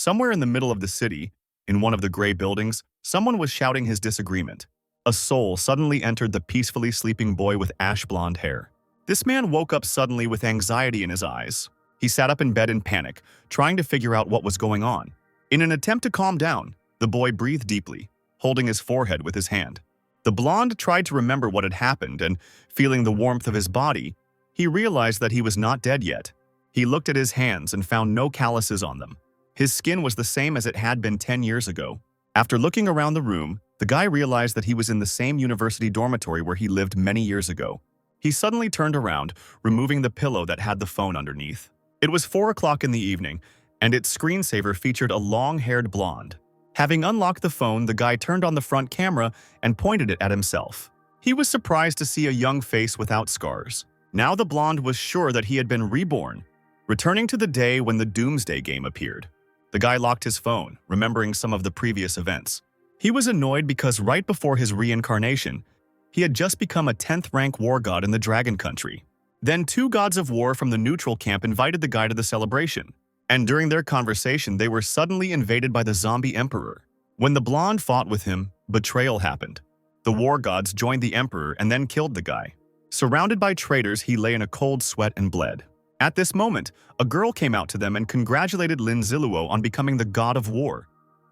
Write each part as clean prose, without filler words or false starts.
Somewhere in the middle of the city, in one of the gray buildings, someone was shouting his disagreement. A soul suddenly entered the peacefully sleeping boy with ash-blonde hair. This man woke up suddenly with anxiety in his eyes. He sat up in bed in panic, trying to figure out what was going on. In an attempt to calm down, the boy breathed deeply, holding his forehead with his hand. The blonde tried to remember what had happened, and, feeling the warmth of his body, he realized that he was not dead yet. He looked at his hands and found no calluses on them. His skin was the same as it had been 10 years ago. After looking around the room, the guy realized that he was in the same university dormitory where he lived many years ago. He suddenly turned around, removing the pillow that had the phone underneath. It was 4 o'clock in the evening, and its screensaver featured a long-haired blonde. Having unlocked the phone, the guy turned on the front camera and pointed it at himself. He was surprised to see a young face without scars. Now the blonde was sure that he had been reborn, returning to the day when the Doomsday Game appeared. The guy locked his phone, remembering some of the previous events. He was annoyed because right before his reincarnation, he had just become a 10th-rank war god in the Dragon Country. Then 2 gods of war from the neutral camp invited the guy to the celebration, and during their conversation they were suddenly invaded by the zombie emperor. When the blonde fought with him, betrayal happened. The war gods joined the emperor and then killed the guy. Surrounded by traitors, he lay in a cold sweat and bled. At this moment, a girl came out to them and congratulated Lin Ziluo on becoming the god of war,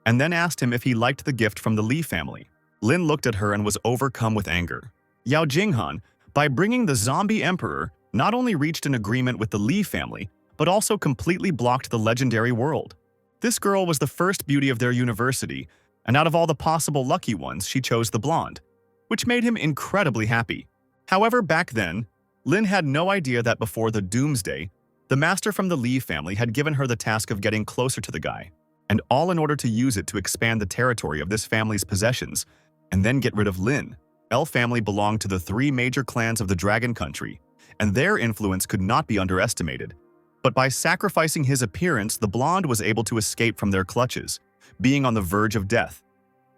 and then asked him if he liked the gift from the Li family. Lin looked at her and was overcome with anger. Yao Jinghan, by bringing the zombie emperor, not only reached an agreement with the Li family, but also completely blocked the legendary world. This girl was the first beauty of their university, and out of all the possible lucky ones, she chose the blonde, which made him incredibly happy. However, back then, Lin had no idea that before the Doomsday, the master from the Li family had given her the task of getting closer to the guy, and all in order to use it to expand the territory of this family's possessions, and then get rid of Lin. L family belonged to the 3 major clans of the Dragon Country, and their influence could not be underestimated. But by sacrificing his appearance, the blonde was able to escape from their clutches, being on the verge of death.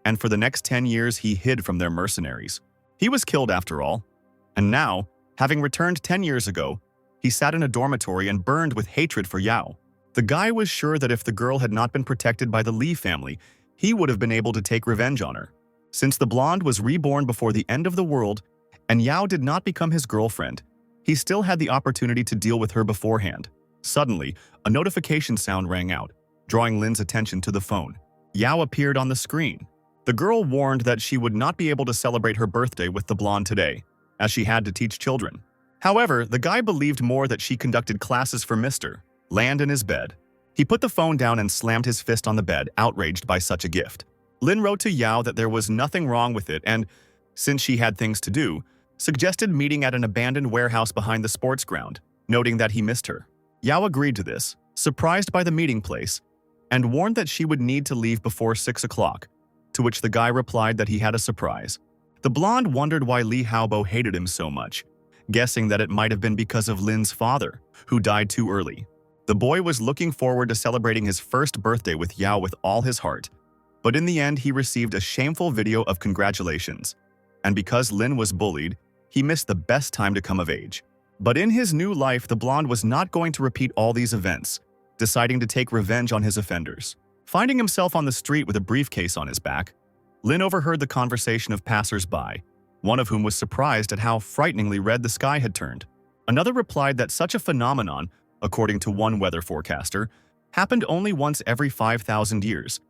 And for the next 10 years, he hid from their mercenaries. He was killed after all, and now, having returned 10 years ago, he sat in a dormitory and burned with hatred for Yao. The guy was sure that if the girl had not been protected by the Li family, he would have been able to take revenge on her. Since the blonde was reborn before the end of the world, and Yao did not become his girlfriend, he still had the opportunity to deal with her beforehand. Suddenly, a notification sound rang out, drawing Lin's attention to the phone. Yao appeared on the screen. The girl warned that she would not be able to celebrate her birthday with the blonde today, as she had to teach children. However, the guy believed more that she conducted classes for Mr. Land in his bed. He put the phone down and slammed his fist on the bed, outraged by such a gift. Lin wrote to Yao that there was nothing wrong with it and, since she had things to do, suggested meeting at an abandoned warehouse behind the sports ground, noting that he missed her. Yao agreed to this, surprised by the meeting place, and warned that she would need to leave before 6 o'clock, to which the guy replied that he had a surprise. The blonde wondered why Li Haobo hated him so much, guessing that it might have been because of Lin's father, who died too early. The boy was looking forward to celebrating his first birthday with Yao with all his heart, but in the end he received a shameful video of congratulations, and because Lin was bullied, he missed the best time to come of age. But in his new life, the blonde was not going to repeat all these events, deciding to take revenge on his offenders. Finding himself on the street with a briefcase on his back, Lin overheard the conversation of passers-by, one of whom was surprised at how frighteningly red the sky had turned. Another replied that such a phenomenon, according to one weather forecaster, happened only once every 5,000 years,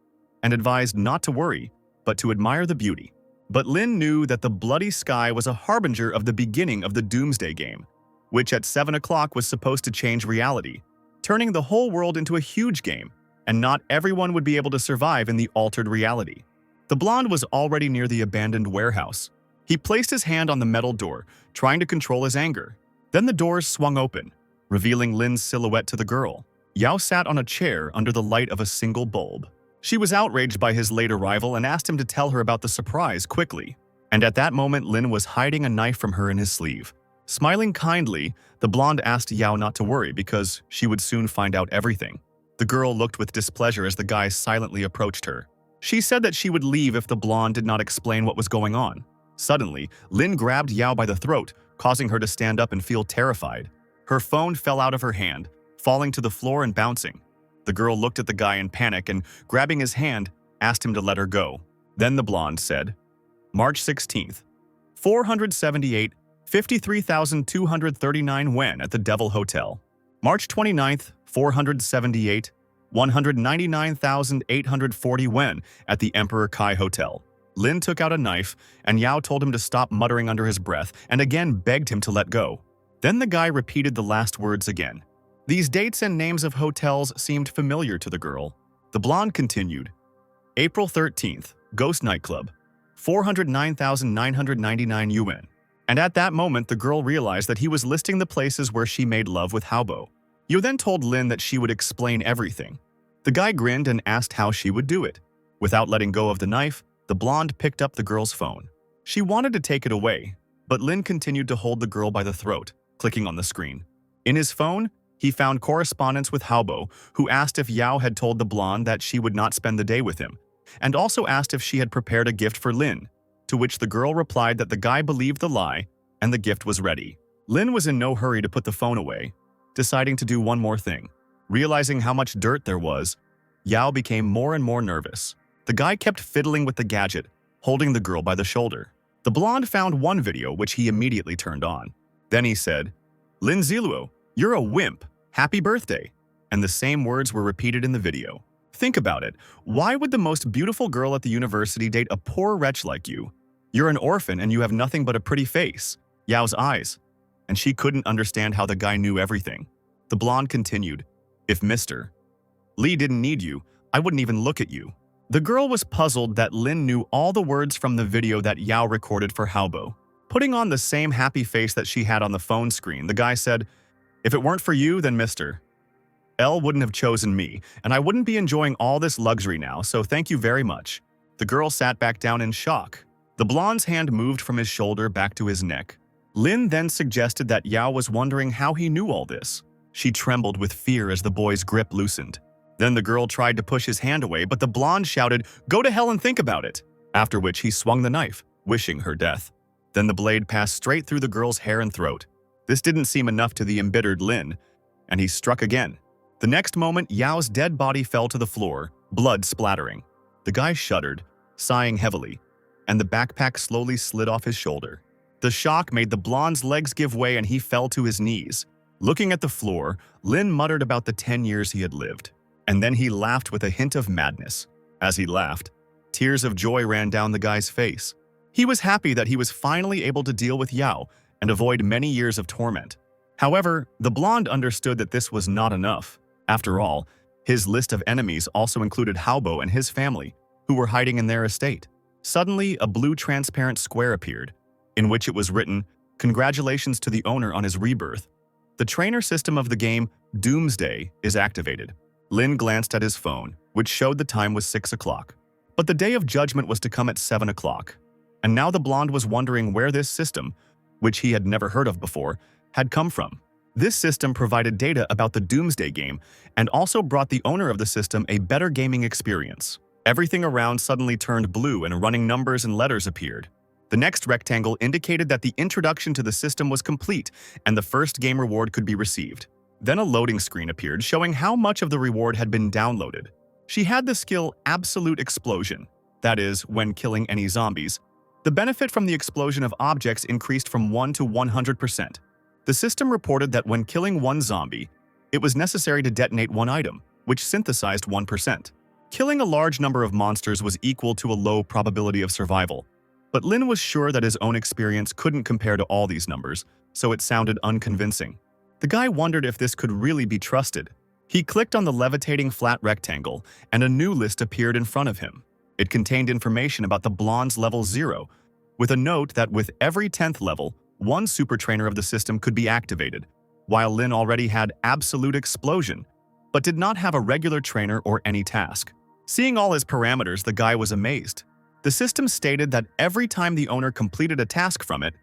and advised not to worry, but to admire the beauty. But Lin knew that the bloody sky was a harbinger of the beginning of the Doomsday Game, which at 7 o'clock was supposed to change reality, turning the whole world into a huge game, and not everyone would be able to survive in the altered reality. The blonde was already near the abandoned warehouse. He placed his hand on the metal door, trying to control his anger. Then the doors swung open, revealing Lin's silhouette to the girl. Yao sat on a chair under the light of a single bulb. She was outraged by his late arrival and asked him to tell her about the surprise quickly. And at that moment, Lin was hiding a knife from her in his sleeve. Smiling kindly, the blonde asked Yao not to worry because she would soon find out everything. The girl looked with displeasure as the guy silently approached her. She said that she would leave if the blonde did not explain what was going on. Suddenly, Lin grabbed Yao by the throat, causing her to stand up and feel terrified. Her phone fell out of her hand, falling to the floor and bouncing. The girl looked at the guy in panic and, grabbing his hand, asked him to let her go. Then the blonde said, March 16th, 478, 53,239 wen at the Devil Hotel. March 29th, 478, 199,840 wen at the Emperor Kai Hotel. Lin took out a knife, and Yao told him to stop muttering under his breath and again begged him to let go. Then the guy repeated the last words again. These dates and names of hotels seemed familiar to the girl. The blonde continued. April 13th, Ghost Nightclub, 409,999 yuan. And at that moment, the girl realized that he was listing the places where she made love with Haobo. Yo then told Lin that she would explain everything. The guy grinned and asked how she would do it. Without letting go of the knife, the blonde picked up the girl's phone. She wanted to take it away, but Lin continued to hold the girl by the throat, clicking on the screen. In his phone, he found correspondence with Haobo, who asked if Yao had told the blonde that she would not spend the day with him, and also asked if she had prepared a gift for Lin, to which the girl replied that the guy believed the lie and the gift was ready. Lin was in no hurry to put the phone away, deciding to do one more thing. Realizing how much dirt there was, Yao became more and more nervous. The guy kept fiddling with the gadget, holding the girl by the shoulder. The blonde found one video which he immediately turned on. Then he said, Lin Ziluo, you're a wimp. Happy birthday. And the same words were repeated in the video. Think about it. Why would the most beautiful girl at the university date a poor wretch like you? You're an orphan and you have nothing but a pretty face. Yao's eyes. And she couldn't understand how the guy knew everything. The blonde continued, If Mr. Lee didn't need you, I wouldn't even look at you. The girl was puzzled that Lin knew all the words from the video that Yao recorded for Haobo. Putting on the same happy face that she had on the phone screen, the guy said, If it weren't for you, then Mr. L wouldn't have chosen me, and I wouldn't be enjoying all this luxury now, so thank you very much. The girl sat back down in shock. The blonde's hand moved from his shoulder back to his neck. Lin then suggested that Yao was wondering how he knew all this. She trembled with fear as the boy's grip loosened. Then the girl tried to push his hand away, but the blonde shouted, Go to hell and think about it! After which he swung the knife, wishing her death. Then the blade passed straight through the girl's hair and throat. This didn't seem enough to the embittered Lin, and he struck again. The next moment, Yao's dead body fell to the floor, blood splattering. The guy shuddered, sighing heavily, and the backpack slowly slid off his shoulder. The shock made the blonde's legs give way and he fell to his knees. Looking at the floor, Lin muttered about the 10 years he had lived. And then he laughed with a hint of madness. As he laughed, tears of joy ran down the guy's face. He was happy that he was finally able to deal with Yao and avoid many years of torment. However, the blonde understood that this was not enough. After all, his list of enemies also included Haobo and his family, who were hiding in their estate. Suddenly, a blue transparent square appeared, in which it was written, Congratulations to the owner on his rebirth. The trainer system of the game, Doomsday, is activated. Lin glanced at his phone, which showed the time was 6 o'clock. But the day of judgment was to come at 7 o'clock. And now the blonde was wondering where this system, which he had never heard of before, had come from. This system provided data about the Doomsday game and also brought the owner of the system a better gaming experience. Everything around suddenly turned blue and running numbers and letters appeared. The next rectangle indicated that the introduction to the system was complete and the first game reward could be received. Then a loading screen appeared showing how much of the reward had been downloaded. She had the skill Absolute Explosion, that is, when killing any zombies. The benefit from the explosion of objects increased from 1 to 100%. The system reported that when killing one zombie, it was necessary to detonate one item, which synthesized 1%. Killing a large number of monsters was equal to a low probability of survival. But Lin was sure that his own experience couldn't compare to all these numbers, so it sounded unconvincing. The guy wondered if this could really be trusted. He clicked on the levitating flat rectangle, and a new list appeared in front of him. It contained information about the blonde's level 0, with a note that with every 10th level, one super trainer of the system could be activated, while Lin already had Absolute Explosion, but did not have a regular trainer or any task. Seeing all his parameters, the guy was amazed. The system stated that every time the owner completed a task from it,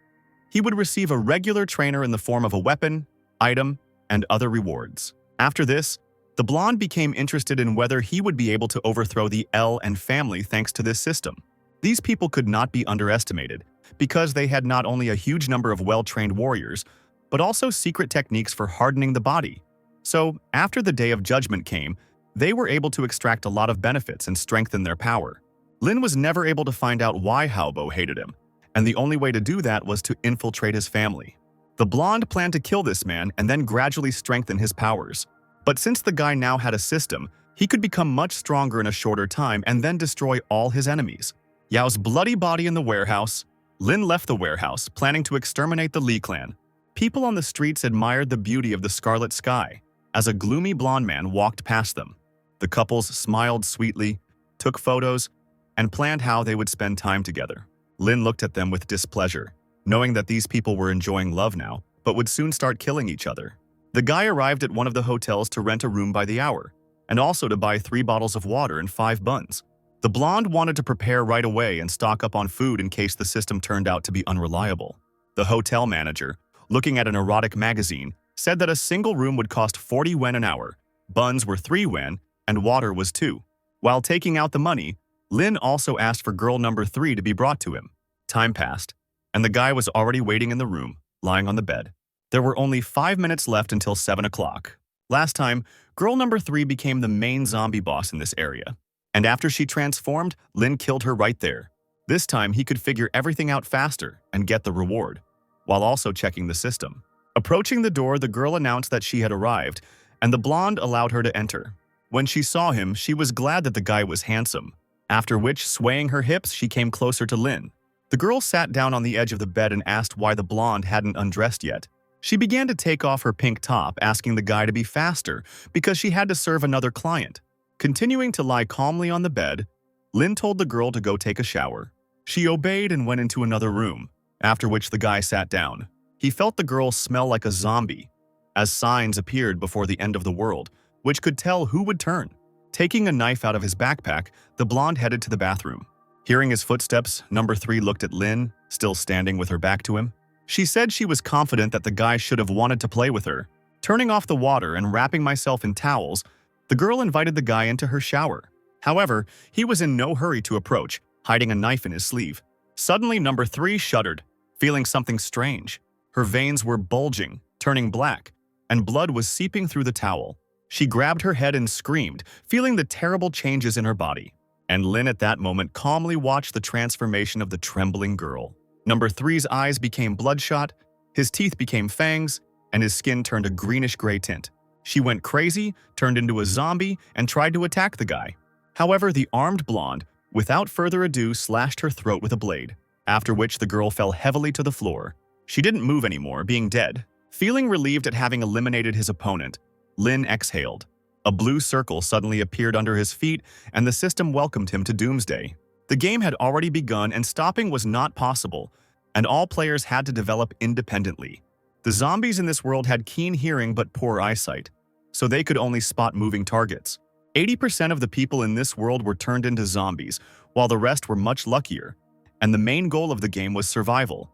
he would receive a regular trainer in the form of a weapon, item, and other rewards. After this, the blonde became interested in whether he would be able to overthrow the L and family thanks to this system. These people could not be underestimated, because they had not only a huge number of well-trained warriors, but also secret techniques for hardening the body. So, after the Day of Judgment came, they were able to extract a lot of benefits and strengthen their power. Lin was never able to find out why Haobo hated him, and the only way to do that was to infiltrate his family. The blonde planned to kill this man and then gradually strengthen his powers. But since the guy now had a system, he could become much stronger in a shorter time and then destroy all his enemies. Yao's bloody body in the warehouse. Lin left the warehouse, planning to exterminate the Li clan. People on the streets admired the beauty of the scarlet sky as a gloomy blonde man walked past them. The couples smiled sweetly, took photos, and planned how they would spend time together. Lin looked at them with displeasure, knowing that these people were enjoying love now, but would soon start killing each other. The guy arrived at one of the hotels to rent a room by the hour, and also to buy 3 bottles of water and 5 buns. The blonde wanted to prepare right away and stock up on food in case the system turned out to be unreliable. The hotel manager, looking at an erotic magazine, said that a single room would cost 40 yen an hour, buns were 3 yen, and water was 2. While taking out the money, Lin also asked for girl number 3 to be brought to him. Time passed, and the guy was already waiting in the room, lying on the bed. There were only 5 minutes left until 7 o'clock. Last time, girl number 3 became the main zombie boss in this area. And after she transformed, Lin killed her right there. This time, he could figure everything out faster and get the reward, while also checking the system. Approaching the door, the girl announced that she had arrived, and the blonde allowed her to enter. When she saw him, she was glad that the guy was handsome, after which, swaying her hips, she came closer to Lin. The girl sat down on the edge of the bed and asked why the blonde hadn't undressed yet. She began to take off her pink top, asking the guy to be faster because she had to serve another client. Continuing to lie calmly on the bed, Lin told the girl to go take a shower. She obeyed and went into another room, after which the guy sat down. He felt the girl smell like a zombie, as signs appeared before the end of the world, which could tell who would turn. Taking a knife out of his backpack, the blonde headed to the bathroom. Hearing his footsteps, number 3 looked at Lin, still standing with her back to him. She said she was confident that the guy should have wanted to play with her. Turning off the water and wrapping myself in towels, the girl invited the guy into her shower. However, he was in no hurry to approach, hiding a knife in his sleeve. Suddenly, number 3 shuddered, feeling something strange. Her veins were bulging, turning black, and blood was seeping through the towel. She grabbed her head and screamed, feeling the terrible changes in her body. And Lin at that moment calmly watched the transformation of the trembling girl. Number 3's eyes became bloodshot, his teeth became fangs, and his skin turned a greenish-gray tint. She went crazy, turned into a zombie, and tried to attack the guy. However, the armed blonde, without further ado, slashed her throat with a blade, after which the girl fell heavily to the floor. She didn't move anymore, being dead. Feeling relieved at having eliminated his opponent, Lin exhaled. A blue circle suddenly appeared under his feet, and the system welcomed him to Doomsday. The game had already begun, and stopping was not possible, and all players had to develop independently. The zombies in this world had keen hearing but poor eyesight, so they could only spot moving targets. 80% of the people in this world were turned into zombies, while the rest were much luckier, and the main goal of the game was survival.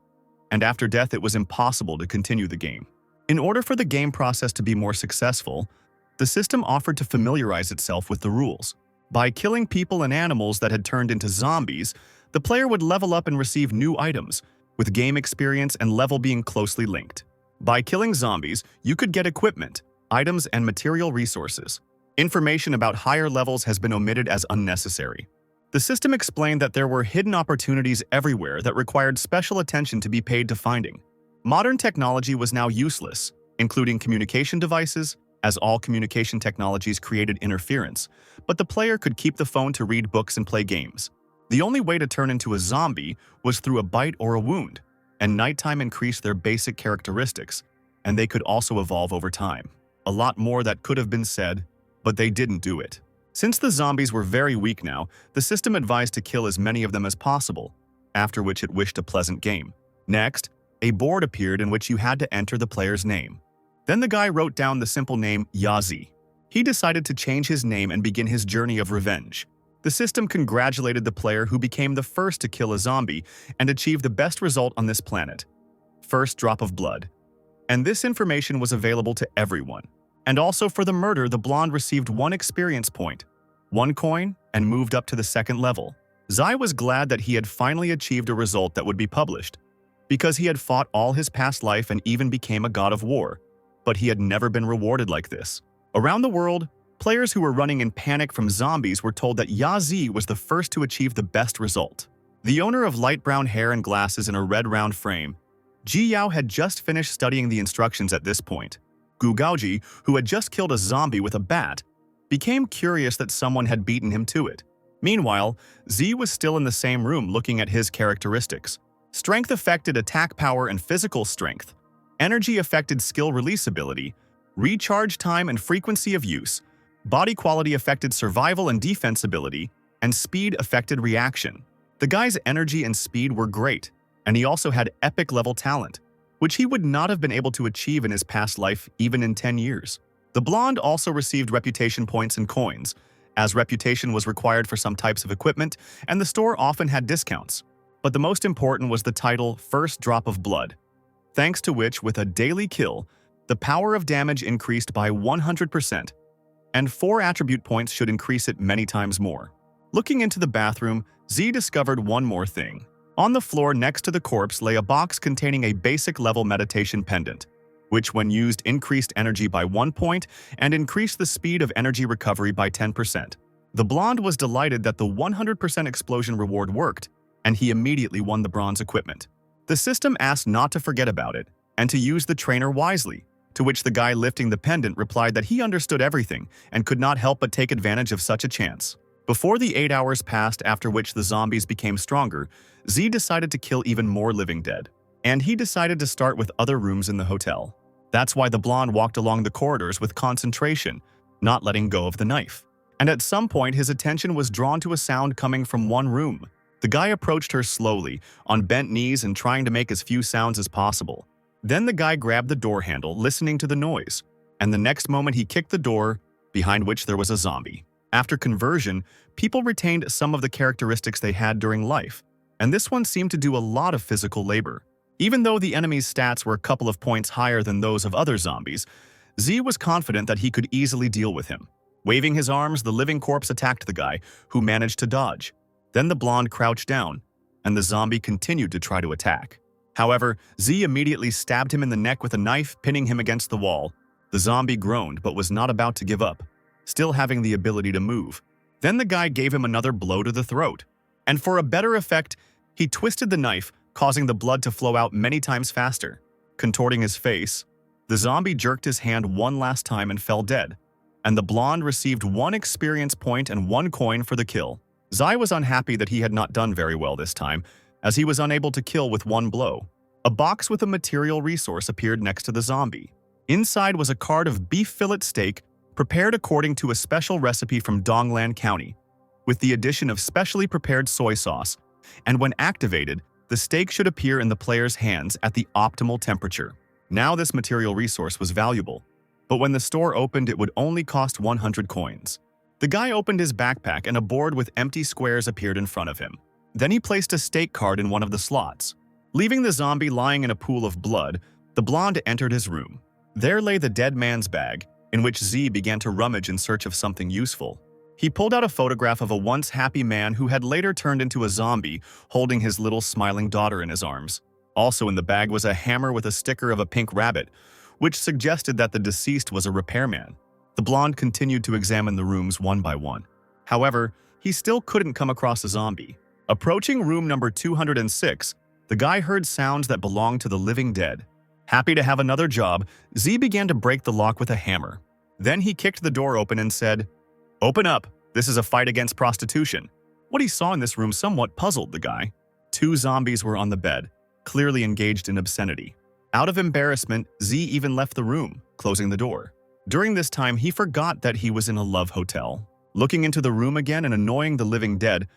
And after death, it was impossible to continue the game. In order for the game process to be more successful, the system offered to familiarize itself with the rules. By killing people and animals that had turned into zombies, the player would level up and receive new items, with game experience and level being closely linked. By killing zombies, you could get equipment, items, and material resources. Information about higher levels has been omitted as unnecessary. The system explained that there were hidden opportunities everywhere that required special attention to be paid to finding. Modern technology was now useless, including communication devices, as all communication technologies created interference, but the player could keep the phone to read books and play games. The only way to turn into a zombie was through a bite or a wound, and nighttime increased their basic characteristics, and they could also evolve over time. A lot more that could have been said, but they didn't do it. Since the zombies were very weak now, the system advised to kill as many of them as possible, after which it wished a pleasant game. Next, a board appeared in which you had to enter the player's name. Then the guy wrote down the simple name Yazi. He decided to change his name and begin his journey of revenge. The system congratulated the player who became the first to kill a zombie and achieve the best result on this planet. First drop of blood. And this information was available to everyone. And also for the murder, the blonde received 1 experience point, 1 coin, and moved up to the 2nd level. Zai was glad that he had finally achieved a result that would be published, because he had fought all his past life and even became a god of war, but he had never been rewarded like this. Around the world, Players who were running in panic from zombies were told that Ya was the first to achieve the best result. The owner of light brown hair and glasses in a red round frame, Ji Yao had just finished studying the instructions at this point. Gu Gaoji, who had just killed a zombie with a bat, became curious that someone had beaten him to it. Meanwhile, Z was still in the same room looking at his characteristics. Strength affected attack power and physical strength. Energy affected skill release ability. Recharge time and frequency of use. Body quality affected survival and defense ability. And speed affected reaction. The guy's energy and speed were great, and he also had epic level talent, which he would not have been able to achieve in his past life even in 10 years. The blonde also received reputation points and coins, as reputation was required for some types of equipment, and the store often had discounts. But the most important was the title First Drop of Blood, thanks to which, with a daily kill, the power of damage increased by 100%, and 4 attribute points should increase it many times more. Looking into the bathroom, Z discovered one more thing. On the floor next to the corpse lay a box containing a basic level meditation pendant, which when used increased energy by 1 point and increased the speed of energy recovery by 10%. The blonde was delighted that the 100% explosion reward worked, and he immediately won the bronze equipment. The system asked not to forget about it, and to use the trainer wisely, to which the guy lifting the pendant replied that he understood everything and could not help but take advantage of such a chance. Before the 8 hours passed after which the zombies became stronger, Z decided to kill even more living dead. And he decided to start with other rooms in the hotel. That's why the blonde walked along the corridors with concentration, not letting go of the knife. And at some point his attention was drawn to a sound coming from one room. The guy approached her slowly, on bent knees and trying to make as few sounds as possible. Then the guy grabbed the door handle, listening to the noise. And the next moment he kicked the door, behind which there was a zombie. After conversion, people retained some of the characteristics they had during life, and this one seemed to do a lot of physical labor. Even though the enemy's stats were a couple of points higher than those of other zombies, Z was confident that he could easily deal with him. Waving his arms, the living corpse attacked the guy, who managed to dodge. Then the blonde crouched down, and the zombie continued to try to attack. However, Z immediately stabbed him in the neck with a knife, pinning him against the wall. The zombie groaned but was not about to give up, still having the ability to move. Then the guy gave him another blow to the throat. And for a better effect, he twisted the knife, causing the blood to flow out many times faster. Contorting his face, the zombie jerked his hand one last time and fell dead. And the blonde received 1 experience point and 1 coin for the kill. Zai was unhappy that he had not done very well this time, as he was unable to kill with 1 blow. A box with a material resource appeared next to the zombie. Inside was a card of beef fillet steak prepared according to a special recipe from Donglan County, with the addition of specially prepared soy sauce, and when activated, the steak should appear in the player's hands at the optimal temperature. Now this material resource was valuable, but when the store opened it would only cost 100 coins. The guy opened his backpack and a board with empty squares appeared in front of him. Then he placed a steak card in one of the slots. Leaving the zombie lying in a pool of blood, the blonde entered his room. There lay the dead man's bag, in which Z began to rummage in search of something useful. He pulled out a photograph of a once happy man who had later turned into a zombie, holding his little smiling daughter in his arms. Also in the bag was a hammer with a sticker of a pink rabbit, which suggested that the deceased was a repairman. The blonde continued to examine the rooms one by one. However, he still couldn't come across a zombie. Approaching room number 206, the guy heard sounds that belonged to the living dead. Happy to have another job, Z began to break the lock with a hammer. Then he kicked the door open and said, "Open up, this is a fight against prostitution." What he saw in this room somewhat puzzled the guy. 2 zombies were on the bed, clearly engaged in obscenity. Out of embarrassment, Z even left the room, closing the door. During this time, he forgot that he was in a love hotel. Looking into the room again and annoying the living dead,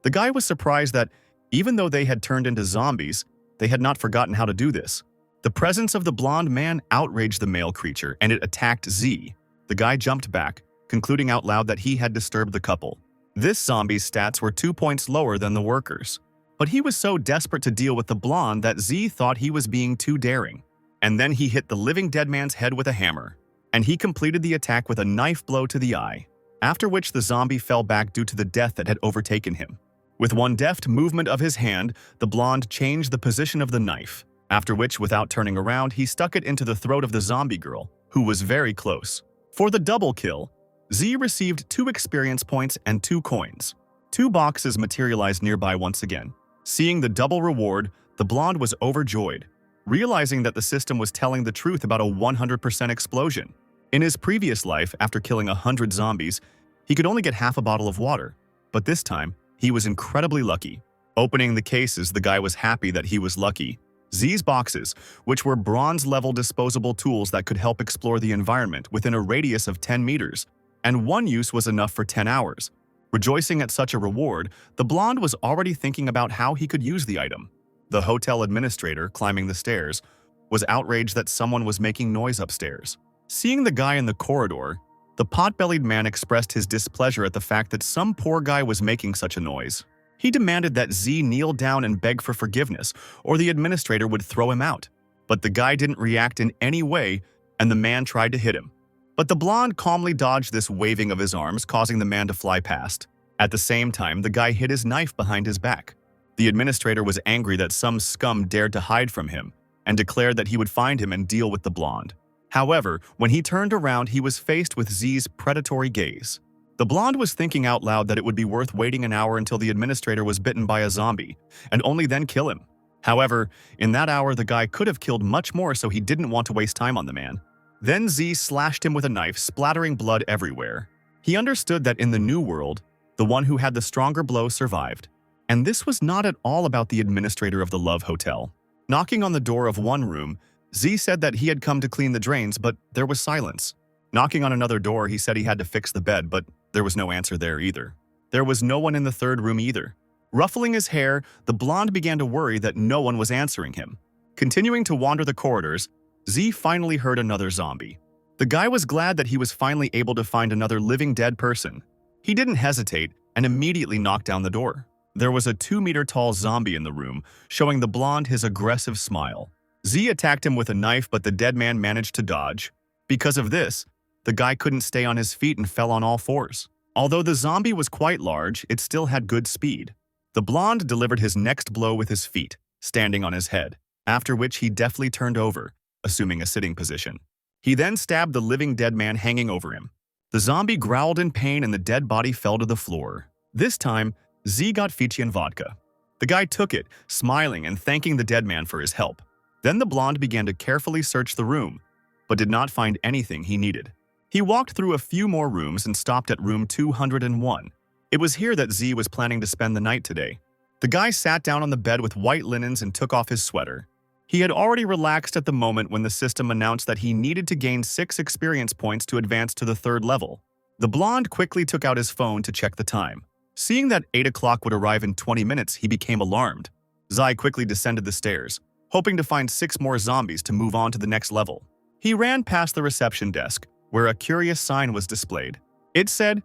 the guy was surprised that, even though they had turned into zombies, they had not forgotten how to do this. The presence of the blonde man outraged the male creature, and it attacked Z. The guy jumped back, concluding out loud that he had disturbed the couple. This zombie's stats were 2 points lower than the workers. But he was so desperate to deal with the blonde that Z thought he was being too daring. And then he hit the living dead man's head with a hammer. And he completed the attack with a knife blow to the eye, after which the zombie fell back due to the death that had overtaken him. With one deft movement of his hand, the blonde changed the position of the knife, after which, without turning around, he stuck it into the throat of the zombie girl, who was very close. For the double kill, Z received 2 experience points and 2 coins. 2 boxes materialized nearby once again. Seeing the double reward, the blonde was overjoyed, realizing that the system was telling the truth about a 100% explosion. In his previous life, after killing 100 zombies, he could only get half a bottle of water, but this time, he was incredibly lucky. Opening the cases, the guy was happy that he was lucky. Z's boxes, which were bronze-level disposable tools that could help explore the environment within a radius of 10 meters, and one use was enough for 10 hours. Rejoicing at such a reward, the blonde was already thinking about how he could use the item. The hotel administrator, climbing the stairs, was outraged that someone was making noise upstairs. Seeing the guy in the corridor, the pot-bellied man expressed his displeasure at the fact that some poor guy was making such a noise. He demanded that Z kneel down and beg for forgiveness, or the administrator would throw him out. But the guy didn't react in any way, and the man tried to hit him. But the blonde calmly dodged this waving of his arms, causing the man to fly past. At the same time, the guy hid his knife behind his back. The administrator was angry that some scum dared to hide from him, and declared that he would find him and deal with the blonde. However, when he turned around, he was faced with Z's predatory gaze. The blonde was thinking out loud that it would be worth waiting an hour until the administrator was bitten by a zombie, and only then kill him. However, in that hour, the guy could have killed much more, so he didn't want to waste time on the man. Then Z slashed him with a knife, splattering blood everywhere. He understood that in the new world, the one who had the stronger blow survived. And this was not at all about the administrator of the Love Hotel. Knocking on the door of one room, Z said that he had come to clean the drains, but there was silence. Knocking on another door, he said he had to fix the bed, but there was no answer there either. There was no one in the third room either. Ruffling his hair, the blonde began to worry that no one was answering him. Continuing to wander the corridors, Z finally heard another zombie. The guy was glad that he was finally able to find another living dead person. He didn't hesitate and immediately knocked down the door. There was a 2-meter-tall zombie in the room, showing the blonde his aggressive smile. Z attacked him with a knife, but the dead man managed to dodge. Because of this, the guy couldn't stay on his feet and fell on all fours. Although the zombie was quite large, it still had good speed. The blonde delivered his next blow with his feet, standing on his head, after which he deftly turned over, assuming a sitting position. He then stabbed the living dead man hanging over him. The zombie growled in pain and the dead body fell to the floor. This time, Z got Fijian vodka. The guy took it, smiling and thanking the dead man for his help. Then the blonde began to carefully search the room, but did not find anything he needed. He walked through a few more rooms and stopped at room 201. It was here that Z was planning to spend the night today. The guy sat down on the bed with white linens and took off his sweater. He had already relaxed at the moment when the system announced that he needed to gain 6 experience points to advance to the 3rd level. The blonde quickly took out his phone to check the time. Seeing that 8 o'clock would arrive in 20 minutes, he became alarmed. Zai quickly descended the stairs, hoping to find 6 more zombies to move on to the next level. He ran past the reception desk, where a curious sign was displayed. It said,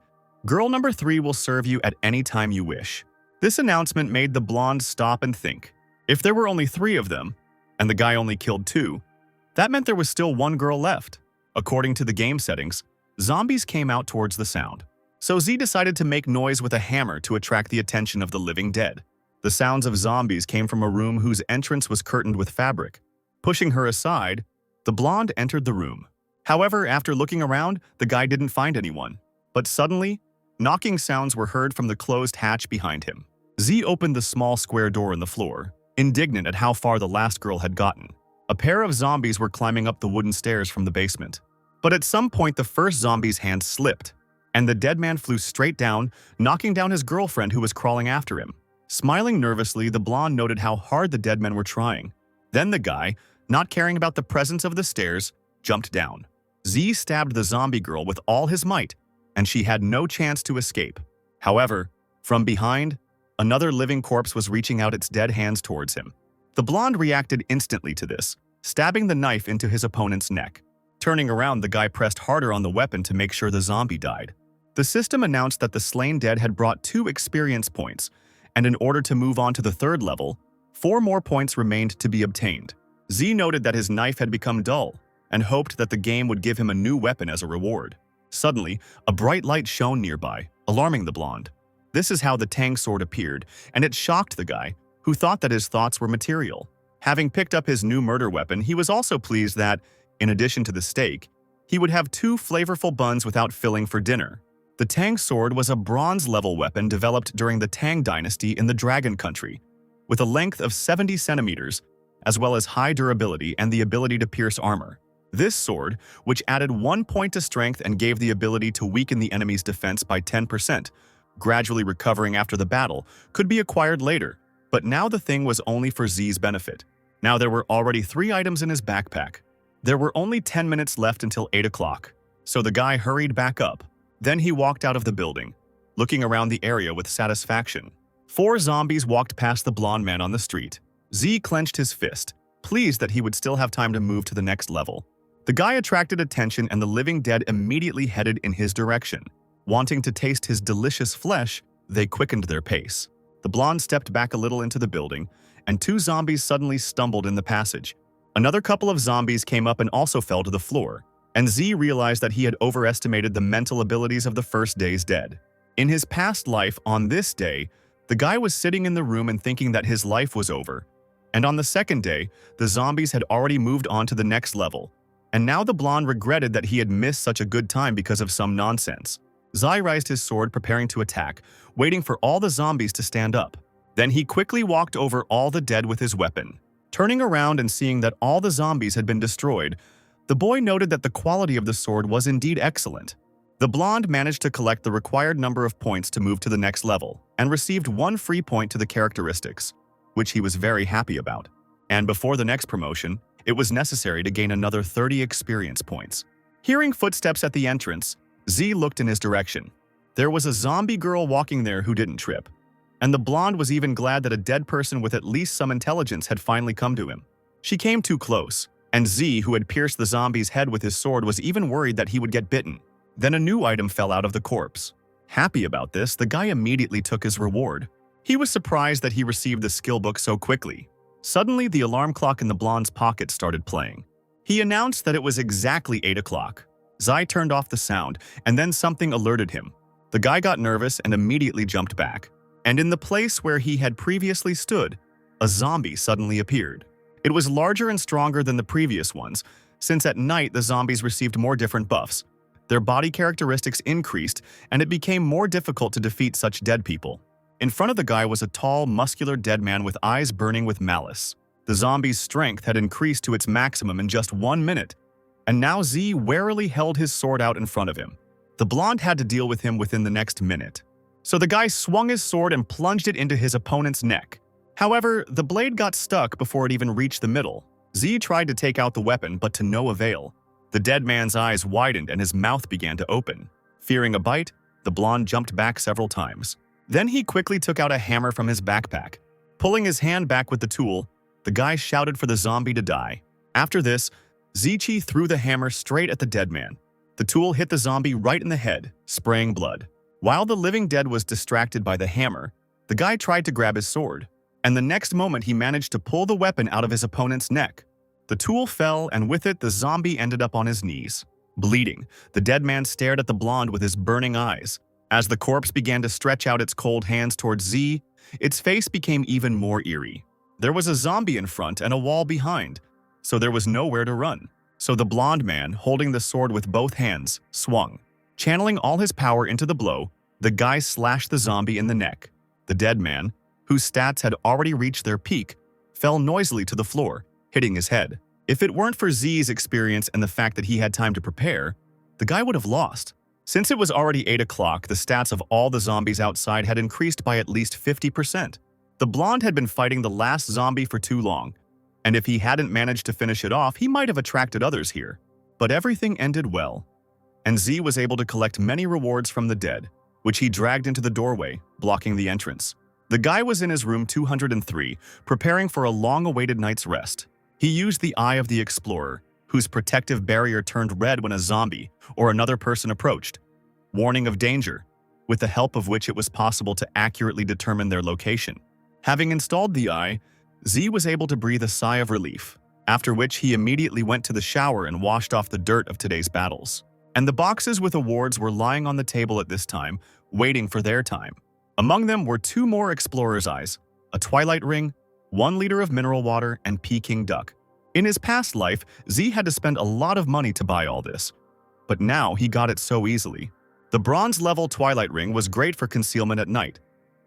"Girl number 3 will serve you at any time you wish." This announcement made the blonde stop and think. If there were only 3 of them, and the guy only killed 2, that meant there was still 1 girl left. According to the game settings, zombies came out towards the sound. So Z decided to make noise with a hammer to attract the attention of the living dead. The sounds of zombies came from a room whose entrance was curtained with fabric. Pushing her aside, the blonde entered the room. However, after looking around, the guy didn't find anyone. But suddenly, knocking sounds were heard from the closed hatch behind him. Z opened the small square door in the floor, indignant at how far the last girl had gotten. A pair of zombies were climbing up the wooden stairs from the basement. But at some point, the first zombie's hand slipped, and the dead man flew straight down, knocking down his girlfriend who was crawling after him. Smiling nervously, the blonde noted how hard the dead men were trying. Then the guy, not caring about the presence of the stairs, jumped down. Z stabbed the zombie girl with all his might, and she had no chance to escape. However, from behind, another living corpse was reaching out its dead hands towards him. The blonde reacted instantly to this, stabbing the knife into his opponent's neck. Turning around, the guy pressed harder on the weapon to make sure the zombie died. The system announced that the slain dead had brought 2 experience points, and in order to move on to the 3rd level, 4 more points remained to be obtained. Z noted that his knife had become dull, and hoped that the game would give him a new weapon as a reward. Suddenly, a bright light shone nearby, alarming the blonde. This is how the Tang sword appeared, and it shocked the guy, who thought that his thoughts were material. Having picked up his new murder weapon, he was also pleased that, in addition to the steak, He would have 2 flavorful buns without filling for dinner. The Tang sword was a bronze-level weapon developed during the Tang dynasty in the Dragon Country, with a length of 70 centimeters, as well as high durability and the ability to pierce armor. This sword, which added 1 point to strength and gave the ability to weaken the enemy's defense by 10%, gradually recovering after the battle, could be acquired later, but now the thing was only for Z's benefit. Now there were already 3 items in his backpack. There were only 10 minutes left until 8 o'clock, so the guy hurried back up. Then he walked out of the building, looking around the area with satisfaction. 4 zombies walked past the blonde man on the street. Z clenched his fist, pleased that he would still have time to move to the next level. The guy attracted attention and the living dead immediately headed in his direction. Wanting to taste his delicious flesh, they quickened their pace. The blonde stepped back a little into the building, and 2 zombies suddenly stumbled in the passage. Another couple of zombies came up and also fell to the floor, and Z realized that he had overestimated the mental abilities of the first day's dead. In his past life, on this day, the guy was sitting in the room and thinking that his life was over. And on the second day, the zombies had already moved on to the next level, and now the blonde regretted that he had missed such a good time because of some nonsense. Zai raised his sword, preparing to attack, waiting for all the zombies to stand up. Then he quickly walked over all the dead with his weapon. Turning around and seeing that all the zombies had been destroyed, the boy noted that the quality of the sword was indeed excellent. The blonde managed to collect the required number of points to move to the next level, and received 1 free point to the characteristics, which he was very happy about. And before the next promotion, it was necessary to gain another 30 experience points. Hearing footsteps at the entrance, Z looked in his direction. There was a zombie girl walking there who didn't trip, and the blonde was even glad that a dead person with at least some intelligence had finally come to him. She came too close, and Z, who had pierced the zombie's head with his sword, was even worried that he would get bitten. Then a new item fell out of the corpse. Happy about this, the guy immediately took his reward. He was surprised that he received the skill book so quickly. Suddenly, the alarm clock in the blonde's pocket started playing. He announced that it was exactly 8 o'clock. Zai turned off the sound, and then something alerted him. The guy got nervous and immediately jumped back. And in the place where he had previously stood, a zombie suddenly appeared. It was larger and stronger than the previous ones, since at night the zombies received more different buffs. Their body characteristics increased, and it became more difficult to defeat such dead people. In front of the guy was a tall, muscular dead man with eyes burning with malice. The zombie's strength had increased to its maximum in just 1 minute, and now Z warily held his sword out in front of him. The blonde had to deal with him within the next minute. So the guy swung his sword and plunged it into his opponent's neck. However, the blade got stuck before it even reached the middle. Z tried to take out the weapon, but to no avail. The dead man's eyes widened and his mouth began to open. Fearing a bite, the blonde jumped back several times. Then he quickly took out a hammer from his backpack. Pulling his hand back with the tool, the guy shouted for the zombie to die. After this, Zichi threw the hammer straight at the dead man. The tool hit the zombie right in the head, spraying blood. While the living dead was distracted by the hammer, the guy tried to grab his sword, and the next moment he managed to pull the weapon out of his opponent's neck. The tool fell, and with it, the zombie ended up on his knees. Bleeding, the dead man stared at the blonde with his burning eyes. As the corpse began to stretch out its cold hands towards Z, its face became even more eerie. There was a zombie in front and a wall behind, so there was nowhere to run. So the blonde man, holding the sword with both hands, swung. Channeling all his power into the blow, the guy slashed the zombie in the neck. The dead man, whose stats had already reached their peak, fell noisily to the floor, hitting his head. If it weren't for Z's experience and the fact that he had time to prepare, the guy would have lost. Since it was already 8 o'clock, the stats of all the zombies outside had increased by at least 50%. The blonde had been fighting the last zombie for too long, and if he hadn't managed to finish it off, he might have attracted others here. But everything ended well, and Z was able to collect many rewards from the dead, which he dragged into the doorway, blocking the entrance. The guy was in his room 203, preparing for a long-awaited night's rest. He used the Eye of the Explorer, whose protective barrier turned red when a zombie or another person approached, warning of danger, with the help of which it was possible to accurately determine their location. Having installed the eye, Z was able to breathe a sigh of relief, after which he immediately went to the shower and washed off the dirt of today's battles. And the boxes with awards were lying on the table at this time, waiting for their time. Among them were 2 more Explorer's Eyes, a Twilight Ring, 1 liter of mineral water, and Peking Duck. In his past life, Z had to spend a lot of money to buy all this, but now he got it so easily. The bronze-level Twilight Ring was great for concealment at night,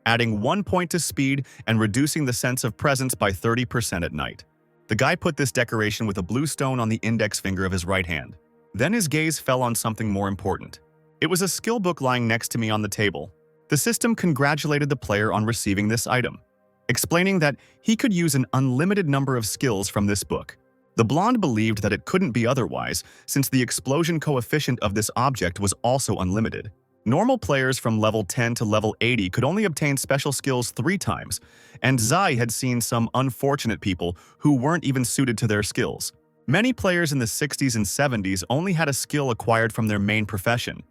adding 1 point to speed and reducing the sense of presence by 30% at night. The guy put this decoration with a blue stone on the index finger of his right hand. Then his gaze fell on something more important. It was a skill book lying next to me on the table. The system congratulated the player on receiving this item, explaining that he could use an unlimited number of skills from this book. The blonde believed that it couldn't be otherwise, since the explosion coefficient of this object was also unlimited. Normal players from level 10 to level 80 could only obtain special skills 3 times, and Zai had seen some unfortunate people who weren't even suited to their skills. Many players in the 60s and 70s only had a skill acquired from their main profession,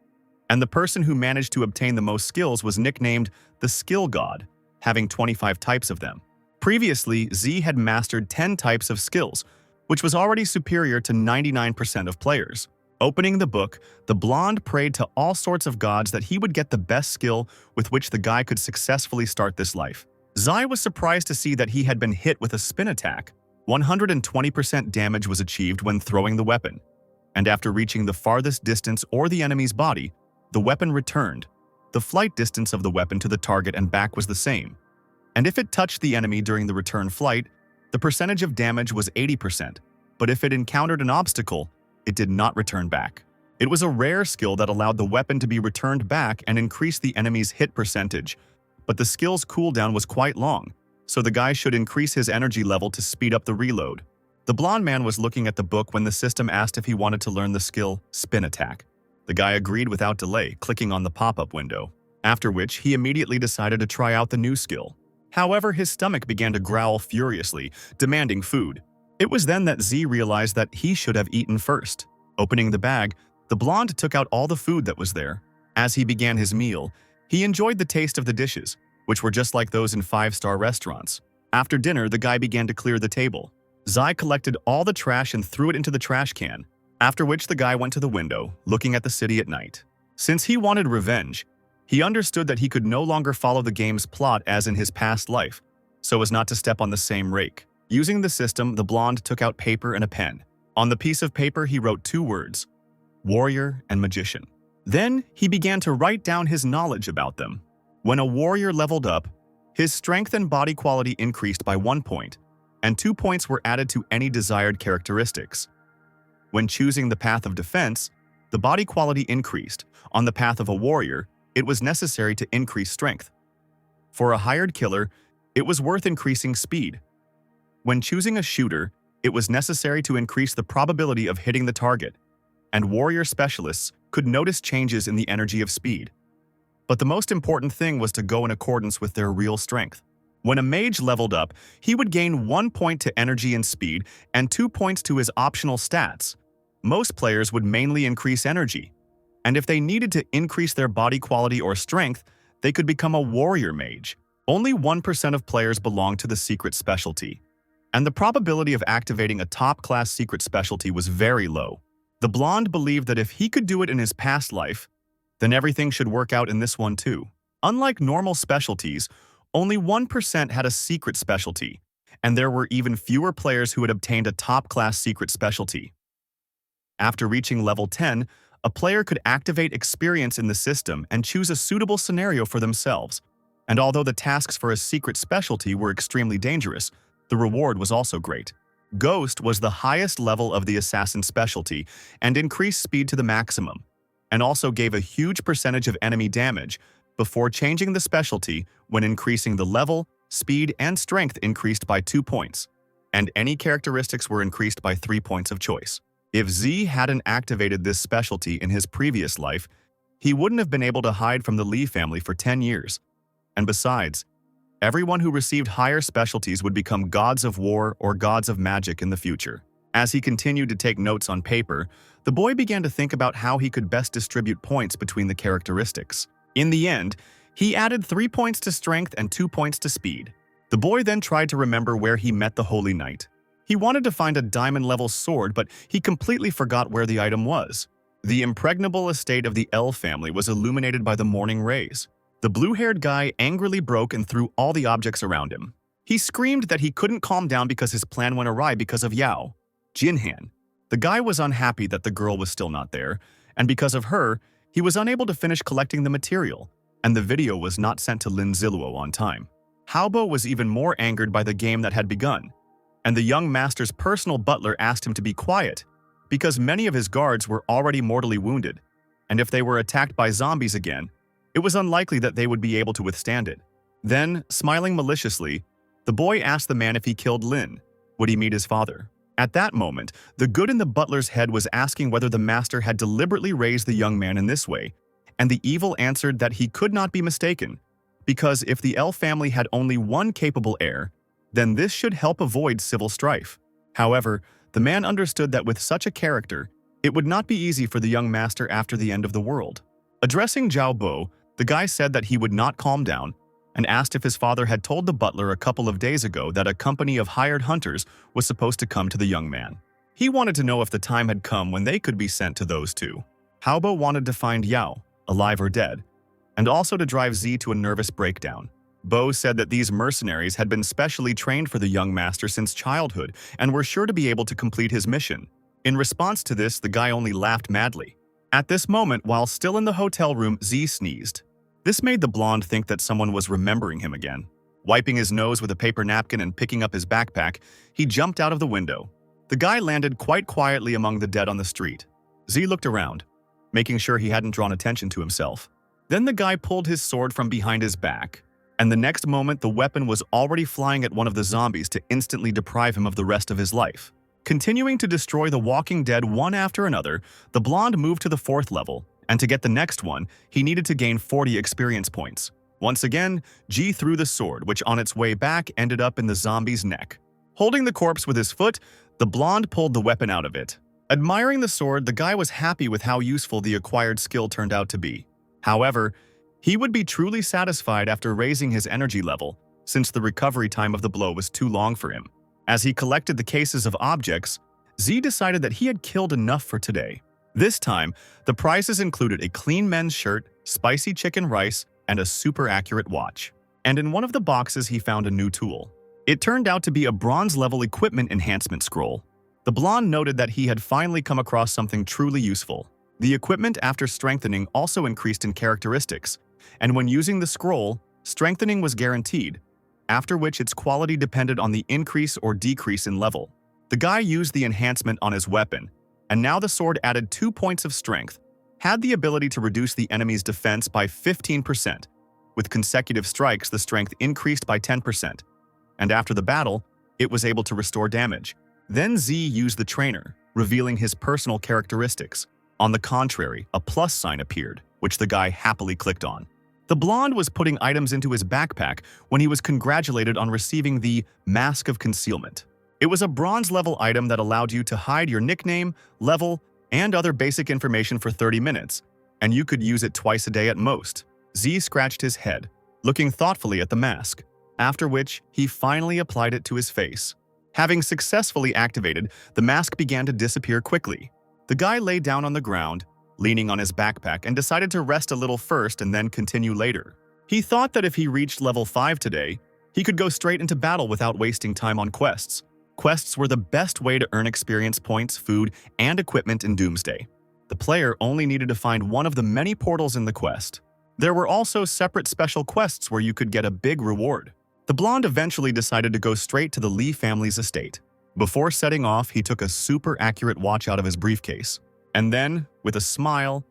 and the person who managed to obtain the most skills was nicknamed the Skill God, having 25 types of them. Previously, Z had mastered 10 types of skills, which was already superior to 99% of players. Opening the book, the blonde prayed to all sorts of gods that he would get the best skill with which the guy could successfully start this life. Zai was surprised to see that he had been hit with a spin attack. 120% damage was achieved when throwing the weapon, and after reaching the farthest distance or the enemy's body, the weapon returned. The flight distance of the weapon to the target and back was the same, and if it touched the enemy during the return flight, the percentage of damage was 80%, but if it encountered an obstacle, it did not return back. It was a rare skill that allowed the weapon to be returned back and increased the enemy's hit percentage, but the skill's cooldown was quite long, so the guy should increase his energy level to speed up the reload. The blonde man was looking at the book when the system asked if he wanted to learn the skill Spin Attack. The guy agreed without delay, clicking on the pop-up window, after which he immediately decided to try out the new skill. However, his stomach began to growl furiously, demanding food. It was then that Z realized that he should have eaten first. Opening the bag, the blonde took out all the food that was there. As he began his meal, he enjoyed the taste of the dishes, which were just like those in 5-star restaurants. After dinner, the guy began to clear the table. Zai collected all the trash and threw it into the trash can, after which the guy went to the window, looking at the city at night. Since he wanted revenge, he understood that he could no longer follow the game's plot as in his past life, so as not to step on the same rake. Using the system, the blonde took out paper and a pen. On the piece of paper, he wrote 2 words: warrior and magician. Then, he began to write down his knowledge about them. When a warrior leveled up, his strength and body quality increased by 1 point, and 2 points were added to any desired characteristics. When choosing the path of defense, the body quality increased. On the path of a warrior, it was necessary to increase strength. For a hired killer, it was worth increasing speed. When choosing a shooter, it was necessary to increase the probability of hitting the target, and warrior specialists could notice changes in the energy of speed. But the most important thing was to go in accordance with their real strength. When a mage leveled up, he would gain 1 point to energy and speed and 2 points to his optional stats. Most players would mainly increase energy, and if they needed to increase their body quality or strength, they could become a warrior mage. Only 1% of players belonged to the secret specialty, and the probability of activating a top-class secret specialty was very low. The blonde believed that if he could do it in his past life, then everything should work out in this one too. Unlike normal specialties, only 1% had a secret specialty, and there were even fewer players who had obtained a top-class secret specialty. After reaching level 10, a player could activate experience in the system and choose a suitable scenario for themselves. And although the tasks for a secret specialty were extremely dangerous, the reward was also great. Ghost was the highest level of the assassin specialty and increased speed to the maximum, and also gave a huge percentage of enemy damage before changing the specialty when increasing the level, speed, and strength increased by 2 points, and any characteristics were increased by 3 points of choice. If Z hadn't activated this specialty in his previous life, he wouldn't have been able to hide from the Lee family for 10 years. And besides, everyone who received higher specialties would become gods of war or gods of magic in the future. As he continued to take notes on paper, the boy began to think about how he could best distribute points between the characteristics. In the end, he added 3 points to strength and 2 points to speed. The boy then tried to remember where he met the Holy Knight. He wanted to find a diamond-level sword, but he completely forgot where the item was. The impregnable estate of the L family was illuminated by the morning rays. The blue-haired guy angrily broke and threw all the objects around him. He screamed that he couldn't calm down because his plan went awry because of Yao. Jinhan. The guy was unhappy that the girl was still not there, and because of her, he was unable to finish collecting the material, and the video was not sent to Lin Ziluo on time. Haobo was even more angered by the game that had begun, and the young master's personal butler asked him to be quiet, because many of his guards were already mortally wounded, and if they were attacked by zombies again, it was unlikely that they would be able to withstand it. Then, smiling maliciously, the boy asked the man if he killed Lin, would he meet his father? At that moment, the good in the butler's head was asking whether the master had deliberately raised the young man in this way, and the evil answered that he could not be mistaken, because if the L family had only one capable heir, then this should help avoid civil strife. However, the man understood that with such a character, it would not be easy for the young master after the end of the world. Addressing Zhao Bo, the guy said that he would not calm down and asked if his father had told the butler a couple of days ago that a company of hired hunters was supposed to come to the young man. He wanted to know if the time had come when they could be sent to those two. Haobo wanted to find Yao, alive or dead, and also to drive Z to a nervous breakdown. Bo said that these mercenaries had been specially trained for the young master since childhood and were sure to be able to complete his mission. In response to this, the guy only laughed madly. At this moment, while still in the hotel room, Z sneezed. This made the blonde think that someone was remembering him again. Wiping his nose with a paper napkin and picking up his backpack, he jumped out of the window. The guy landed quite quietly among the dead on the street. Z looked around, making sure he hadn't drawn attention to himself. Then the guy pulled his sword from behind his back, and the next moment the weapon was already flying at one of the zombies to instantly deprive him of the rest of his life. Continuing to destroy the walking dead one after another, the blonde moved to the 4th level, and to get the next one, he needed to gain 40 experience points. Once again, G threw the sword, which on its way back ended up in the zombie's neck. Holding the corpse with his foot, the blonde pulled the weapon out of it. Admiring the sword, the guy was happy with how useful the acquired skill turned out to be. However, he would be truly satisfied after raising his energy level, since the recovery time of the blow was too long for him. As he collected the cases of objects, Z decided that he had killed enough for today. This time, the prizes included a clean men's shirt, spicy chicken rice, and a super accurate watch. And in one of the boxes, he found a new tool. It turned out to be a bronze-level equipment enhancement scroll. The blonde noted that he had finally come across something truly useful. The equipment after strengthening also increased in characteristics, and when using the scroll, strengthening was guaranteed, after which its quality depended on the increase or decrease in level. The guy used the enhancement on his weapon, and now the sword added 2 points of strength, had the ability to reduce the enemy's defense by 15%. With consecutive strikes, the strength increased by 10%, and after the battle, it was able to restore damage. Then Z used the trainer, revealing his personal characteristics. On the contrary, a plus sign appeared, which the guy happily clicked on. The blonde was putting items into his backpack when he was congratulated on receiving the Mask of Concealment. It was a bronze-level item that allowed you to hide your nickname, level, and other basic information for 30 minutes, and you could use it twice a day at most. Z scratched his head, looking thoughtfully at the mask, after which he finally applied it to his face. Having successfully activated, the mask began to disappear quickly. The guy lay down on the ground, leaning on his backpack, and decided to rest a little first and then continue later. He thought that if he reached level 5 today, he could go straight into battle without wasting time on quests. Quests were the best way to earn experience points, food, and equipment in Doomsday. The player only needed to find one of the many portals in the quest. There were also separate special quests where you could get a big reward. The blonde eventually decided to go straight to the Lee family's estate. Before setting off, he took a super accurate watch out of his briefcase. And then, with a smile,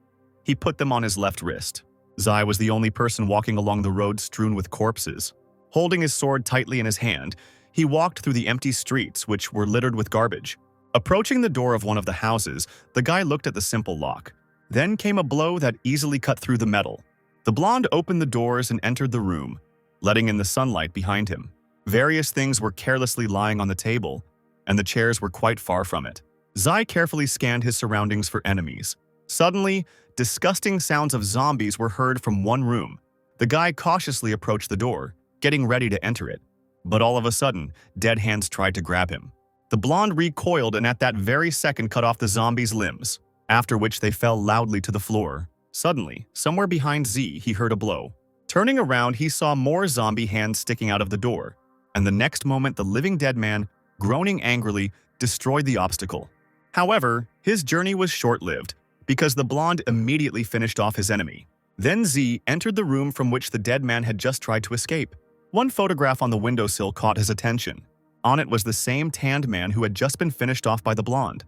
he put them on his left wrist. Zai was the only person walking along the road strewn with corpses. Holding his sword tightly in his hand, he walked through the empty streets, which were littered with garbage. Approaching the door of one of the houses, the guy looked at the simple lock. Then came a blow that easily cut through the metal. The blonde opened the doors and entered the room, letting in the sunlight behind him. Various things were carelessly lying on the table, and the chairs were quite far from it. Zai carefully scanned his surroundings for enemies. Suddenly, disgusting sounds of zombies were heard from one room. The guy cautiously approached the door, getting ready to enter it. But all of a sudden, dead hands tried to grab him. The blonde recoiled and at that very second cut off the zombie's limbs, after which they fell loudly to the floor. Suddenly, somewhere behind Z, he heard a blow. Turning around, he saw more zombie hands sticking out of the door, and the next moment the living dead man, groaning angrily, destroyed the obstacle. However, his journey was short-lived, because the blonde immediately finished off his enemy. Then Z entered the room from which the dead man had just tried to escape. One photograph on the windowsill caught his attention. On it was the same tanned man who had just been finished off by the blonde.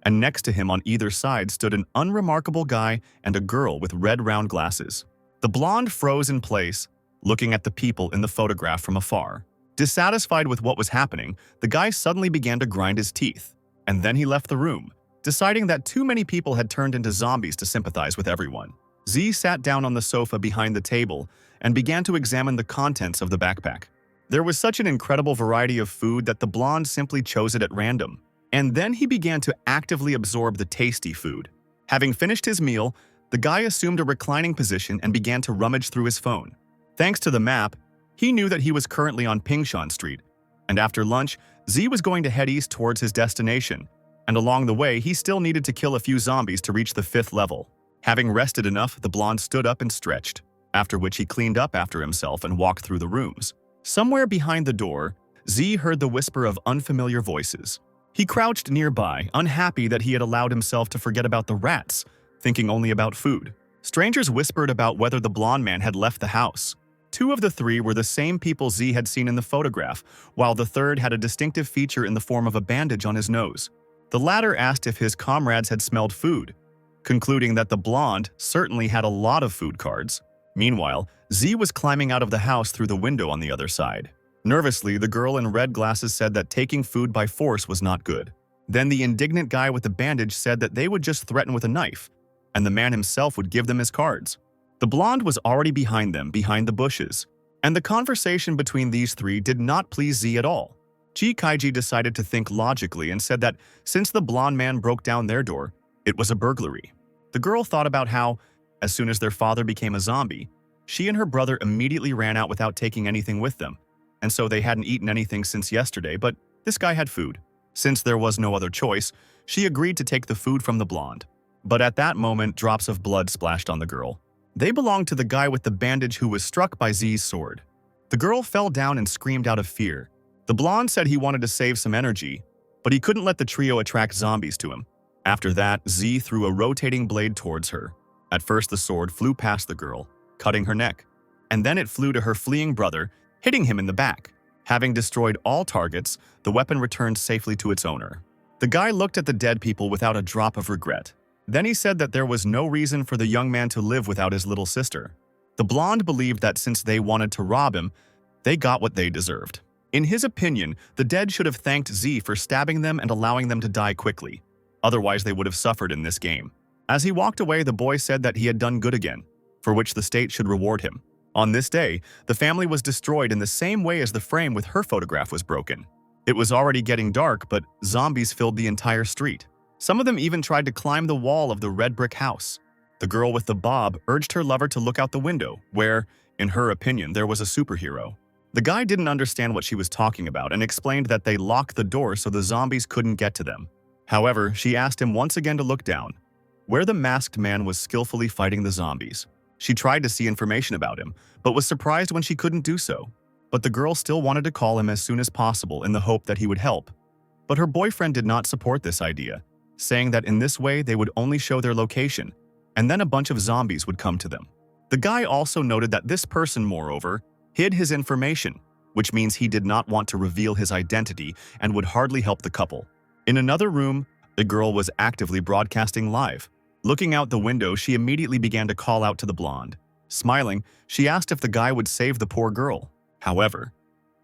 And next to him on either side stood an unremarkable guy and a girl with red round glasses. The blonde froze in place, looking at the people in the photograph from afar. Dissatisfied with what was happening, the guy suddenly began to grind his teeth. And then he left the room, deciding that too many people had turned into zombies to sympathize with everyone. Z sat down on the sofa behind the table and began to examine the contents of the backpack. There was such an incredible variety of food that the blonde simply chose it at random. And then he began to actively absorb the tasty food. Having finished his meal, the guy assumed a reclining position and began to rummage through his phone. Thanks to the map, he knew that he was currently on Pingshan Street, and after lunch, Z was going to head east towards his destination, and along the way, he still needed to kill a few zombies to reach the 5th level. Having rested enough, the blonde stood up and stretched, after which he cleaned up after himself and walked through the rooms. Somewhere behind the door, Z heard the whisper of unfamiliar voices. He crouched nearby, unhappy that he had allowed himself to forget about the rats, thinking only about food. Strangers whispered about whether the blonde man had left the house. 2 of the 3 were the same people Z had seen in the photograph, while the third had a distinctive feature in the form of a bandage on his nose. The latter asked if his comrades had smelled food, concluding that the blonde certainly had a lot of food cards. Meanwhile, Z was climbing out of the house through the window on the other side. Nervously, the girl in red glasses said that taking food by force was not good. Then the indignant guy with the bandage said that they would just threaten with a knife, and the man himself would give them his cards. The blonde was already behind them, behind the bushes, and the conversation between these 3 did not please Z at all. Kaiji decided to think logically and said that since the blonde man broke down their door, it was a burglary. The girl thought about how, as soon as their father became a zombie, she and her brother immediately ran out without taking anything with them, and so they hadn't eaten anything since yesterday, but this guy had food. Since there was no other choice, she agreed to take the food from the blonde. But at that moment, drops of blood splashed on the girl. They belonged to the guy with the bandage who was struck by Z's sword. The girl fell down and screamed out of fear. The blonde said he wanted to save some energy, but he couldn't let the trio attract zombies to him. After that, Z threw a rotating blade towards her. At first, the sword flew past the girl, cutting her neck, and then it flew to her fleeing brother, hitting him in the back. Having destroyed all targets, the weapon returned safely to its owner. The guy looked at the dead people without a drop of regret. Then he said that there was no reason for the young man to live without his little sister. The blonde believed that since they wanted to rob him, they got what they deserved. In his opinion, the dead should have thanked Z for stabbing them and allowing them to die quickly. Otherwise, they would have suffered in this game. As he walked away, the boy said that he had done good again, for which the state should reward him. On this day, the family was destroyed in the same way as the frame with her photograph was broken. It was already getting dark, but zombies filled the entire street. Some of them even tried to climb the wall of the red brick house. The girl with the bob urged her lover to look out the window, where, in her opinion, there was a superhero. The guy didn't understand what she was talking about and explained that they locked the door so the zombies couldn't get to them. However, she asked him once again to look down, where the masked man was skillfully fighting the zombies. She tried to see information about him, but was surprised when she couldn't do so. But the girl still wanted to call him as soon as possible in the hope that he would help. But her boyfriend did not support this idea, saying that in this way they would only show their location, and then a bunch of zombies would come to them. The guy also noted that this person, moreover, hid his information, which means he did not want to reveal his identity and would hardly help the couple. In another room, the girl was actively broadcasting live. Looking out the window, she immediately began to call out to the blonde. Smiling, she asked if the guy would save the poor girl. However,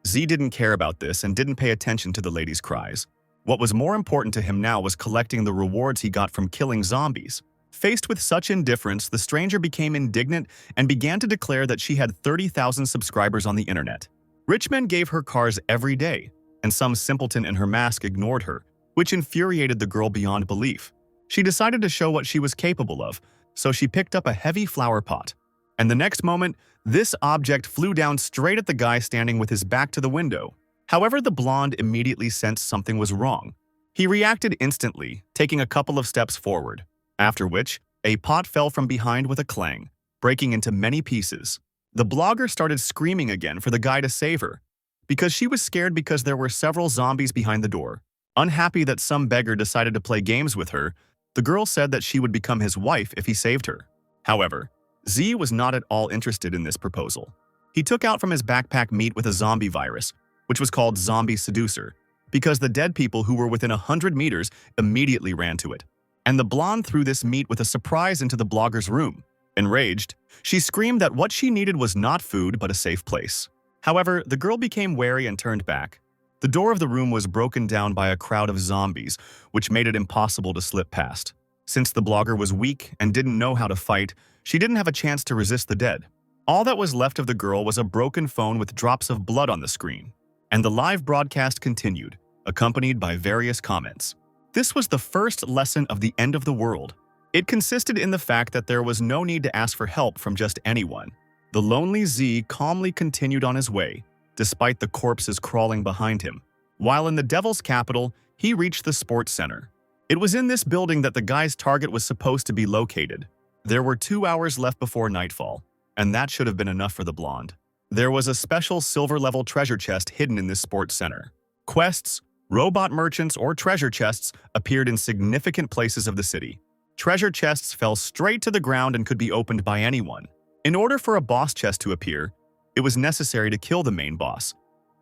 Z didn't care about this and didn't pay attention to the lady's cries. What was more important to him now was collecting the rewards he got from killing zombies. Faced with such indifference, the stranger became indignant and began to declare that she had 30,000 subscribers on the internet. Rich men gave her cars every day, and some simpleton in her mask ignored her, which infuriated the girl beyond belief. She decided to show what she was capable of, so she picked up a heavy flower pot. And the next moment, this object flew down straight at the guy standing with his back to the window. However, the blonde immediately sensed something was wrong. He reacted instantly, taking a couple of steps forward, after which, a pot fell from behind with a clang, breaking into many pieces. The blogger started screaming again for the guy to save her, because she was scared because there were several zombies behind the door. Unhappy that some beggar decided to play games with her, The girl said that she would become his wife if he saved her. However, Z was not at all interested in this proposal. He took out from his backpack meat with a zombie virus, which was called Zombie Seducer, because the dead people who were within 100 meters immediately ran to it. And the blonde threw this meat with a surprise into the blogger's room. Enraged, she screamed that what she needed was not food but a safe place. However, the girl became wary and turned back. The door of the room was broken down by a crowd of zombies, which made it impossible to slip past. Since the blogger was weak and didn't know how to fight, she didn't have a chance to resist the dead. All that was left of the girl was a broken phone with drops of blood on the screen. And the live broadcast continued, accompanied by various comments. This was the first lesson of the end of the world. It consisted in the fact that there was no need to ask for help from just anyone. The lonely Z calmly continued on his way, despite the corpses crawling behind him. While in the Devil's capital, he reached the sports center. It was in this building that the guy's target was supposed to be located. There were 2 hours left before nightfall, and that should have been enough for the blonde. There was a special silver-level treasure chest hidden in this sports center. Quests, robot merchants, or treasure chests appeared in significant places of the city. Treasure chests fell straight to the ground and could be opened by anyone. In order for a boss chest to appear, it was necessary to kill the main boss,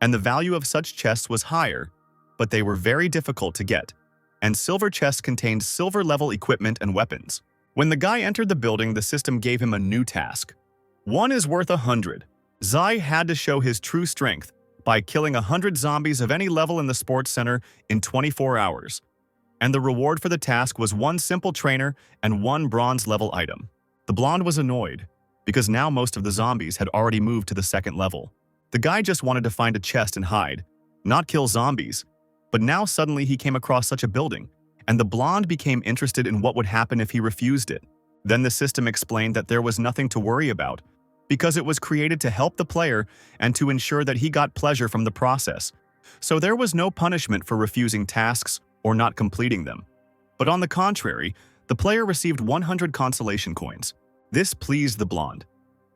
and the value of such chests was higher, but they were very difficult to get, and silver chests contained silver-level equipment and weapons. When the guy entered the building, the system gave him a new task. 1 is worth 100. Zai had to show his true strength by killing 100 zombies of any level in the sports center in 24 hours. And the reward for the task was 1 simple trainer and 1 bronze-level item. The blonde was annoyed, because now most of the zombies had already moved to the 2nd level. The guy just wanted to find a chest and hide, not kill zombies. But now suddenly he came across such a building, and the blonde became interested in what would happen if he refused it. Then the system explained that there was nothing to worry about, because it was created to help the player and to ensure that he got pleasure from the process. So there was no punishment for refusing tasks or not completing them. But on the contrary, the player received 100 consolation coins. This pleased the blonde,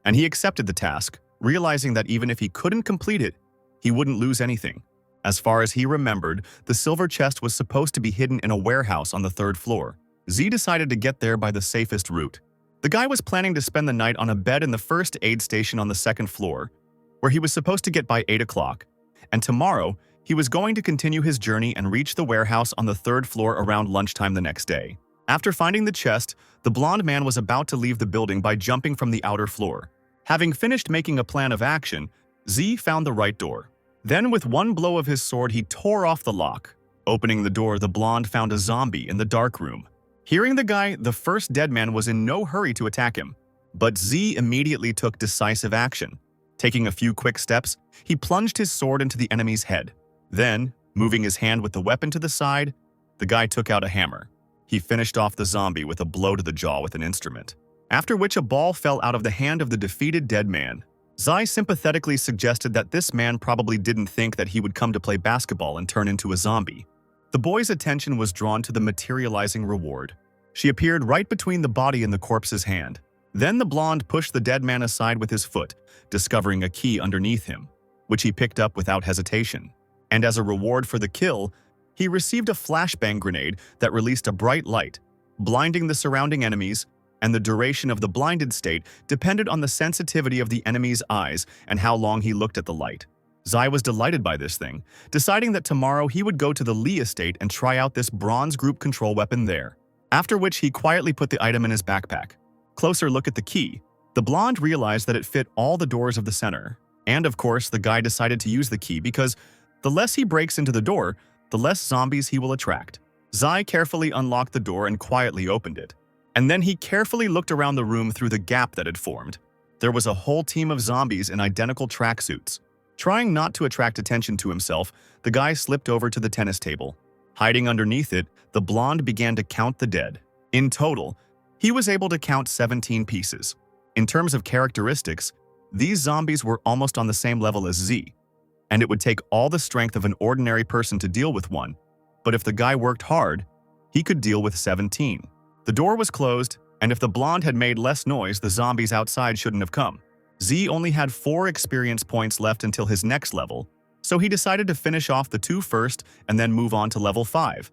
and he accepted the task, realizing that even if he couldn't complete it, he wouldn't lose anything. As far as he remembered, the silver chest was supposed to be hidden in a warehouse on the 3rd floor. Z decided to get there by the safest route. The guy was planning to spend the night on a bed in the first aid station on the 2nd floor, where he was supposed to get by 8 o'clock, and tomorrow, he was going to continue his journey and reach the warehouse on the 3rd floor around lunchtime the next day. After finding the chest, the blonde man was about to leave the building by jumping from the outer floor. Having finished making a plan of action, Z found the right door. Then with 1 blow of his sword, he tore off the lock. Opening the door, the blonde found a zombie in the dark room. Hearing the guy, the first dead man was in no hurry to attack him. But Z immediately took decisive action. Taking a few quick steps, he plunged his sword into the enemy's head. Then, moving his hand with the weapon to the side, the guy took out a hammer. He finished off the zombie with a blow to the jaw with an instrument, after which a ball fell out of the hand of the defeated dead man. Zai sympathetically suggested that this man probably didn't think that he would come to play basketball and turn into a zombie. The boy's attention was drawn to the materializing reward. She appeared right between the body and the corpse's hand. Then the blonde pushed the dead man aside with his foot, discovering a key underneath him, which he picked up without hesitation. And as a reward for the kill, he received a flashbang grenade that released a bright light, blinding the surrounding enemies, and the duration of the blinded state depended on the sensitivity of the enemy's eyes and how long he looked at the light. Zai was delighted by this thing, deciding that tomorrow he would go to the Lee estate and try out this bronze group control weapon there, after which he quietly put the item in his backpack. Closer look at the key. The blonde realized that it fit all the doors of the center. And of course, the guy decided to use the key because the less he breaks into the door, the less zombies he will attract. Zai carefully unlocked the door and quietly opened it. And then he carefully looked around the room through the gap that had formed. There was a whole team of zombies in identical tracksuits. Trying not to attract attention to himself, the guy slipped over to the tennis table. Hiding underneath it, the blonde began to count the dead. In total, he was able to count 17 pieces. In terms of characteristics, these zombies were almost on the same level as Z, and it would take all the strength of an ordinary person to deal with one. But if the guy worked hard, he could deal with 17. The door was closed, and if the blonde had made less noise, the zombies outside shouldn't have come. Z only had 4 experience points left until his next level, so he decided to finish off the 2 first and then move on to level 5.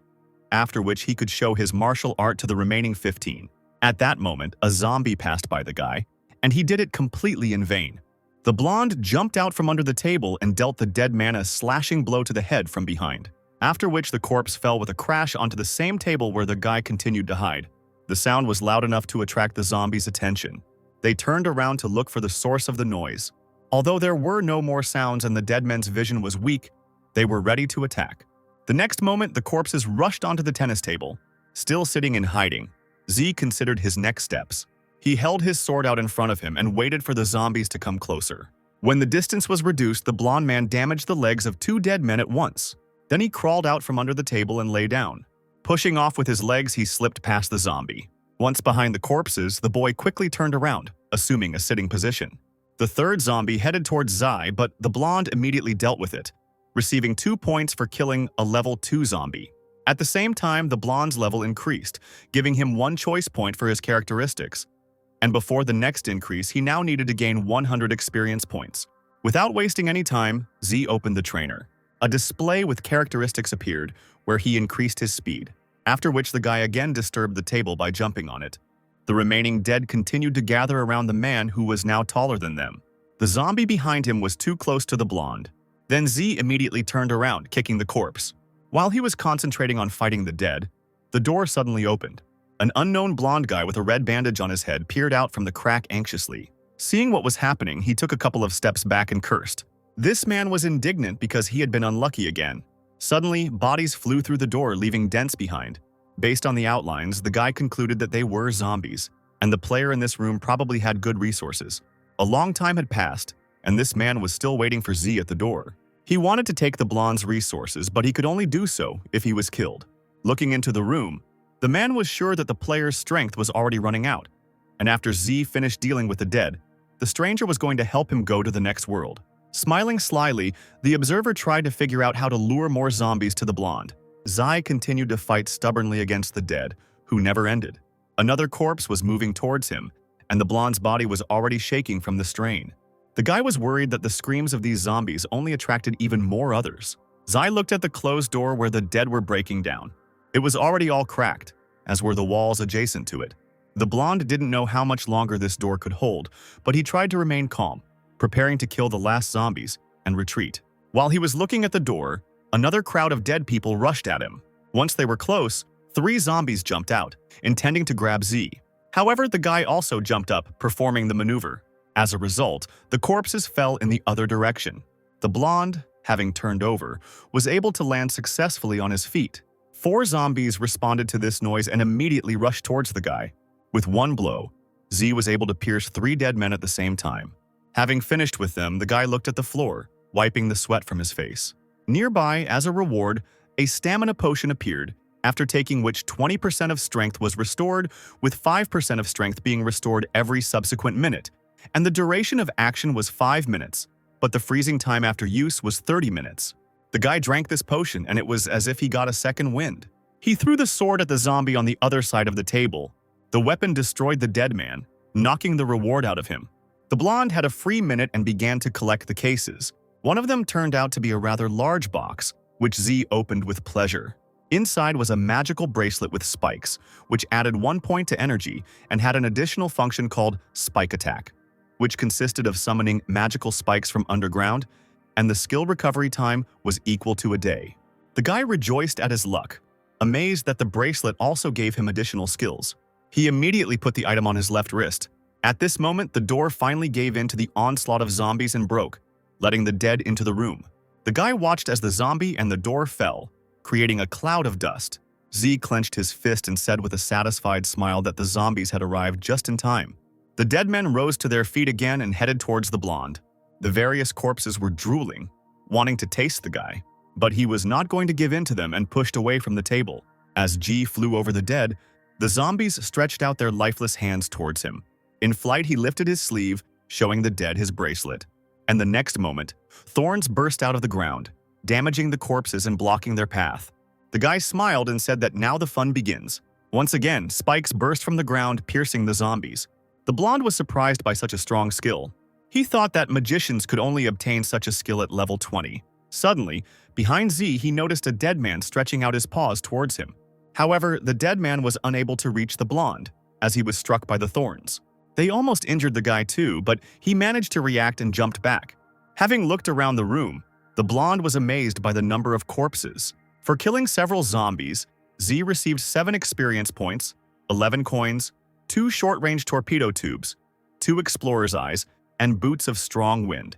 after which he could show his martial art to the remaining 15. At that moment, a zombie passed by the guy, and he did it completely in vain. The blonde jumped out from under the table and dealt the dead man a slashing blow to the head from behind, after which the corpse fell with a crash onto the same table where the guy continued to hide. The sound was loud enough to attract the zombies' attention. They turned around to look for the source of the noise. Although there were no more sounds and the dead men's vision was weak, they were ready to attack. The next moment, the corpses rushed onto the tennis table. Still sitting in hiding, Z considered his next steps. He held his sword out in front of him and waited for the zombies to come closer. When the distance was reduced, the blonde man damaged the legs of 2 dead men at once. Then he crawled out from under the table and lay down. Pushing off with his legs, he slipped past the zombie. Once behind the corpses, the boy quickly turned around, assuming a sitting position. The third zombie headed towards Zai, but the blonde immediately dealt with it, receiving 2 points for killing a level 2 zombie. At the same time, the blonde's level increased, giving him 1 choice point for his characteristics. And before the next increase, he now needed to gain 100 experience points. Without wasting any time, Z opened the trainer. A display with characteristics appeared, where he increased his speed, after which the guy again disturbed the table by jumping on it. The remaining dead continued to gather around the man who was now taller than them. The zombie behind him was too close to the blonde. Then Z immediately turned around, kicking the corpse. While he was concentrating on fighting the dead, the door suddenly opened. An unknown blonde guy with a red bandage on his head peered out from the crack anxiously. Seeing what was happening, he took a couple of steps back and cursed. This man was indignant because he had been unlucky again. Suddenly, bodies flew through the door, leaving dents behind. Based on the outlines, the guy concluded that they were zombies, and the player in this room probably had good resources. A long time had passed, and this man was still waiting for Z at the door. He wanted to take the blonde's resources, but he could only do so if he was killed. Looking into the room, the man was sure that the player's strength was already running out, and after Z finished dealing with the dead, the stranger was going to help him go to the next world. Smiling slyly, the observer tried to figure out how to lure more zombies to the blonde. Zai continued to fight stubbornly against the dead, who never ended. Another corpse was moving towards him, and the blonde's body was already shaking from the strain. The guy was worried that the screams of these zombies only attracted even more others. Zai looked at the closed door where the dead were breaking down. It was already all cracked, as were the walls adjacent to it. The blonde didn't know how much longer this door could hold, but he tried to remain calm, preparing to kill the last zombies and retreat. While he was looking at the door, another crowd of dead people rushed at him. Once they were close, 3 zombies jumped out, intending to grab Z. However, the guy also jumped up, performing the maneuver. As a result, the corpses fell in the other direction. The blonde, having turned over, was able to land successfully on his feet. 4 zombies responded to this noise and immediately rushed towards the guy. With 1 blow, Z was able to pierce 3 dead men at the same time. Having finished with them, the guy looked at the floor, wiping the sweat from his face. Nearby, as a reward, a stamina potion appeared, after taking which 20% of strength was restored, with 5% of strength being restored every subsequent minute, and the duration of action was 5 minutes, but the freezing time after use was 30 minutes. The guy drank this potion, and it was as if he got a second wind. He threw the sword at the zombie on the other side of the table. The weapon destroyed the dead man, knocking the reward out of him. The blonde had a free minute and began to collect the cases. One of them turned out to be a rather large box, which Z opened with pleasure. Inside was a magical bracelet with spikes, which added 1 point to energy and had an additional function called Spike Attack, which consisted of summoning magical spikes from underground, and the skill recovery time was equal to a day. The guy rejoiced at his luck, amazed that the bracelet also gave him additional skills. He immediately put the item on his left wrist. At this moment, the door finally gave in to the onslaught of zombies and broke, letting the dead into the room. The guy watched as the zombie and the door fell, creating a cloud of dust. Z clenched his fist and said with a satisfied smile that the zombies had arrived just in time. The dead men rose to their feet again and headed towards the blonde. The various corpses were drooling, wanting to taste the guy, but he was not going to give in to them and pushed away from the table. As G flew over the dead, the zombies stretched out their lifeless hands towards him. In flight, he lifted his sleeve, showing the dead his bracelet. And the next moment, thorns burst out of the ground, damaging the corpses and blocking their path. The guy smiled and said that now the fun begins. Once again, spikes burst from the ground, piercing the zombies. The blonde was surprised by such a strong skill. He thought that magicians could only obtain such a skill at level 20. Suddenly, behind Z, he noticed a dead man stretching out his paws towards him. However, the dead man was unable to reach the blonde, as he was struck by the thorns. They almost injured the guy too, but he managed to react and jumped back. Having looked around the room, the blonde was amazed by the number of corpses. For killing several zombies, Z received 7 experience points, 11 coins, 2 short-range torpedo tubes, 2 explorer's eyes, and boots of strong wind.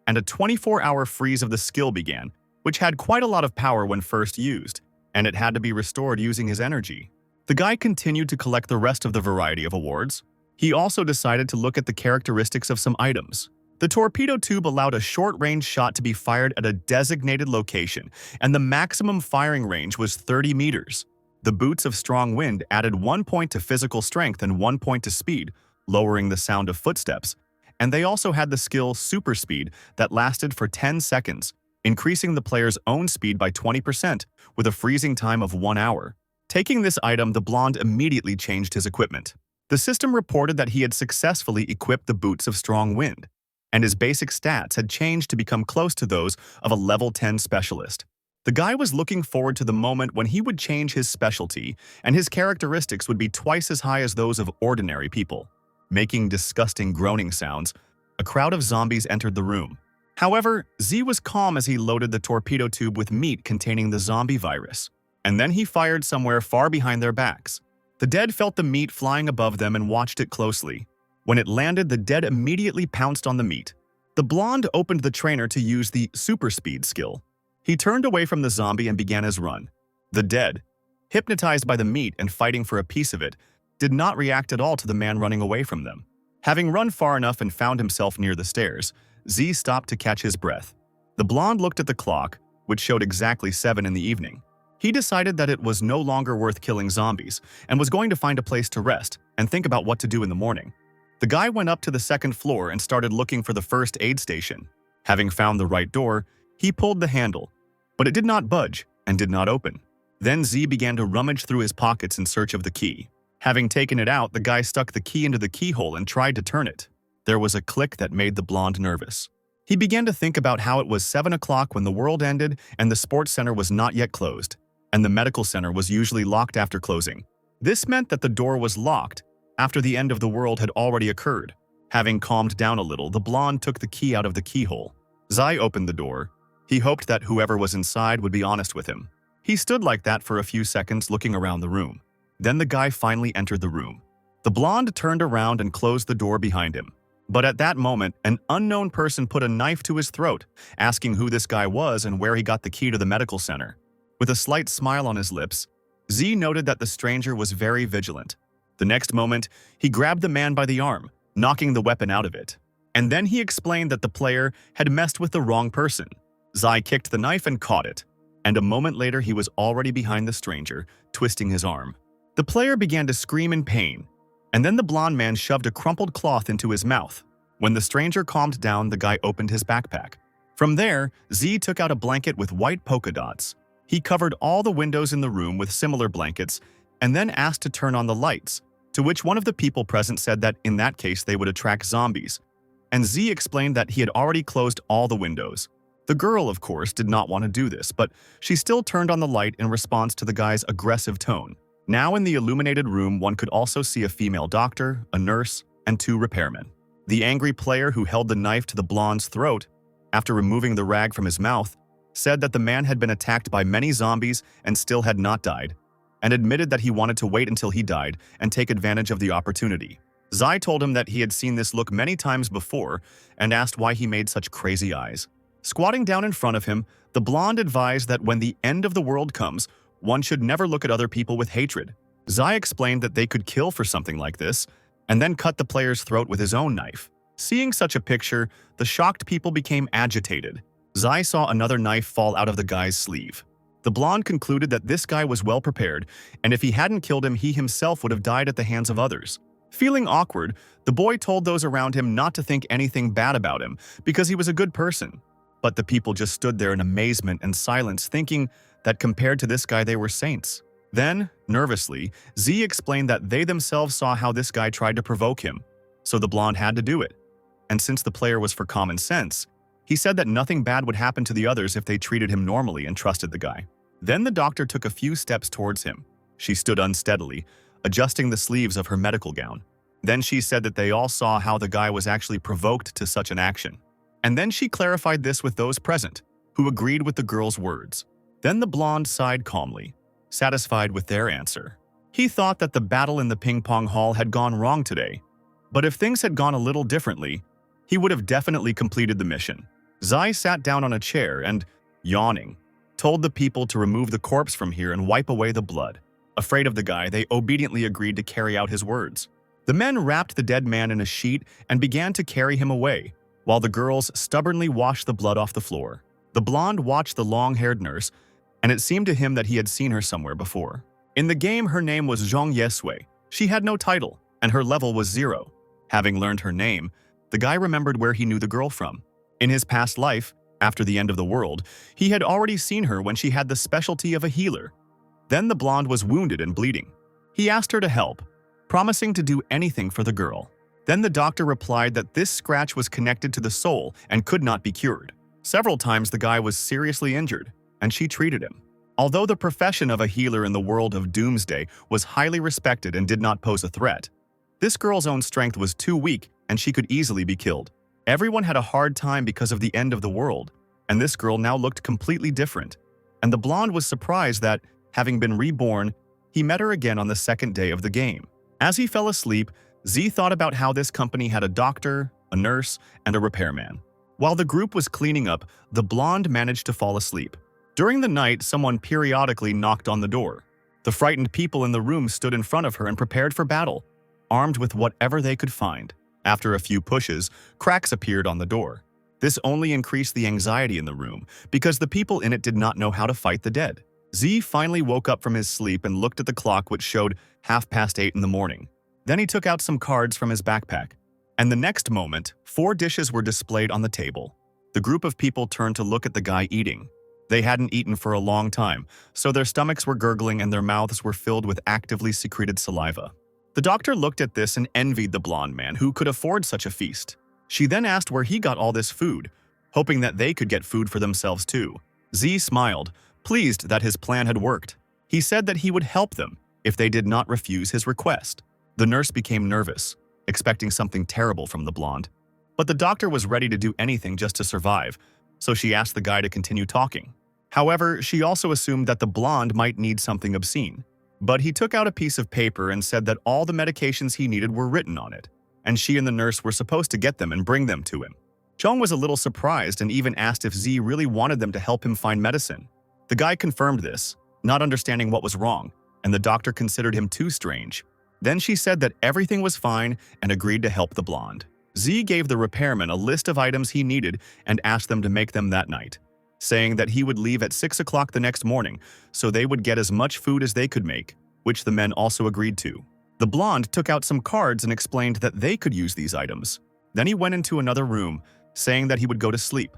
And a 24-hour freeze of the skill began, which had quite a lot of power when first used, and it had to be restored using his energy. The guy continued to collect the rest of the variety of awards. He also decided to look at the characteristics of some items. The torpedo tube allowed a short-range shot to be fired at a designated location, and the maximum firing range was 30 meters. The boots of strong wind added 1 point to physical strength and 1 point to speed, lowering the sound of footsteps. And they also had the skill super speed that lasted for 10 seconds, increasing the player's own speed by 20% with a freezing time of 1 hour. Taking this item, the blonde immediately changed his equipment. The system reported that he had successfully equipped the boots of strong wind, and his basic stats had changed to become close to those of a level 10 specialist. The guy was looking forward to the moment when he would change his specialty and his characteristics would be twice as high as those of ordinary people. Making disgusting groaning sounds, a crowd of zombies entered the room. However, Z was calm as he loaded the torpedo tube with meat containing the zombie virus, and then he fired somewhere far behind their backs. The dead felt the meat flying above them and watched it closely. When it landed, the dead immediately pounced on the meat. The blonde opened the trainer to use the super speed skill. He turned away from the zombie and began his run. The dead, hypnotized by the meat and fighting for a piece of it, did not react at all to the man running away from them. Having run far enough and found himself near the stairs, Z stopped to catch his breath. The blonde looked at the clock, which showed exactly 7 in the evening. He decided that it was no longer worth killing zombies and was going to find a place to rest and think about what to do in the morning. The guy went up to the 2nd floor and started looking for the first aid station. Having found the right door, he pulled the handle, but it did not budge and did not open. Then Z began to rummage through his pockets in search of the key. Having taken it out, the guy stuck the key into the keyhole and tried to turn it. There was a click that made the blonde nervous. He began to think about how it was 7 o'clock when the world ended and the sports center was not yet closed, and the medical center was usually locked after closing. This meant that the door was locked after the end of the world had already occurred. Having calmed down a little, the blonde took the key out of the keyhole. Zai opened the door. He hoped that whoever was inside would be honest with him. He stood like that for a few seconds looking around the room. Then the guy finally entered the room. The blonde turned around and closed the door behind him. But at that moment, an unknown person put a knife to his throat, asking who this guy was and where he got the key to the medical center. With a slight smile on his lips, Z noted that the stranger was very vigilant. The next moment, he grabbed the man by the arm, knocking the weapon out of it. And then he explained that the player had messed with the wrong person. Zai kicked the knife and caught it, and a moment later he was already behind the stranger, twisting his arm. The player began to scream in pain, and then the blonde man shoved a crumpled cloth into his mouth. When the stranger calmed down, the guy opened his backpack. From there, Z took out a blanket with white polka dots. He covered all the windows in the room with similar blankets, and then asked to turn on the lights, to which one of the people present said that in that case they would attract zombies. And Z explained that he had already closed all the windows. The girl, of course, did not want to do this, but she still turned on the light in response to the guy's aggressive tone. Now in the illuminated room, one could also see a female doctor, a nurse, and 2 repairmen. The angry player who held the knife to the blonde's throat, after removing the rag from his mouth, said that the man had been attacked by many zombies and still had not died, and admitted that he wanted to wait until he died and take advantage of the opportunity. Zai told him that he had seen this look many times before and asked why he made such crazy eyes. Squatting down in front of him, the blonde advised that when the end of the world comes, one should never look at other people with hatred. Zai explained that they could kill for something like this, and then cut the player's throat with his own knife. Seeing such a picture, the shocked people became agitated. Zai saw another knife fall out of the guy's sleeve. The blonde concluded that this guy was well prepared, and if he hadn't killed him, he himself would have died at the hands of others. Feeling awkward, the boy told those around him not to think anything bad about him because he was a good person. But the people just stood there in amazement and silence, thinking that compared to this guy they were saints. Then, nervously, Z explained that they themselves saw how this guy tried to provoke him, so the blonde had to do it. And since the player was for common sense, he said that nothing bad would happen to the others if they treated him normally and trusted the guy. Then the doctor took a few steps towards him. She stood unsteadily, adjusting the sleeves of her medical gown. Then she said that they all saw how the guy was actually provoked to such an action. And then she clarified this with those present, who agreed with the girl's words. Then the blonde sighed calmly, satisfied with their answer. He thought that the battle in the ping-pong hall had gone wrong today, but if things had gone a little differently, he would have definitely completed the mission. Zai sat down on a chair and, yawning, told the people to remove the corpse from here and wipe away the blood. Afraid of the guy, they obediently agreed to carry out his words. The men wrapped the dead man in a sheet and began to carry him away, while the girls stubbornly washed the blood off the floor. The blonde watched the long-haired nurse, and it seemed to him that he had seen her somewhere before. In the game, her name was Zhang Yesui. She had no title, and her level was 0. Having learned her name, the guy remembered where he knew the girl from. In his past life, after the end of the world, he had already seen her when she had the specialty of a healer. Then the blonde was wounded and bleeding. He asked her to help, promising to do anything for the girl. Then the doctor replied that this scratch was connected to the soul and could not be cured. Several times the guy was seriously injured, and she treated him. Although the profession of a healer in the world of Doomsday was highly respected and did not pose a threat, this girl's own strength was too weak and she could easily be killed. Everyone had a hard time because of the end of the world, and this girl now looked completely different. And the blonde was surprised that, having been reborn, he met her again on the second day of the game. As he fell asleep, Z thought about how this company had a doctor, a nurse, and a repairman. While the group was cleaning up, the blonde managed to fall asleep. During the night, someone periodically knocked on the door. The frightened people in the room stood in front of her and prepared for battle, armed with whatever they could find. After a few pushes, cracks appeared on the door. This only increased the anxiety in the room because the people in it did not know how to fight the dead. Z finally woke up from his sleep and looked at the clock, which showed 8:30 in the morning. Then he took out some cards from his backpack. And the next moment, 4 dishes were displayed on the table. The group of people turned to look at the guy eating. They hadn't eaten for a long time, so their stomachs were gurgling and their mouths were filled with actively secreted saliva. The doctor looked at this and envied the blonde man who could afford such a feast. She then asked where he got all this food, hoping that they could get food for themselves too. Z smiled, pleased that his plan had worked. He said that he would help them if they did not refuse his request. The nurse became nervous, expecting something terrible from the blonde. But the doctor was ready to do anything just to survive, so she asked the guy to continue talking. However, she also assumed that the blonde might need something obscene. But he took out a piece of paper and said that all the medications he needed were written on it, and she and the nurse were supposed to get them and bring them to him. Zhang was a little surprised and even asked if Z really wanted them to help him find medicine. The guy confirmed this, not understanding what was wrong, and the doctor considered him too strange. Then she said that everything was fine and agreed to help the blonde. Z gave the repairman a list of items he needed and asked them to make them that night, saying that he would leave at 6 o'clock the next morning so they would get as much food as they could make, which the men also agreed to. The blonde took out some cards and explained that they could use these items. Then he went into another room, saying that he would go to sleep.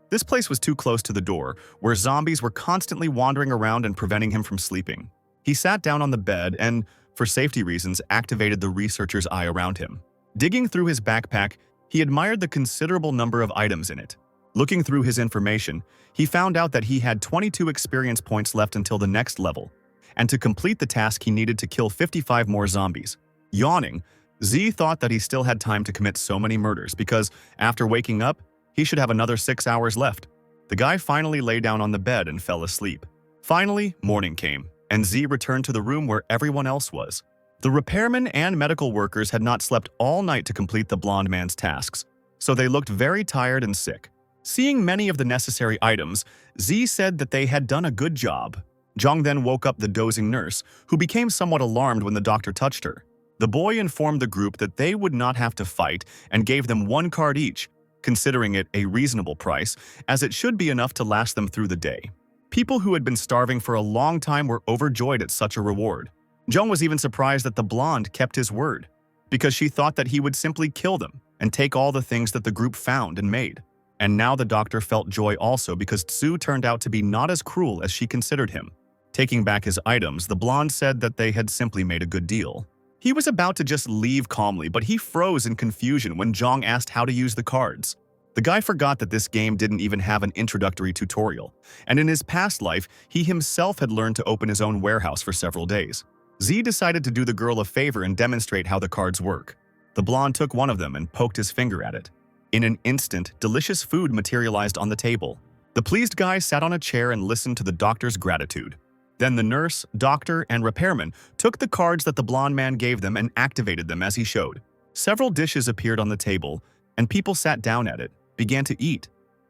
This place was too close to the door, where zombies were constantly wandering around and preventing him from sleeping. He sat down on the bed and, for safety reasons, activated the researcher's eye around him. Digging through his backpack, he admired the considerable number of items in it. Looking through his information, he found out that he had 22 experience points left until the next level, and to complete the task he needed to kill 55 more zombies. Yawning, Z thought that he still had time to commit so many murders because, after waking up, he should have another 6 hours left. The guy finally lay down on the bed and fell asleep. Finally, morning came, and Z returned to the room where everyone else was. The repairmen and medical workers had not slept all night to complete the blonde man's tasks, so they looked very tired and sick. Seeing many of the necessary items, Z said that they had done a good job. Zhang then woke up the dozing nurse, who became somewhat alarmed when the doctor touched her. The boy informed the group that they would not have to fight and gave them 1 card each, considering it a reasonable price, as it should be enough to last them through the day. People who had been starving for a long time were overjoyed at such a reward. Zhang was even surprised that the blonde kept his word, because she thought that he would simply kill them and take all the things that the group found and made. And now the doctor felt joy also because Tsu turned out to be not as cruel as she considered him. Taking back his items, the blonde said that they had simply made a good deal. He was about to just leave calmly, but he froze in confusion when Zhang asked how to use the cards. The guy forgot that this game didn't even have an introductory tutorial, and in his past life, he himself had learned to open his own warehouse for several days. Z decided to do the girl a favor and demonstrate how the cards work. The blonde took one of them and poked his finger at it. In an instant, delicious food materialized on the table. The pleased guy sat on a chair and listened to the doctor's gratitude. Then the nurse, doctor, and repairman took the cards that the blonde man gave them and activated them as he showed. Several dishes appeared on the table, and people sat down at it, began to eat.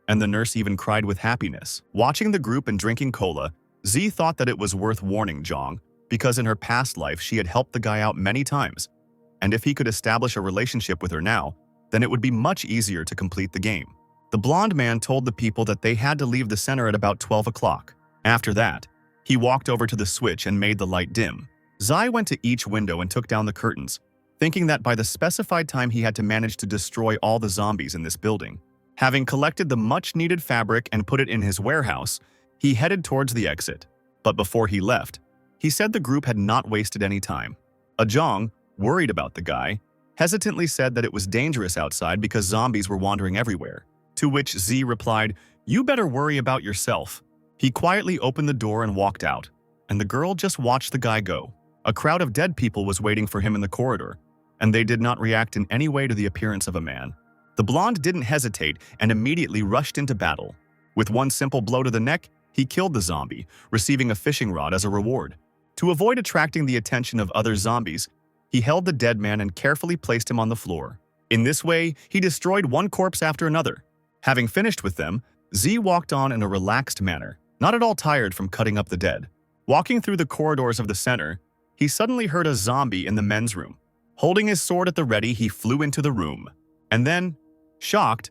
And the nurse even cried with happiness. Watching the group and drinking cola, Z thought that it was worth warning Zhang, because in her past life she had helped the guy out many times. And if he could establish a relationship with her now, then it would be much easier to complete the game. The blonde man told the people that they had to leave the center at about 12 o'clock. After that, he walked over to the switch and made the light dim. Zai went to each window and took down the curtains, thinking that by the specified time he had to manage to destroy all the zombies in this building. Having collected the much-needed fabric and put it in his warehouse, he headed towards the exit. But before he left, he said the group had not wasted any time. Zhang, worried about the guy, hesitantly said that it was dangerous outside because zombies were wandering everywhere. To which Z replied, "You better worry about yourself." He quietly opened the door and walked out, and the girl just watched the guy go. A crowd of dead people was waiting for him in the corridor, and they did not react in any way to the appearance of a man. The blonde didn't hesitate and immediately rushed into battle. With one simple blow to the neck, he killed the zombie, receiving a fishing rod as a reward. To avoid attracting the attention of other zombies, he held the dead man and carefully placed him on the floor. In this way, he destroyed one corpse after another. Having finished with them, Z walked on in a relaxed manner, not at all tired from cutting up the dead. Walking through the corridors of the center, he suddenly heard a zombie in the men's room. Holding his sword at the ready, he flew into the room. And then, shocked,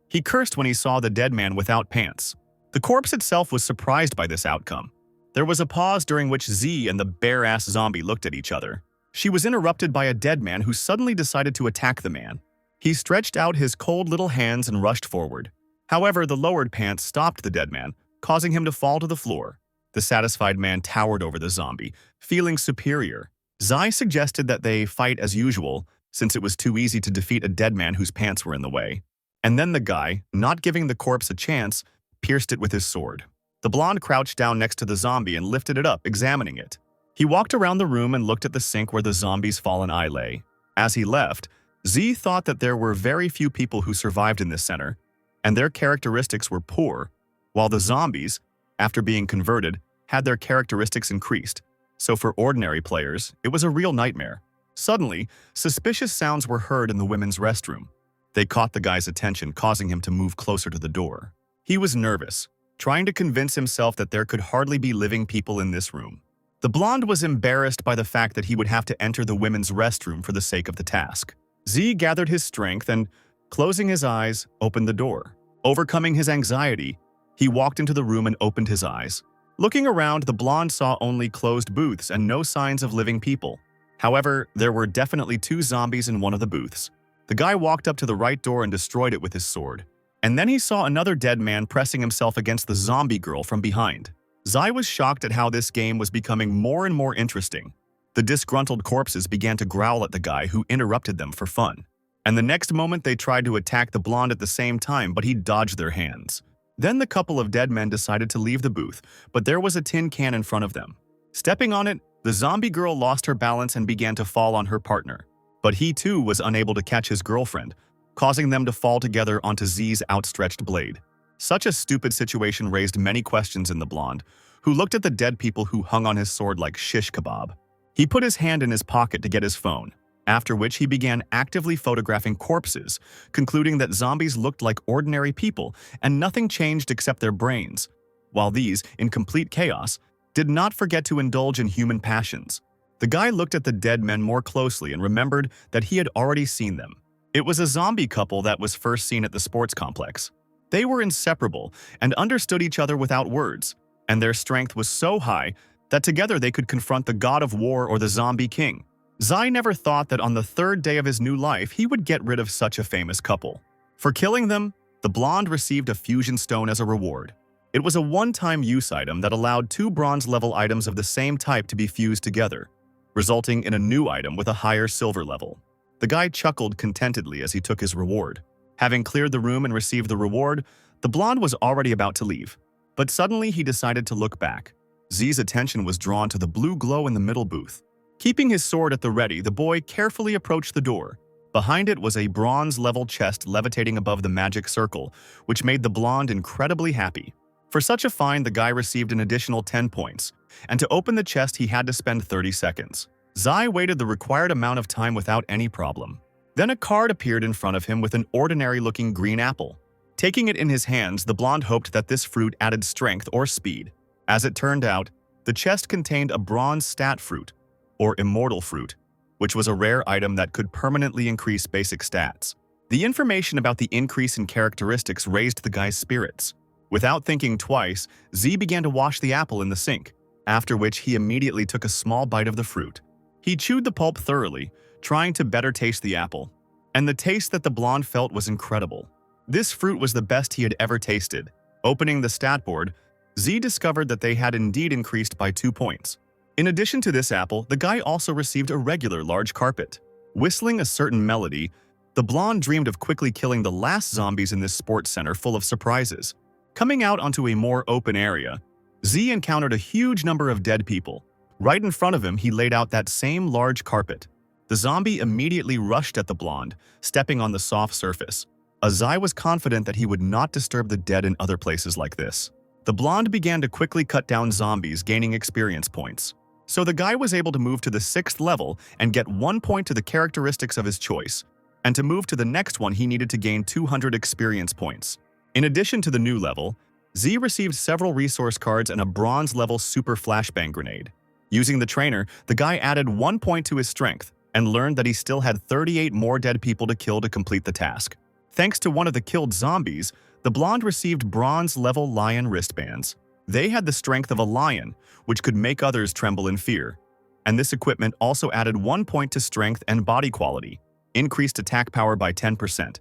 he cursed when he saw the dead man without pants. The corpse itself was surprised by this outcome. There was a pause during which Z and the bare-ass zombie looked at each other. She was interrupted by a dead man who suddenly decided to attack the man. He stretched out his cold little hands and rushed forward. However, the lowered pants stopped the dead man, causing him to fall to the floor. The satisfied man towered over the zombie, feeling superior. Zai suggested that they fight as usual, since it was too easy to defeat a dead man whose pants were in the way. And then the guy, not giving the corpse a chance, pierced it with his sword. The blonde crouched down next to the zombie and lifted it up, examining it. He walked around the room and looked at the sink where the zombie's fallen eye lay. As he left, Z thought that there were very few people who survived in this center, and their characteristics were poor, while the zombies, after being converted, had their characteristics increased. So for ordinary players, it was a real nightmare. Suddenly, suspicious sounds were heard in the women's restroom. They caught the guy's attention, causing him to move closer to the door. He was nervous, trying to convince himself that there could hardly be living people in this room. The blonde was embarrassed by the fact that he would have to enter the women's restroom for the sake of the task. Z gathered his strength and, closing his eyes, opened the door. Overcoming his anxiety, he walked into the room and opened his eyes. Looking around, the blonde saw only closed booths and no signs of living people. However, there were definitely two zombies in one of the booths. The guy walked up to the right door and destroyed it with his sword. And then he saw another dead man pressing himself against the zombie girl from behind. Zai was shocked at how this game was becoming more and more interesting. The disgruntled corpses began to growl at the guy who interrupted them for fun. And the next moment they tried to attack the blonde at the same time, but he dodged their hands. Then the couple of dead men decided to leave the booth, but there was a tin can in front of them. Stepping on it, the zombie girl lost her balance and began to fall on her partner. But he too was unable to catch his girlfriend, causing them to fall together onto Z's outstretched blade. Such a stupid situation raised many questions in the blonde, who looked at the dead people who hung on his sword like shish kebab. He put his hand in his pocket to get his phone, after which he began actively photographing corpses, concluding that zombies looked like ordinary people and nothing changed except their brains, while these, in complete chaos, did not forget to indulge in human passions. The guy looked at the dead men more closely and remembered that he had already seen them. It was a zombie couple that was first seen at the sports complex. They were inseparable and understood each other without words, and their strength was so high that together they could confront the god of war or the zombie king. Zai never thought that on the third day of his new life he would get rid of such a famous couple. For killing them, the blonde received a fusion stone as a reward. It was a one-time use item that allowed two bronze-level items of the same type to be fused together, resulting in a new item with a higher silver level. The guy chuckled contentedly as he took his reward. Having cleared the room and received the reward, the blonde was already about to leave. But suddenly he decided to look back. Z's attention was drawn to the blue glow in the middle booth. Keeping his sword at the ready, the boy carefully approached the door. Behind it was a bronze-level chest levitating above the magic circle, which made the blonde incredibly happy. For such a find, the guy received an additional 10 points, and to open the chest he had to spend 30 seconds. Zai waited the required amount of time without any problem. Then a card appeared in front of him with an ordinary-looking green apple. Taking it in his hands, the blonde hoped that this fruit added strength or speed. As it turned out, the chest contained a bronze stat fruit, or immortal fruit, which was a rare item that could permanently increase basic stats. The information about the increase in characteristics raised the guy's spirits. Without thinking twice, Z began to wash the apple in the sink, after which he immediately took a small bite of the fruit. He chewed the pulp thoroughly, trying to better taste the apple. And the taste that the blonde felt was incredible. This fruit was the best he had ever tasted. Opening the stat board, Z discovered that they had indeed increased by 2 points. In addition to this apple, the guy also received a regular large carpet. Whistling a certain melody, the blonde dreamed of quickly killing the last zombies in this sports center full of surprises. Coming out onto a more open area, Z encountered a huge number of dead people. Right in front of him, he laid out that same large carpet. The zombie immediately rushed at the blonde, stepping on the soft surface. Zai was confident that he would not disturb the dead in other places like this. The blonde began to quickly cut down zombies, gaining experience points. So the guy was able to move to the 6th level and get 1 point to the characteristics of his choice. And to move to the next one, he needed to gain 200 experience points. In addition to the new level, Z received several resource cards and a bronze-level super flashbang grenade. Using the trainer, the guy added 1 point to his strength and learned that he still had 38 more dead people to kill to complete the task. Thanks to one of the killed zombies, the blonde received bronze-level lion wristbands. They had the strength of a lion, which could make others tremble in fear. And this equipment also added 1 point to strength and body quality, increased attack power by 10%,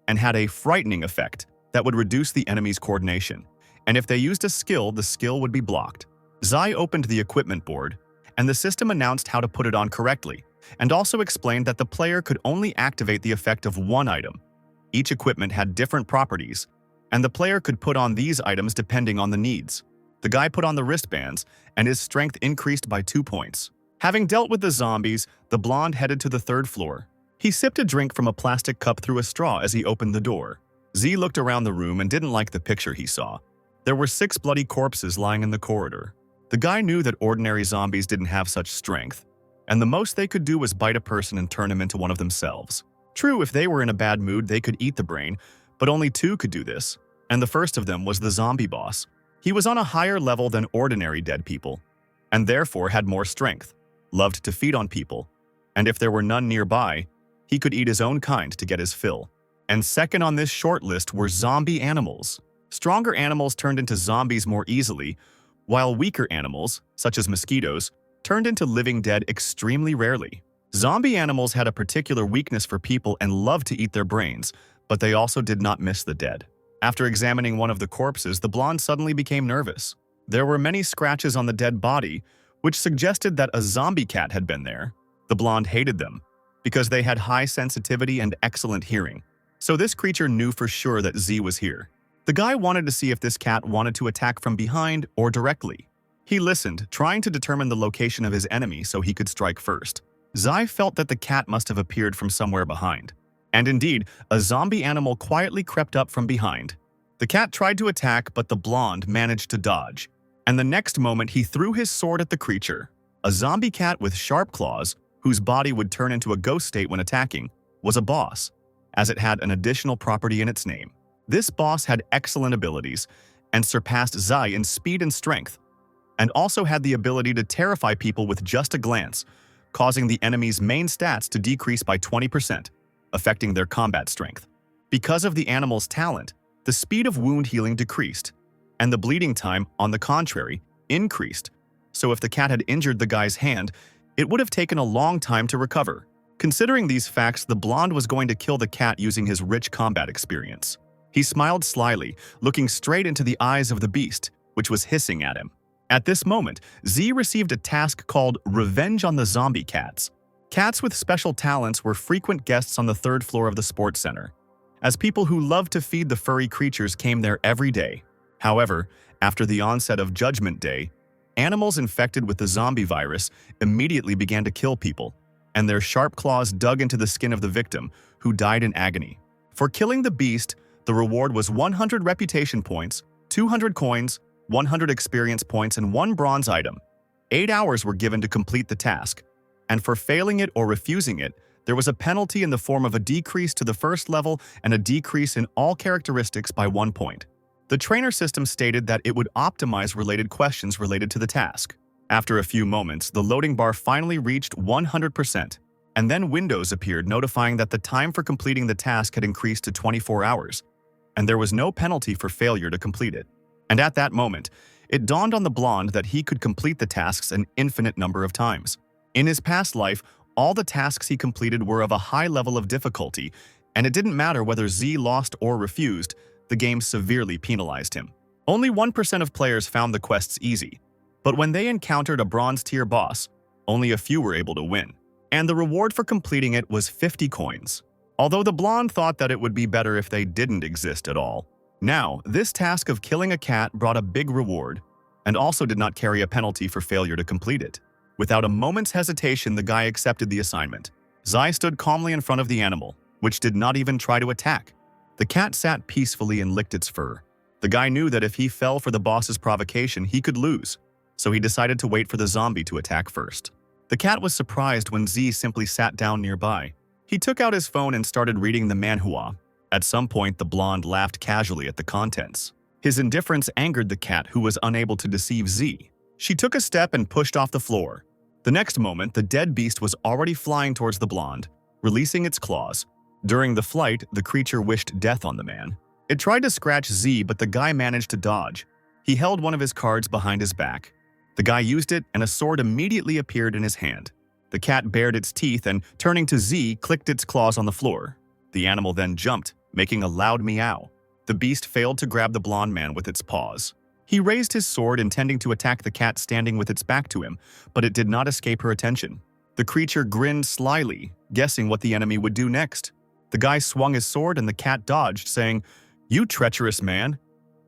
and had a frightening effect that would reduce the enemy's coordination. And if they used a skill, the skill would be blocked. Zai opened the equipment board, and the system announced how to put it on correctly, and also explained that the player could only activate the effect of one item. Each equipment had different properties, and the player could put on these items depending on the needs. The guy put on the wristbands, and his strength increased by 2 points. Having dealt with the zombies, the blonde headed to the 3rd floor. He sipped a drink from a plastic cup through a straw as he opened the door. Z looked around the room and didn't like the picture he saw. There were 6 bloody corpses lying in the corridor. The guy knew that ordinary zombies didn't have such strength, and the most they could do was bite a person and turn him into one of themselves. True, if they were in a bad mood, they could eat the brain, but only 2 could do this, and the first of them was the zombie boss. He was on a higher level than ordinary dead people, and therefore had more strength, loved to feed on people, and if there were none nearby, he could eat his own kind to get his fill. And second on this short list were zombie animals. Stronger animals turned into zombies more easily, while weaker animals, such as mosquitoes, turned into living dead extremely rarely. Zombie animals had a particular weakness for people and loved to eat their brains, but they also did not miss the dead. After examining one of the corpses, the blonde suddenly became nervous. There were many scratches on the dead body, which suggested that a zombie cat had been there. The blonde hated them, because they had high sensitivity and excellent hearing. So this creature knew for sure that Z was here. The guy wanted to see if this cat wanted to attack from behind or directly. He listened, trying to determine the location of his enemy so he could strike first. Zai felt that the cat must have appeared from somewhere behind. And indeed, a zombie animal quietly crept up from behind. The cat tried to attack, but the blonde managed to dodge. And the next moment, he threw his sword at the creature. A zombie cat with sharp claws, whose body would turn into a ghost state when attacking, was a boss, as it had an additional property in its name. This boss had excellent abilities and surpassed Zai in speed and strength, and also had the ability to terrify people with just a glance, causing the enemy's main stats to decrease by 20%, affecting their combat strength. Because of the animal's talent, the speed of wound healing decreased, and the bleeding time, on the contrary, increased. So if the cat had injured the guy's hand, it would have taken a long time to recover. Considering these facts, the blonde was going to kill the cat using his rich combat experience. He smiled slyly, looking straight into the eyes of the beast, which was hissing at him. At this moment, Z received a task called Revenge on the Zombie Cats. Cats with special talents were frequent guests on the 3rd floor of the sports center, as people who loved to feed the furry creatures came there every day. However, after the onset of Judgment Day, Animals infected with the zombie virus immediately began to kill people, and their sharp claws dug into the skin of the victim, who died in agony. For killing the beast, the reward was 100 reputation points, 200 coins, 100 experience points, and 1 bronze item. 8 hours were given to complete the task, and for failing it or refusing it, there was a penalty in the form of a decrease to the first level and a decrease in all characteristics by 1 point. The trainer system stated that it would optimize related questions related to the task. After a few moments, the loading bar finally reached 100%, and then windows appeared notifying that the time for completing the task had increased to 24 hours, and there was no penalty for failure to complete it. And at that moment, it dawned on the blonde that he could complete the tasks an infinite number of times. In his past life, all the tasks he completed were of a high level of difficulty, and it didn't matter whether Z lost or refused, the game severely penalized him. Only 1% of players found the quests easy, but when they encountered a bronze-tier boss, only a few were able to win, and the reward for completing it was 50 coins. Although the blonde thought that it would be better if they didn't exist at all. Now, this task of killing a cat brought a big reward, and also did not carry a penalty for failure to complete it. Without a moment's hesitation, the guy accepted the assignment. Zai stood calmly in front of the animal, which did not even try to attack. The cat sat peacefully and licked its fur. The guy knew that if he fell for the boss's provocation, he could lose, so he decided to wait for the zombie to attack first. The cat was surprised when Z simply sat down nearby. He took out his phone and started reading the manhwa. At some point, the blonde laughed casually at the contents. His indifference angered the cat, who was unable to deceive Z. She took a step and pushed off the floor. The next moment, the dead beast was already flying towards the blonde, releasing its claws. During the flight, the creature wished death on the man. It tried to scratch Z, but the guy managed to dodge. He held one of his cards behind his back. The guy used it, and a sword immediately appeared in his hand. The cat bared its teeth and, turning to Z, clicked its claws on the floor. The animal then jumped, making a loud meow. The beast failed to grab the blonde man with its paws. He raised his sword, intending to attack the cat standing with its back to him, but it did not escape her attention. The creature grinned slyly, guessing what the enemy would do next. The guy swung his sword and the cat dodged, saying, "You treacherous man!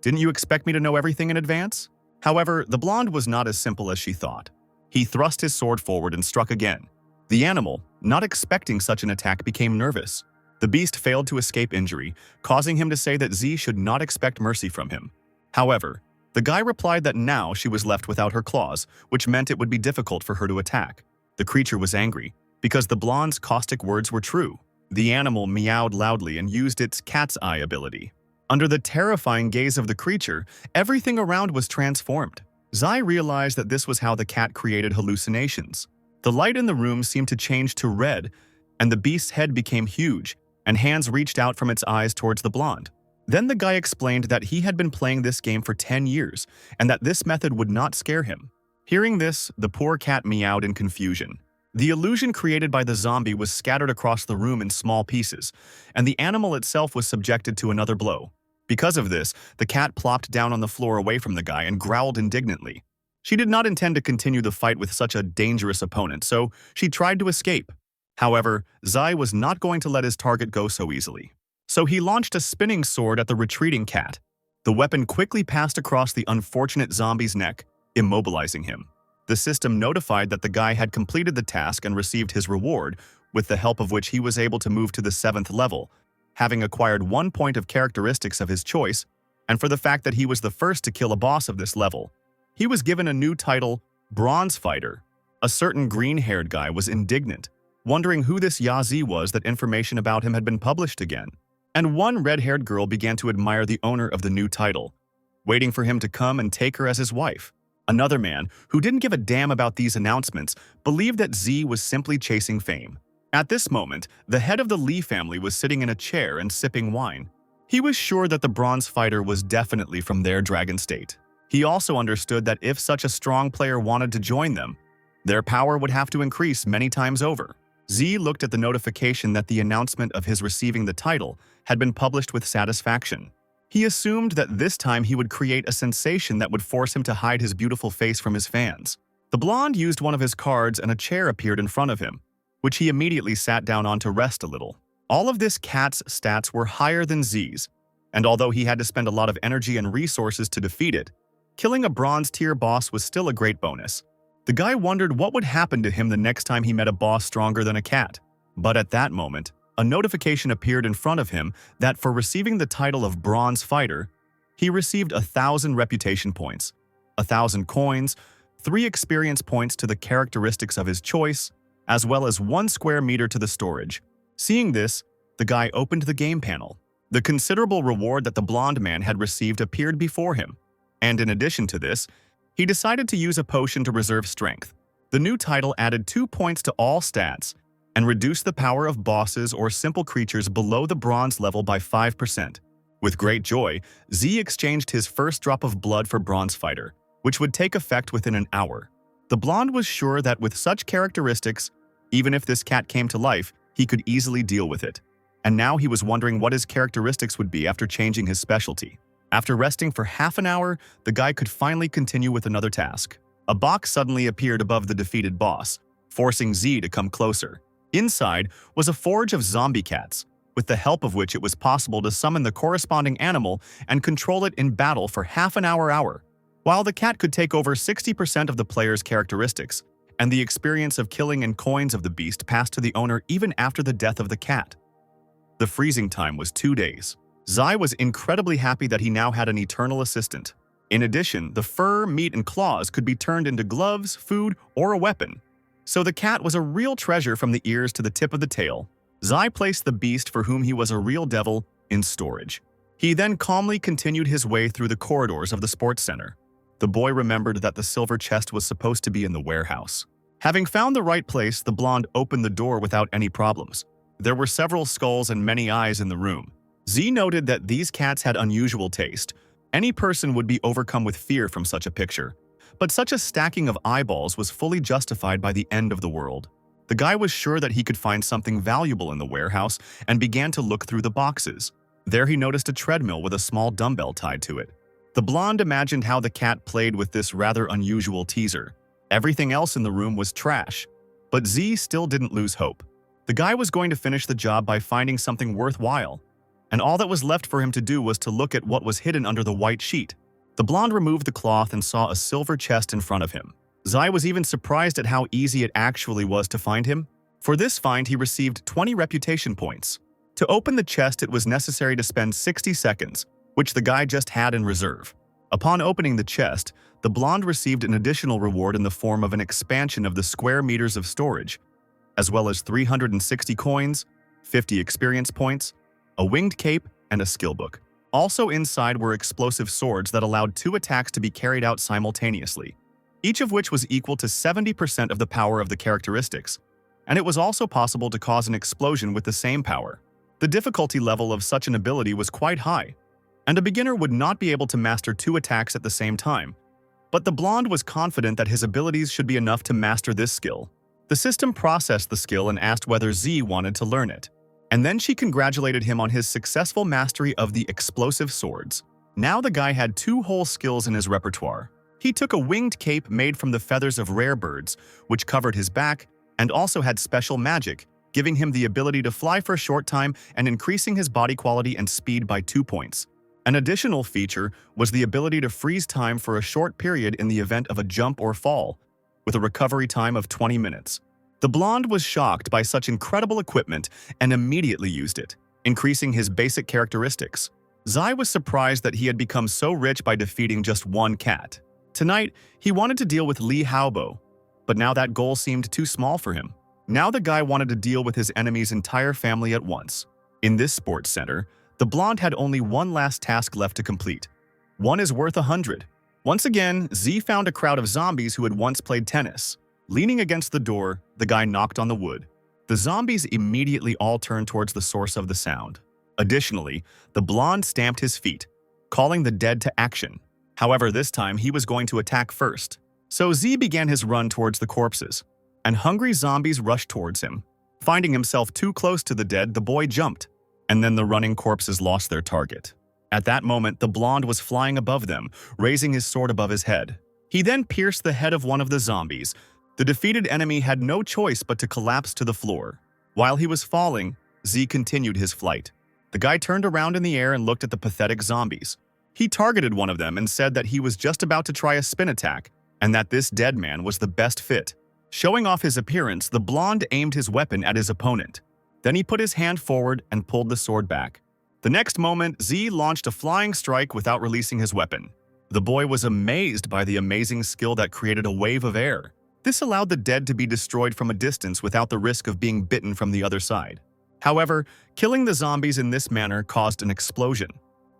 Didn't you expect me to know everything in advance?" However, the blonde was not as simple as she thought. He thrust his sword forward and struck again. The animal, not expecting such an attack, became nervous. The beast failed to escape injury, causing him to say that Z should not expect mercy from him. However, the guy replied that now she was left without her claws, which meant it would be difficult for her to attack. The creature was angry, because the blonde's caustic words were true. The animal meowed loudly and used its cat's eye ability. Under the terrifying gaze of the creature, everything around was transformed. Zai realized that this was how the cat created hallucinations. The light in the room seemed to change to red, and the beast's head became huge, and hands reached out from its eyes towards the blonde. Then the guy explained that he had been playing this game for 10 years, and that this method would not scare him. Hearing this, the poor cat meowed in confusion. The illusion created by the zombie was scattered across the room in small pieces, and the animal itself was subjected to another blow. Because of this, the cat plopped down on the floor away from the guy and growled indignantly. She did not intend to continue the fight with such a dangerous opponent, so she tried to escape. However, Zai was not going to let his target go so easily. So he launched a spinning sword at the retreating cat. The weapon quickly passed across the unfortunate zombie's neck, immobilizing him. The system notified that the guy had completed the task and received his reward, with the help of which he was able to move to the 7th level, having acquired 1 point of characteristics of his choice, and for the fact that he was the first to kill a boss of this level. He was given a new title, Bronze Fighter. A certain green-haired guy was indignant, wondering who this Yazi was that information about him had been published again. And one red-haired girl began to admire the owner of the new title, waiting for him to come and take her as his wife. Another man, who didn't give a damn about these announcements, believed that Z was simply chasing fame. At this moment, the head of the Lee family was sitting in a chair and sipping wine. He was sure that the bronze fighter was definitely from their dragon state. He also understood that if such a strong player wanted to join them, their power would have to increase many times over. Z looked at the notification that the announcement of his receiving the title had been published with satisfaction. He assumed that this time he would create a sensation that would force him to hide his beautiful face from his fans. The blonde used one of his cards and a chair appeared in front of him, which he immediately sat down on to rest a little. All of this cat's stats were higher than Z's, and although he had to spend a lot of energy and resources to defeat it, Killing a bronze-tier boss was still a great bonus. The guy wondered what would happen to him the next time he met a boss stronger than a cat. But at that moment, a notification appeared in front of him that for receiving the title of Bronze Fighter, he received 1,000 reputation points, 1,000 coins, 3 experience points to the characteristics of his choice, as well as 1 square meter to the storage. Seeing this, the guy opened the game panel. The considerable reward that the blonde man had received appeared before him, and in addition to this, he decided to use a potion to reserve strength. The new title added 2 points to all stats and reduced the power of bosses or simple creatures below the bronze level by 5%. With great joy, Z exchanged his first drop of blood for Bronze Fighter, which would take effect within an hour. The blonde was sure that with such characteristics, even if this cat came to life, he could easily deal with it. And now he was wondering what his characteristics would be after changing his specialty. After resting for half an hour, the guy could finally continue with another task. A box suddenly appeared above the defeated boss, forcing Z to come closer. Inside was a forge of zombie cats, with the help of which it was possible to summon the corresponding animal and control it in battle for half an hour. While the cat could take over 60% of the player's characteristics, and the experience of killing and coins of the beast passed to the owner even after the death of the cat. The freezing time was 2 days. Zai was incredibly happy that he now had an eternal assistant. In addition, the fur, meat, and claws could be turned into gloves, food, or a weapon. So the cat was a real treasure from the ears to the tip of the tail. Zai placed the beast, for whom he was a real devil, in storage. He then calmly continued his way through the corridors of the sports center. The boy remembered that the silver chest was supposed to be in the warehouse. Having found the right place, the blonde opened the door without any problems. There were several skulls and many eyes in the room. Z noted that these cats had unusual taste. Any person would be overcome with fear from such a picture. But such a stacking of eyeballs was fully justified by the end of the world. The guy was sure that he could find something valuable in the warehouse and began to look through the boxes. There he noticed a treadmill with a small dumbbell tied to it. The blonde imagined how the cat played with this rather unusual teaser. Everything else in the room was trash. But Z still didn't lose hope. The guy was going to finish the job by finding something worthwhile, and all that was left for him to do was to look at what was hidden under the white sheet. The blonde removed the cloth and saw a silver chest in front of him. Zai was even surprised at how easy it actually was to find him. For this find, he received 20 reputation points. To open the chest, it was necessary to spend 60 seconds, which the guy just had in reserve. Upon opening the chest, the blonde received an additional reward in the form of an expansion of the square meters of storage, as well as 360 coins, 50 experience points, a winged cape, and a skill book. Also inside were explosive swords that allowed 2 attacks to be carried out simultaneously, each of which was equal to 70% of the power of the characteristics, and it was also possible to cause an explosion with the same power. The difficulty level of such an ability was quite high, and a beginner would not be able to master 2 attacks at the same time. But the blonde was confident that his abilities should be enough to master this skill. The system processed the skill and asked whether Z wanted to learn it. And then she congratulated him on his successful mastery of the explosive swords. Now the guy had 2 whole skills in his repertoire. He took a winged cape made from the feathers of rare birds, which covered his back, and also had special magic, giving him the ability to fly for a short time and increasing his body quality and speed by 2 points. An additional feature was the ability to freeze time for a short period in the event of a jump or fall, with a recovery time of 20 minutes. The blonde was shocked by such incredible equipment and immediately used it, increasing his basic characteristics. Zai was surprised that he had become so rich by defeating just 1 cat. Tonight, he wanted to deal with Li Haobo, but now that goal seemed too small for him. Now the guy wanted to deal with his enemy's entire family at once. In this sports center, the blonde had only 1 last task left to complete. 1 is worth 100. Once again, Z found a crowd of zombies who had once played tennis. Leaning against the door, the guy knocked on the wood. The zombies immediately all turned towards the source of the sound. Additionally, the blonde stamped his feet, calling the dead to action. However, this time he was going to attack first. So Z began his run towards the corpses, and hungry zombies rushed towards him. Finding himself too close to the dead, the boy jumped, and then the running corpses lost their target. At that moment, the blonde was flying above them, raising his sword above his head. He then pierced the head of one of the zombies. The defeated enemy had no choice but to collapse to the floor. While he was falling, Z continued his flight. The guy turned around in the air and looked at the pathetic zombies. He targeted one of them and said that he was just about to try a spin attack and that this dead man was the best fit. Showing off his appearance, the blonde aimed his weapon at his opponent. Then he put his hand forward and pulled the sword back. The next moment, Z launched a flying strike without releasing his weapon. The boy was amazed by the amazing skill that created a wave of air. This allowed the dead to be destroyed from a distance without the risk of being bitten from the other side. However, killing the zombies in this manner caused an explosion.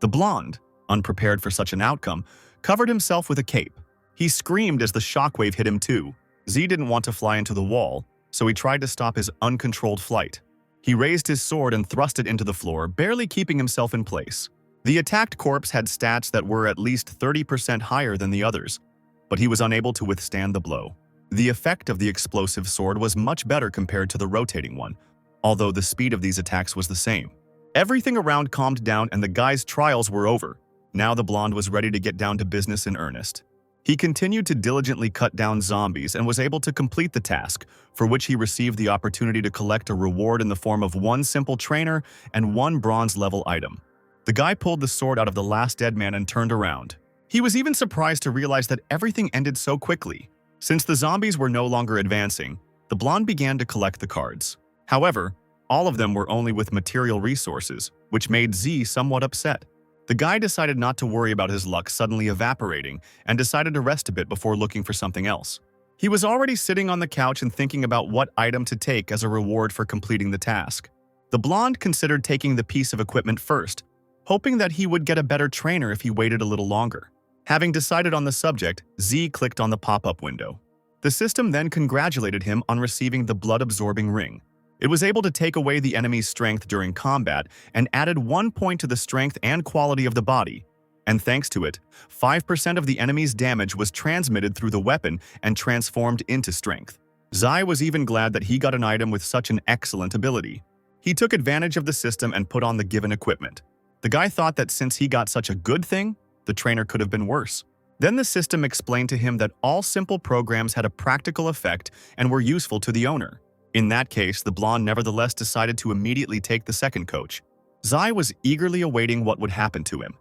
The blonde, unprepared for such an outcome, covered himself with a cape. He screamed as the shockwave hit him too. Z didn't want to fly into the wall, so he tried to stop his uncontrolled flight. He raised his sword and thrust it into the floor, barely keeping himself in place. The attacked corpse had stats that were at least 30% higher than the others, but he was unable to withstand the blow. The effect of the explosive sword was much better compared to the rotating one, although the speed of these attacks was the same. Everything around calmed down and the guy's trials were over. Now the blonde was ready to get down to business in earnest. He continued to diligently cut down zombies and was able to complete the task, for which he received the opportunity to collect a reward in the form of 1 simple trainer and 1 bronze-level item. The guy pulled the sword out of the last dead man and turned around. He was even surprised to realize that everything ended so quickly. Since the zombies were no longer advancing, the blonde began to collect the cards. However, all of them were only with material resources, which made Z somewhat upset. The guy decided not to worry about his luck suddenly evaporating and decided to rest a bit before looking for something else. He was already sitting on the couch and thinking about what item to take as a reward for completing the task. The blonde considered taking the piece of equipment first, hoping that he would get a better trainer if he waited a little longer. Having decided on the subject, Z clicked on the pop-up window. The system then congratulated him on receiving the blood-absorbing ring. It was able to take away the enemy's strength during combat and added 1 point to the strength and quality of the body. And thanks to it, 5% of the enemy's damage was transmitted through the weapon and transformed into strength. Zai was even glad that he got an item with such an excellent ability. He took advantage of the system and put on the given equipment. The guy thought that since he got such a good thing, the trainer could have been worse. Then the system explained to him that all simple programs had a practical effect and were useful to the owner. In that case, the blonde nevertheless decided to immediately take the second coach. Zai was eagerly awaiting what would happen to him.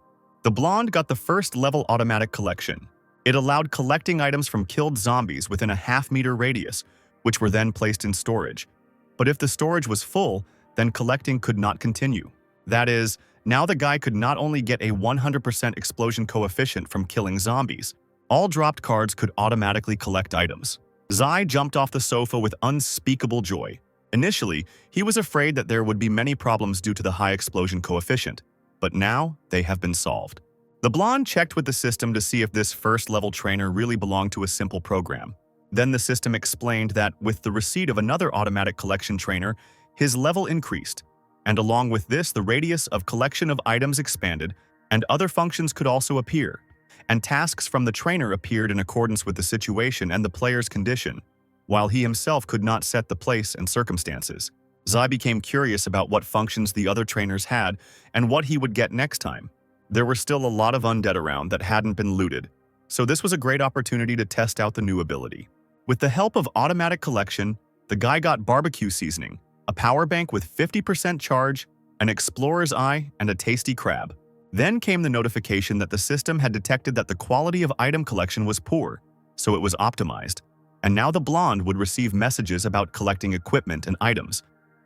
The blonde got the first-level automatic collection. It allowed collecting items from killed zombies within a half-meter radius, which were then placed in storage. But if the storage was full, then collecting could not continue. That is, now the guy could not only get a 100% explosion coefficient from killing zombies, all dropped cards could automatically collect items. Zai jumped off the sofa with unspeakable joy. Initially, he was afraid that there would be many problems due to the high explosion coefficient, but now they have been solved. The blonde checked with the system to see if this first-level trainer really belonged to a simple program. Then the system explained that with the receipt of another automatic collection trainer, his level increased, and along with this, the radius of collection of items expanded, and other functions could also appear. And tasks from the trainer appeared in accordance with the situation and the player's condition, while he himself could not set the place and circumstances. Zai became curious about what functions the other trainers had and what he would get next time. There were still a lot of undead around that hadn't been looted, so this was a great opportunity to test out the new ability. With the help of automatic collection, the guy got barbecue seasoning, a power bank with 50% charge, an explorer's eye, and a tasty crab. Then came the notification that the system had detected that the quality of item collection was poor, so it was optimized. And now the blonde would receive messages about collecting equipment and items,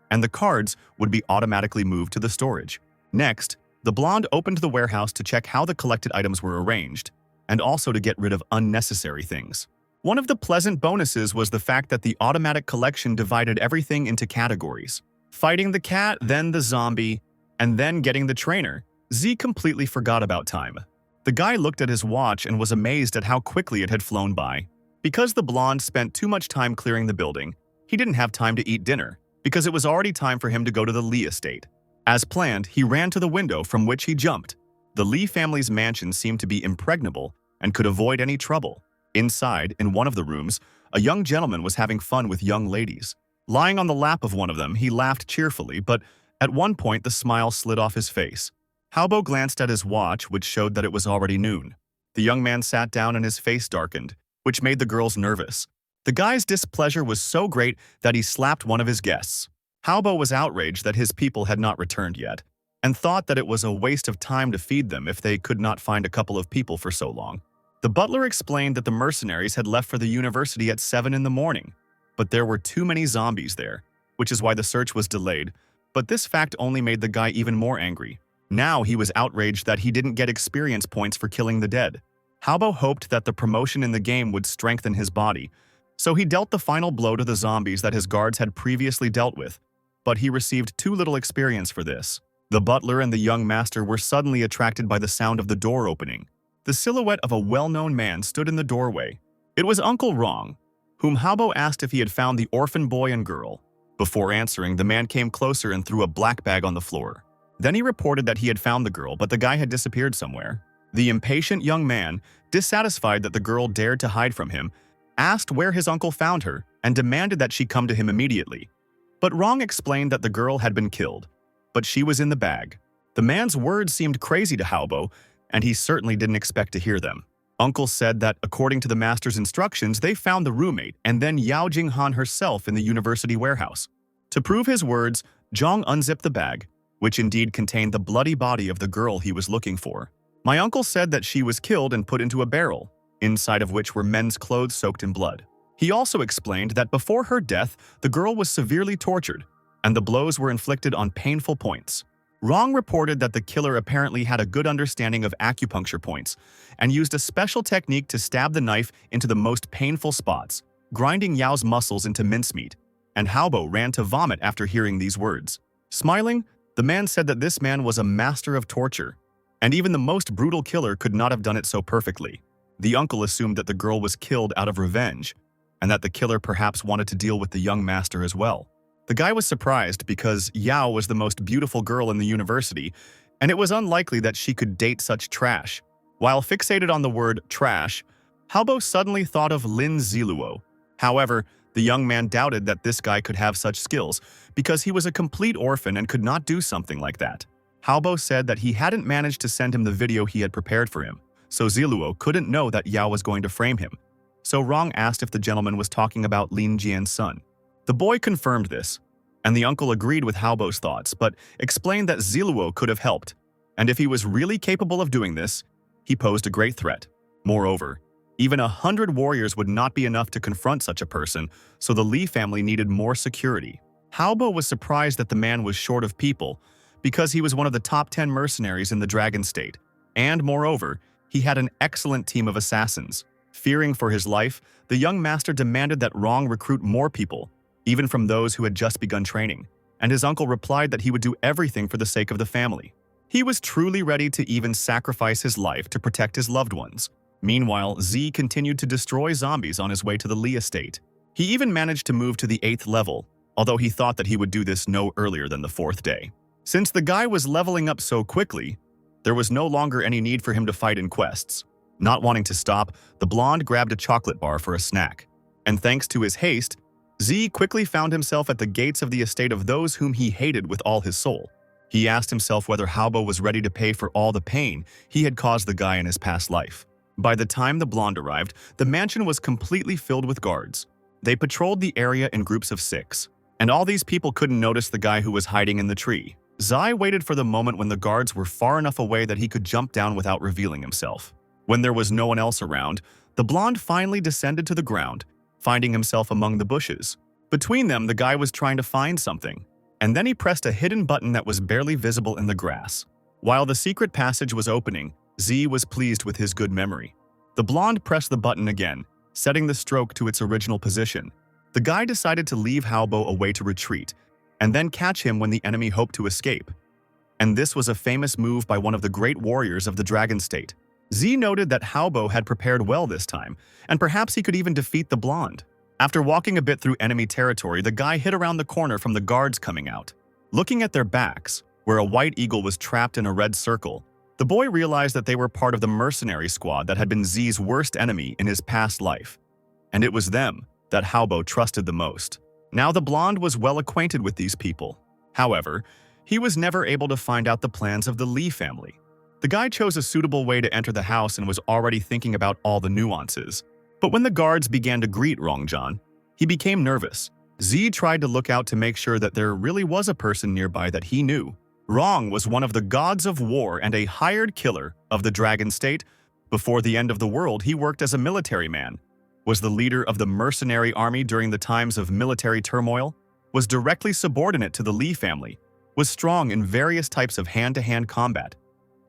and the cards would be automatically moved to the storage. Next, the blonde opened the warehouse to check how the collected items were arranged, and also to get rid of unnecessary things. One of the pleasant bonuses was the fact that the automatic collection divided everything into categories. Fighting the cat, then the zombie, and then getting the trainer. Z completely forgot about time. The guy looked at his watch and was amazed at how quickly it had flown by. Because the blonde spent too much time clearing the building, he didn't have time to eat dinner, because it was already time for him to go to the Lee estate. As planned, he ran to the window from which he jumped. The Lee family's mansion seemed to be impregnable and could avoid any trouble. Inside, in one of the rooms, a young gentleman was having fun with young ladies. Lying on the lap of one of them, he laughed cheerfully, but at one point the smile slid off his face. Halbo glanced at his watch, which showed that it was already noon. The young man sat down and his face darkened, which made the girls nervous. The guy's displeasure was so great that he slapped one of his guests. Halbo was outraged that his people had not returned yet. and thought that it was a waste of time to feed them if they could not find a couple of people for so long. The butler explained that the mercenaries had left for the university at 7 in the morning, but there were too many zombies there, which is why the search was delayed. But this fact only made the guy even more angry. Now he was outraged that he didn't get experience points for killing the dead. Halbo hoped that the promotion in the game would strengthen his body, so he dealt the final blow to the zombies that his guards had previously dealt with, but he received too little experience for this. The butler and the young master were suddenly attracted by the sound of the door opening. The silhouette of a well-known man stood in the doorway. It was Uncle Rong, whom Halbo asked if he had found the orphan boy and girl. Before answering, the man came closer and threw a black bag on the floor. Then he reported that he had found the girl, but the guy had disappeared somewhere. The impatient young man, dissatisfied that the girl dared to hide from him, asked where his uncle found her and demanded that she come to him immediately. But Rong explained that the girl had been killed, but she was in the bag. The man's words seemed crazy to Halbo, and he certainly didn't expect to hear them. Uncle said that according to the master's instructions, they found the roommate and then Yao Jinghan herself in the university warehouse. To prove his words, Zhang unzipped the bag, which indeed contained the bloody body of the girl he was looking for. My uncle said that she was killed and put into a barrel, inside of which were men's clothes soaked in blood. He also explained that before her death, the girl was severely tortured, and the blows were inflicted on painful points. Rong reported that the killer apparently had a good understanding of acupuncture points and used a special technique to stab the knife into the most painful spots, grinding Yao's muscles into mincemeat, and Halbo ran to vomit after hearing these words. Smiling, the man said that this man was a master of torture, and even the most brutal killer could not have done it so perfectly. The uncle assumed that the girl was killed out of revenge, and that the killer perhaps wanted to deal with the young master as well. The guy was surprised because Yao was the most beautiful girl in the university, and it was unlikely that she could date such trash. While fixated on the word trash, Halbo suddenly thought of Lin Ziluo. However, the young man doubted that this guy could have such skills because he was a complete orphan and could not do something like that. Halbo said that he hadn't managed to send him the video he had prepared for him, so Ziluo couldn't know that Yao was going to frame him. So Rong asked if the gentleman was talking about Lin Jian's son. The boy confirmed this, and the uncle agreed with Halbo's thoughts, but explained that Ziluo could have helped, and if he was really capable of doing this, he posed a great threat. Moreover, even 100 warriors would not be enough to confront such a person, so the Li family needed more security. Halbo was surprised that the man was short of people, because he was one of the top 10 mercenaries in the Dragon State, and moreover, he had an excellent team of assassins. Fearing for his life, the young master demanded that Rong recruit more people, even from those who had just begun training, and his uncle replied that he would do everything for the sake of the family. He was truly ready to even sacrifice his life to protect his loved ones. Meanwhile, Z continued to destroy zombies on his way to the Li estate. He even managed to move to the 8th level, although he thought that he would do this no earlier than the 4th day. Since the guy was leveling up so quickly, there was no longer any need for him to fight in quests. Not wanting to stop, the blonde grabbed a chocolate bar for a snack, and thanks to his haste, Z quickly found himself at the gates of the estate of those whom he hated with all his soul. He asked himself whether Halbo was ready to pay for all the pain he had caused the guy in his past life. By the time the blonde arrived, the mansion was completely filled with guards. They patrolled the area in groups of 6, and all these people couldn't notice the guy who was hiding in the tree. Zai waited for the moment when the guards were far enough away that he could jump down without revealing himself. When there was no one else around, the blonde finally descended to the ground, finding himself among the bushes. Between them, the guy was trying to find something, and then he pressed a hidden button that was barely visible in the grass. While the secret passage was opening, Z was pleased with his good memory. The blonde pressed the button again, setting the stroke to its original position. The guy decided to leave Halbo a way to retreat, and then catch him when the enemy hoped to escape. And this was a famous move by one of the great warriors of the Dragon State. Z noted that Halbo had prepared well this time, and perhaps he could even defeat the blonde. After walking a bit through enemy territory, the guy hid around the corner from the guards coming out. Looking at their backs, where a white eagle was trapped in a red circle, the boy realized that they were part of the mercenary squad that had been Z's worst enemy in his past life. And it was them that Halbo trusted the most. Now the blonde was well acquainted with these people. However, he was never able to find out the plans of the Li family. The guy chose a suitable way to enter the house and was already thinking about all the nuances. But when the guards began to greet Rongjan, he became nervous. Z tried to look out to make sure that there really was a person nearby that he knew. Rong was one of the gods of war and a hired killer of the Dragon State. Before the end of the world, he worked as a military man, was the leader of the mercenary army during the times of military turmoil, was directly subordinate to the Li family, was strong in various types of hand-to-hand combat,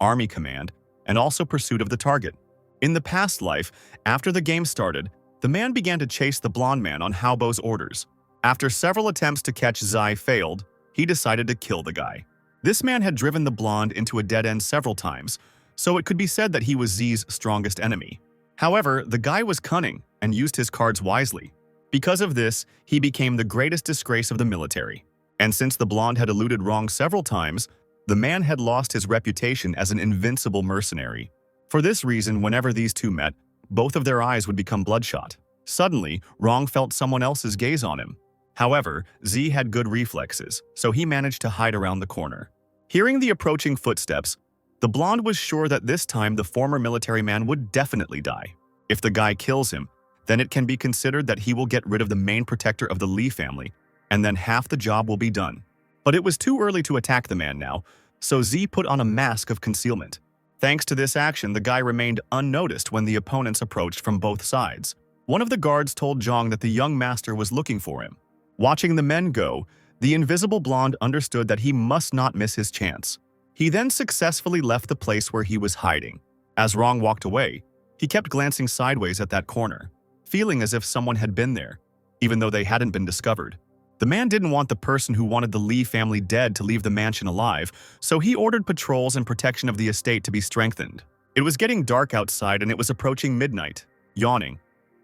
army command, and also pursuit of the target. In the past life, after the game started, the man began to chase the blonde man on Haobo's orders. After several attempts to catch Zai failed, he decided to kill the guy. This man had driven the blonde into a dead end several times, so it could be said that he was Z's strongest enemy. However, the guy was cunning and used his cards wisely. Because of this, he became the greatest disgrace of the military. And since the blonde had eluded Rong several times, the man had lost his reputation as an invincible mercenary. For this reason, whenever these two met, both of their eyes would become bloodshot. Suddenly, Rong felt someone else's gaze on him. However, Z had good reflexes, so he managed to hide around the corner. Hearing the approaching footsteps, the blonde was sure that this time the former military man would definitely die. If the guy kills him, then it can be considered that he will get rid of the main protector of the Li family, and then half the job will be done. But it was too early to attack the man now, so Z put on a mask of concealment. Thanks to this action, the guy remained unnoticed when the opponents approached from both sides. One of the guards told Zhang that the young master was looking for him. Watching the men go, the invisible blonde understood that he must not miss his chance. He then successfully left the place where he was hiding. As Rong walked away, he kept glancing sideways at that corner, feeling as if someone had been there, even though they hadn't been discovered. The man didn't want the person who wanted the Li family dead to leave the mansion alive, so he ordered patrols and protection of the estate to be strengthened. It was getting dark outside and it was approaching midnight. Yawning,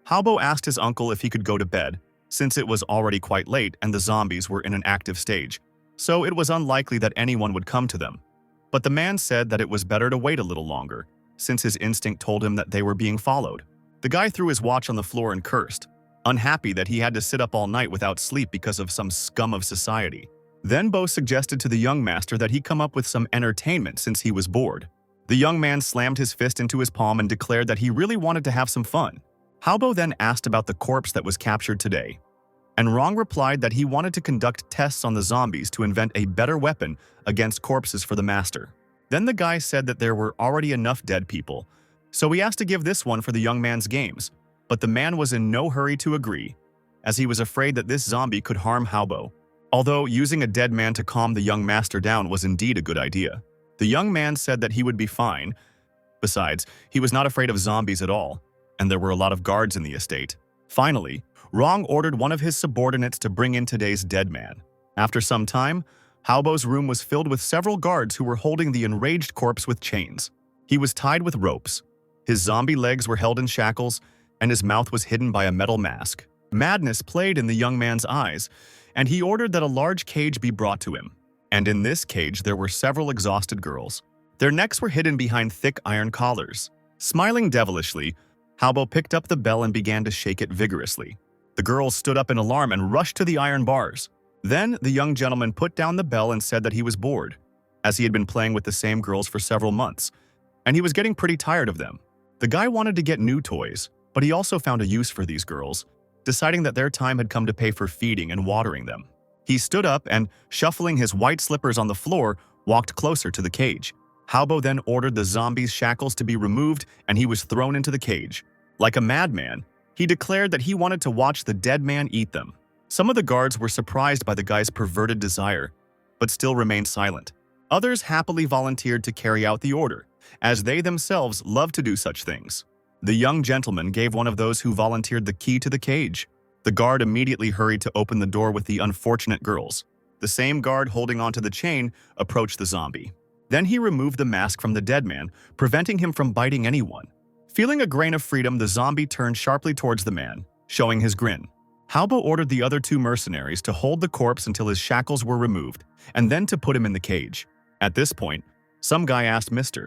Haobo asked his uncle if he could go to bed, since it was already quite late and the zombies were in an active stage, so it was unlikely that anyone would come to them. But the man said that it was better to wait a little longer, since his instinct told him that they were being followed. The guy threw his watch on the floor and cursed, unhappy that he had to sit up all night without sleep because of some scum of society. Then Bo suggested to the young master that he come up with some entertainment since he was bored. The young man slammed his fist into his palm and declared that he really wanted to have some fun. Haobo then asked about the corpse that was captured today, and Rong replied that he wanted to conduct tests on the zombies to invent a better weapon against corpses for the master. Then the guy said that there were already enough dead people, so he asked to give this one for the young man's games, but the man was in no hurry to agree, as he was afraid that this zombie could harm Haobo. Although using a dead man to calm the young master down was indeed a good idea. The young man said that he would be fine. Besides, he was not afraid of zombies at all, and there were a lot of guards in the estate. Finally, Rong ordered one of his subordinates to bring in today's dead man. After some time, Haobo's room was filled with several guards who were holding the enraged corpse with chains. He was tied with ropes. His zombie legs were held in shackles, and his mouth was hidden by a metal mask. Madness played in the young man's eyes, and he ordered that a large cage be brought to him. And in this cage there were several exhausted girls. Their necks were hidden behind thick iron collars. Smiling devilishly, Haobo picked up the bell and began to shake it vigorously. The girls stood up in alarm and rushed to the iron bars. Then the young gentleman put down the bell and said that he was bored, as he had been playing with the same girls for several months, and he was getting pretty tired of them. The guy wanted to get new toys, but he also found a use for these girls, deciding that their time had come to pay for feeding and watering them. He stood up and, shuffling his white slippers on the floor, walked closer to the cage. Haobo then ordered the zombies' shackles to be removed and he was thrown into the cage. Like a madman, he declared that he wanted to watch the dead man eat them. Some of the guards were surprised by the guy's perverted desire, but still remained silent. Others happily volunteered to carry out the order, as they themselves loved to do such things. The young gentleman gave one of those who volunteered the key to the cage. The guard immediately hurried to open the door with the unfortunate girls. The same guard holding onto the chain approached the zombie. Then he removed the mask from the dead man, preventing him from biting anyone. Feeling a grain of freedom, the zombie turned sharply towards the man, showing his grin. Haobo ordered the other two mercenaries to hold the corpse until his shackles were removed, and then to put him in the cage. At this point, some guy asked Mr.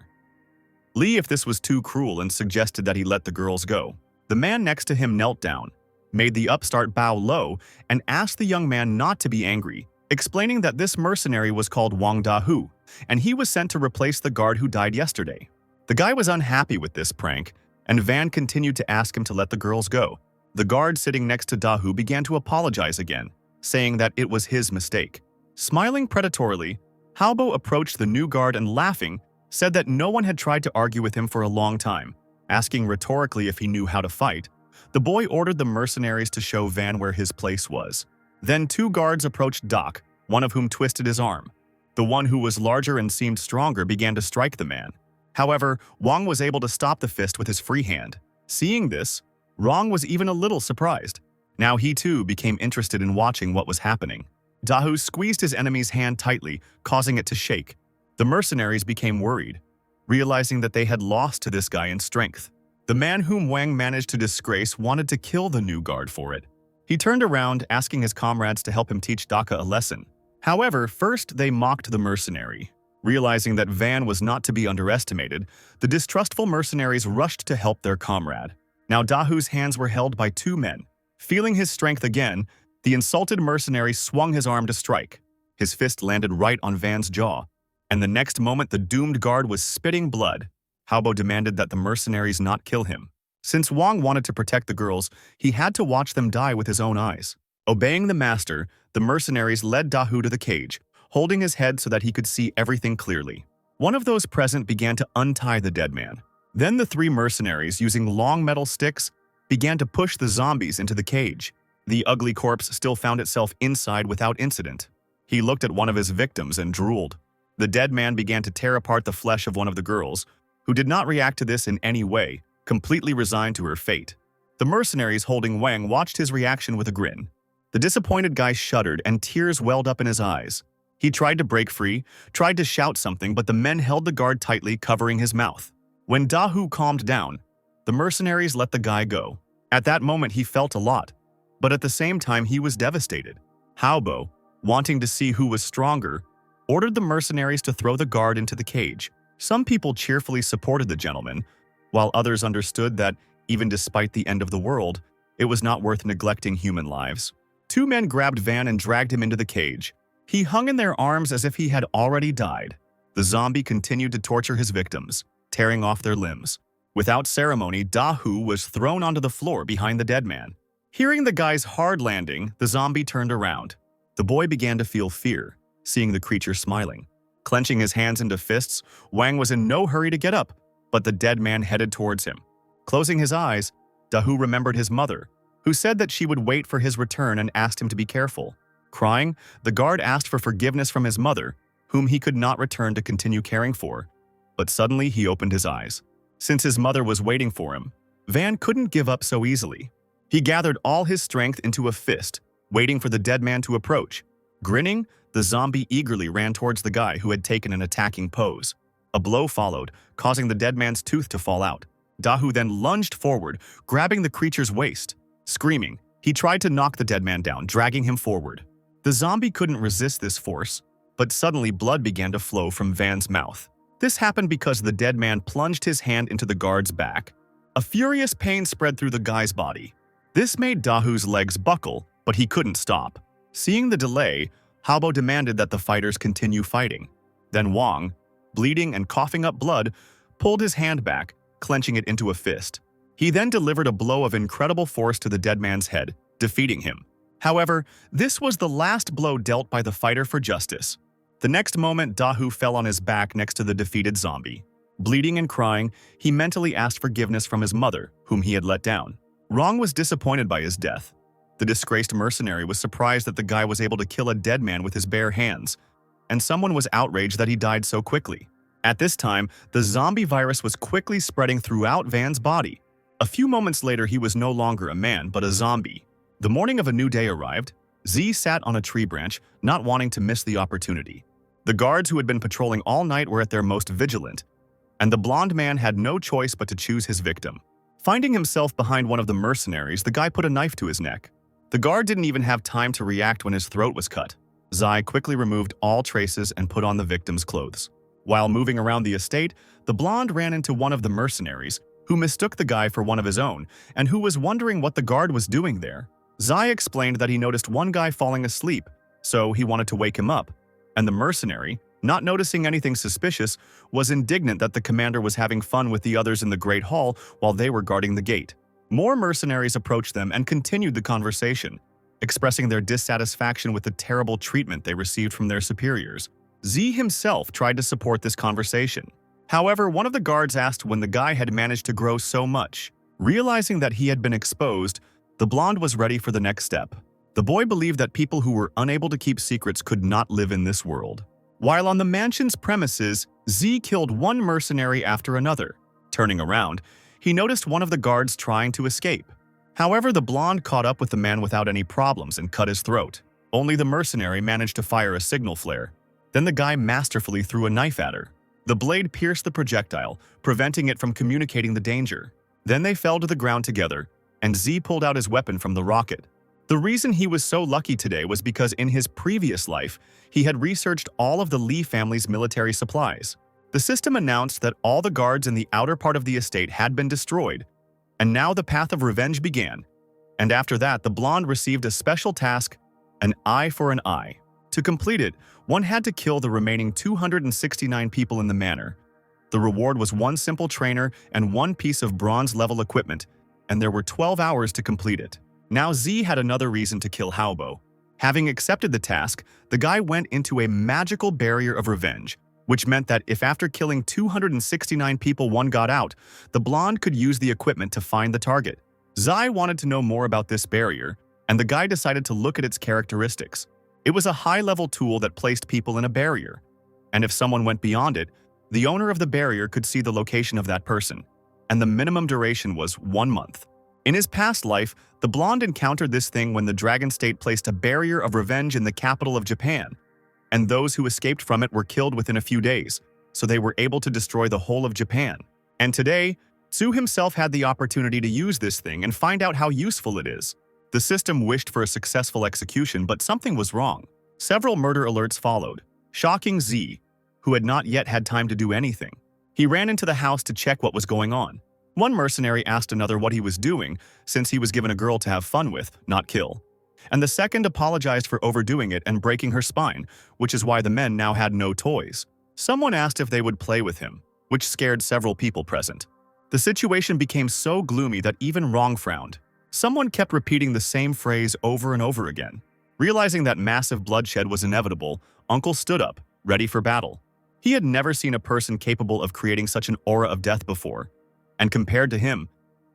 Li if this was too cruel and suggested that he let the girls go. The man next to him knelt down, made the upstart bow low, and asked the young man not to be angry, explaining that this mercenary was called Wang Dahu, and he was sent to replace the guard who died yesterday. The guy was unhappy with this prank, and Van continued to ask him to let the girls go. The guard sitting next to Dahu began to apologize again, saying that it was his mistake. Smiling predatorily, Halbo approached the new guard and, laughing, said that no one had tried to argue with him for a long time. Asking rhetorically if he knew how to fight, the boy ordered the mercenaries to show Van where his place was. Then 2 guards approached Doc, one of whom twisted his arm. The one who was larger and seemed stronger began to strike the man. However, Wang was able to stop the fist with his free hand. Seeing this, Rong was even a little surprised. Now he too became interested in watching what was happening. Dahu squeezed his enemy's hand tightly, causing it to shake. The mercenaries became worried, realizing that they had lost to this guy in strength. The man whom Wang managed to disgrace wanted to kill the new guard for it. He turned around, asking his comrades to help him teach Daka a lesson. However, first they mocked the mercenary. Realizing that Van was not to be underestimated, the distrustful mercenaries rushed to help their comrade. Now Dahu's hands were held by 2 men. Feeling his strength again, the insulted mercenary swung his arm to strike. His fist landed right on Van's jaw, and the next moment the doomed guard was spitting blood. Halbo demanded that the mercenaries not kill him. Since Wang wanted to protect the girls, he had to watch them die with his own eyes. Obeying the master, the mercenaries led Dahu to the cage, holding his head so that he could see everything clearly. One of those present began to untie the dead man. Then the 3 mercenaries, using long metal sticks, began to push the zombies into the cage. The ugly corpse still found itself inside without incident. He looked at one of his victims and drooled. The dead man began to tear apart the flesh of one of the girls, who did not react to this in any way, completely resigned to her fate. The mercenaries holding Wang watched his reaction with a grin. The disappointed guy shuddered and tears welled up in his eyes. He tried to break free, tried to shout something, but the men held the guard tightly, covering his mouth. When Dahu calmed down, the mercenaries let the guy go. At that moment he felt a lot, but at the same time he was devastated. Halbo, wanting to see who was stronger, ordered the mercenaries to throw the guard into the cage. Some people cheerfully supported the gentleman, while others understood that, even despite the end of the world, it was not worth neglecting human lives. 2 men grabbed Van and dragged him into the cage. He hung in their arms as if he had already died. The zombie continued to torture his victims, tearing off their limbs. Without ceremony, Dahu was thrown onto the floor behind the dead man. Hearing the guy's hard landing, the zombie turned around. The boy began to feel fear, seeing the creature smiling. Clenching his hands into fists, Wang was in no hurry to get up, but the dead man headed towards him. Closing his eyes, Dahu remembered his mother, who said that she would wait for his return and asked him to be careful. Crying, the guard asked for forgiveness from his mother, whom he could not return to continue caring for. But suddenly he opened his eyes. Since his mother was waiting for him, Van couldn't give up so easily. He gathered all his strength into a fist, waiting for the dead man to approach. Grinning, the zombie eagerly ran towards the guy who had taken an attacking pose. A blow followed, causing the dead man's tooth to fall out. Dahu then lunged forward, grabbing the creature's waist. Screaming, he tried to knock the dead man down, dragging him forward. The zombie couldn't resist this force, but suddenly blood began to flow from Van's mouth. This happened because the dead man plunged his hand into the guard's back. A furious pain spread through the guy's body. This made Dahu's legs buckle, but he couldn't stop. Seeing the delay, Halbo demanded that the fighters continue fighting. Then Wang, bleeding and coughing up blood, pulled his hand back, clenching it into a fist. He then delivered a blow of incredible force to the dead man's head, defeating him. However, this was the last blow dealt by the fighter for justice. The next moment, Dahu fell on his back next to the defeated zombie. Bleeding and crying, he mentally asked forgiveness from his mother, whom he had let down. Rong was disappointed by his death. The disgraced mercenary was surprised that the guy was able to kill a dead man with his bare hands, and someone was outraged that he died so quickly. At this time, the zombie virus was quickly spreading throughout Van's body. A few moments later, he was no longer a man, but a zombie. The morning of a new day arrived. Z sat on a tree branch, not wanting to miss the opportunity. The guards who had been patrolling all night were at their most vigilant, and the blonde man had no choice but to choose his victim. Finding himself behind one of the mercenaries, the guy put a knife to his neck. The guard didn't even have time to react when his throat was cut. Zai quickly removed all traces and put on the victim's clothes. While moving around the estate, the blonde ran into one of the mercenaries, who mistook the guy for one of his own, and who was wondering what the guard was doing there. Zai explained that he noticed one guy falling asleep, so he wanted to wake him up, and the mercenary, not noticing anything suspicious, was indignant that the commander was having fun with the others in the Great Hall while they were guarding the gate. More mercenaries approached them and continued the conversation, expressing their dissatisfaction with the terrible treatment they received from their superiors. Z himself tried to support this conversation. However, one of the guards asked when the guy had managed to grow so much. Realizing that he had been exposed, the blonde was ready for the next step. The boy believed that people who were unable to keep secrets could not live in this world. While on the mansion's premises, Z killed one mercenary after another. Turning around, he noticed one of the guards trying to escape. However, the blonde caught up with the man without any problems and cut his throat. Only the mercenary managed to fire a signal flare. Then the guy masterfully threw a knife at her. The blade pierced the projectile, preventing it from communicating the danger. Then they fell to the ground together, and Z pulled out his weapon from the rocket. The reason he was so lucky today was because in his previous life, he had researched all of the Lee family's military supplies. The system announced that all the guards in the outer part of the estate had been destroyed, and now the path of revenge began. And after that, the blonde received a special task, an eye for an eye. To complete it, one had to kill the remaining 269 people in the manor. The reward was one simple trainer and one piece of bronze-level equipment, and there were 12 hours to complete it. Now Z had another reason to kill Haobo. Having accepted the task, the guy went into a magical barrier of revenge, which meant that if after killing 269 people one got out, the blonde could use the equipment to find the target. Zai wanted to know more about this barrier, and the guy decided to look at its characteristics. It was a high-level tool that placed people in a barrier, and if someone went beyond it, the owner of the barrier could see the location of that person, and the minimum duration was 1 month. In his past life, the blonde encountered this thing when the Dragon State placed a barrier of revenge in the capital of Japan, and those who escaped from it were killed within a few days, so they were able to destroy the whole of Japan. And today, Tsu himself had the opportunity to use this thing and find out how useful it is. The system wished for a successful execution, but something was wrong. Several murder alerts followed, shocking Z, who had not yet had time to do anything. He ran into the house to check what was going on. One mercenary asked another what he was doing, since he was given a girl to have fun with, not kill. And the second apologized for overdoing it and breaking her spine, which is why the men now had no toys. Someone asked if they would play with him, which scared several people present. The situation became so gloomy that even Rong frowned. Someone kept repeating the same phrase over and over again. Realizing that massive bloodshed was inevitable, Uncle stood up, ready for battle. He had never seen a person capable of creating such an aura of death before, and compared to him,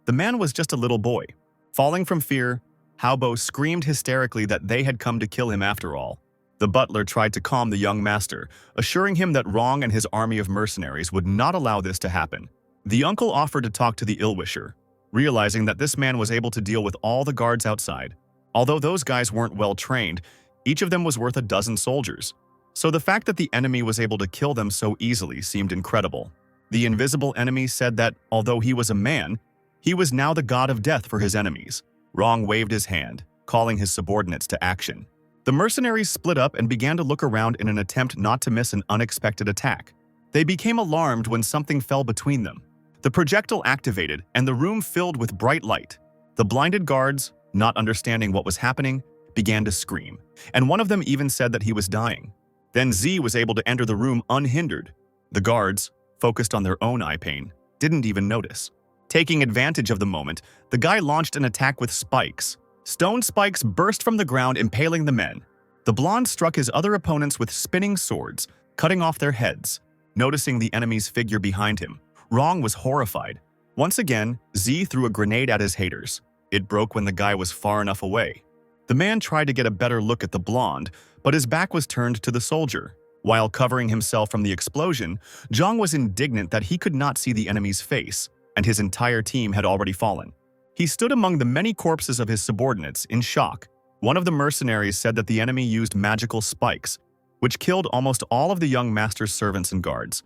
the man was just a little boy. Falling from fear, Haobo screamed hysterically that they had come to kill him after all. The butler tried to calm the young master, assuring him that Rong and his army of mercenaries would not allow this to happen. The uncle offered to talk to the ill-wisher, realizing that this man was able to deal with all the guards outside. Although those guys weren't well trained, each of them was worth a dozen soldiers. So the fact that the enemy was able to kill them so easily seemed incredible. The invisible enemy said that, although he was a man, he was now the god of death for his enemies. Rong waved his hand, calling his subordinates to action. The mercenaries split up and began to look around in an attempt not to miss an unexpected attack. They became alarmed when something fell between them. The projectile activated, and the room filled with bright light. The blinded guards, not understanding what was happening, began to scream, and one of them even said that he was dying. Then Z was able to enter the room unhindered. The guards, focused on their own eye pain, didn't even notice. Taking advantage of the moment, the guy launched an attack with spikes. Stone spikes burst from the ground, impaling the men. The blonde struck his other opponents with spinning swords, cutting off their heads. Noticing the enemy's figure behind him, Rong was horrified. Once again, Z threw a grenade at his haters. It broke when the guy was far enough away. The man tried to get a better look at the blonde, but his back was turned to the soldier. While covering himself from the explosion, Zhang was indignant that he could not see the enemy's face, and his entire team had already fallen. He stood among the many corpses of his subordinates in shock. One of the mercenaries said that the enemy used magical spikes, which killed almost all of the young master's servants and guards.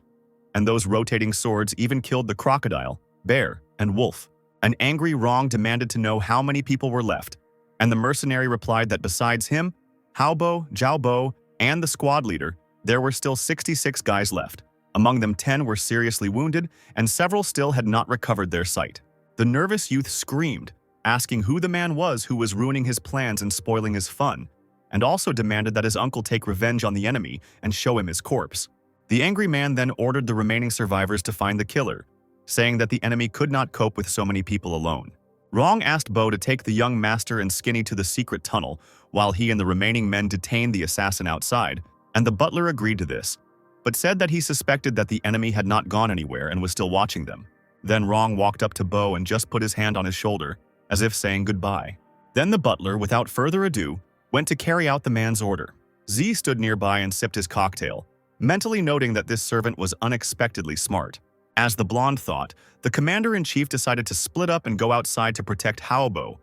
And those rotating swords even killed the crocodile, bear, and wolf. An angry Rong demanded to know how many people were left, and the mercenary replied that besides him, Haobo, Zhaobo, and the squad leader, there were still 66 guys left. Among them, 10 were seriously wounded, and several still had not recovered their sight. The nervous youth screamed, asking who the man was who was ruining his plans and spoiling his fun, and also demanded that his uncle take revenge on the enemy and show him his corpse. The angry man then ordered the remaining survivors to find the killer, saying that the enemy could not cope with so many people alone. Rong asked Bo to take the young master and Skinny to the secret tunnel, while he and the remaining men detained the assassin outside, and the butler agreed to this, but said that he suspected that the enemy had not gone anywhere and was still watching them. Then Rong walked up to Bo and just put his hand on his shoulder, as if saying goodbye. Then the butler, without further ado, went to carry out the man's order. Z stood nearby and sipped his cocktail, mentally noting that this servant was unexpectedly smart. As the blonde thought, the commander-in-chief decided to split up and go outside to protect Haobo,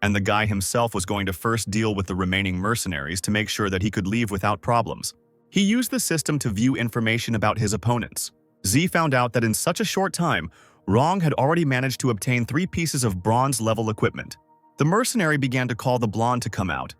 and the guy himself was going to first deal with the remaining mercenaries to make sure that he could leave without problems. He used the system to view information about his opponents. Z found out that in such a short time, Rong had already managed to obtain 3 pieces of bronze-level equipment. The mercenary began to call the blonde to come out,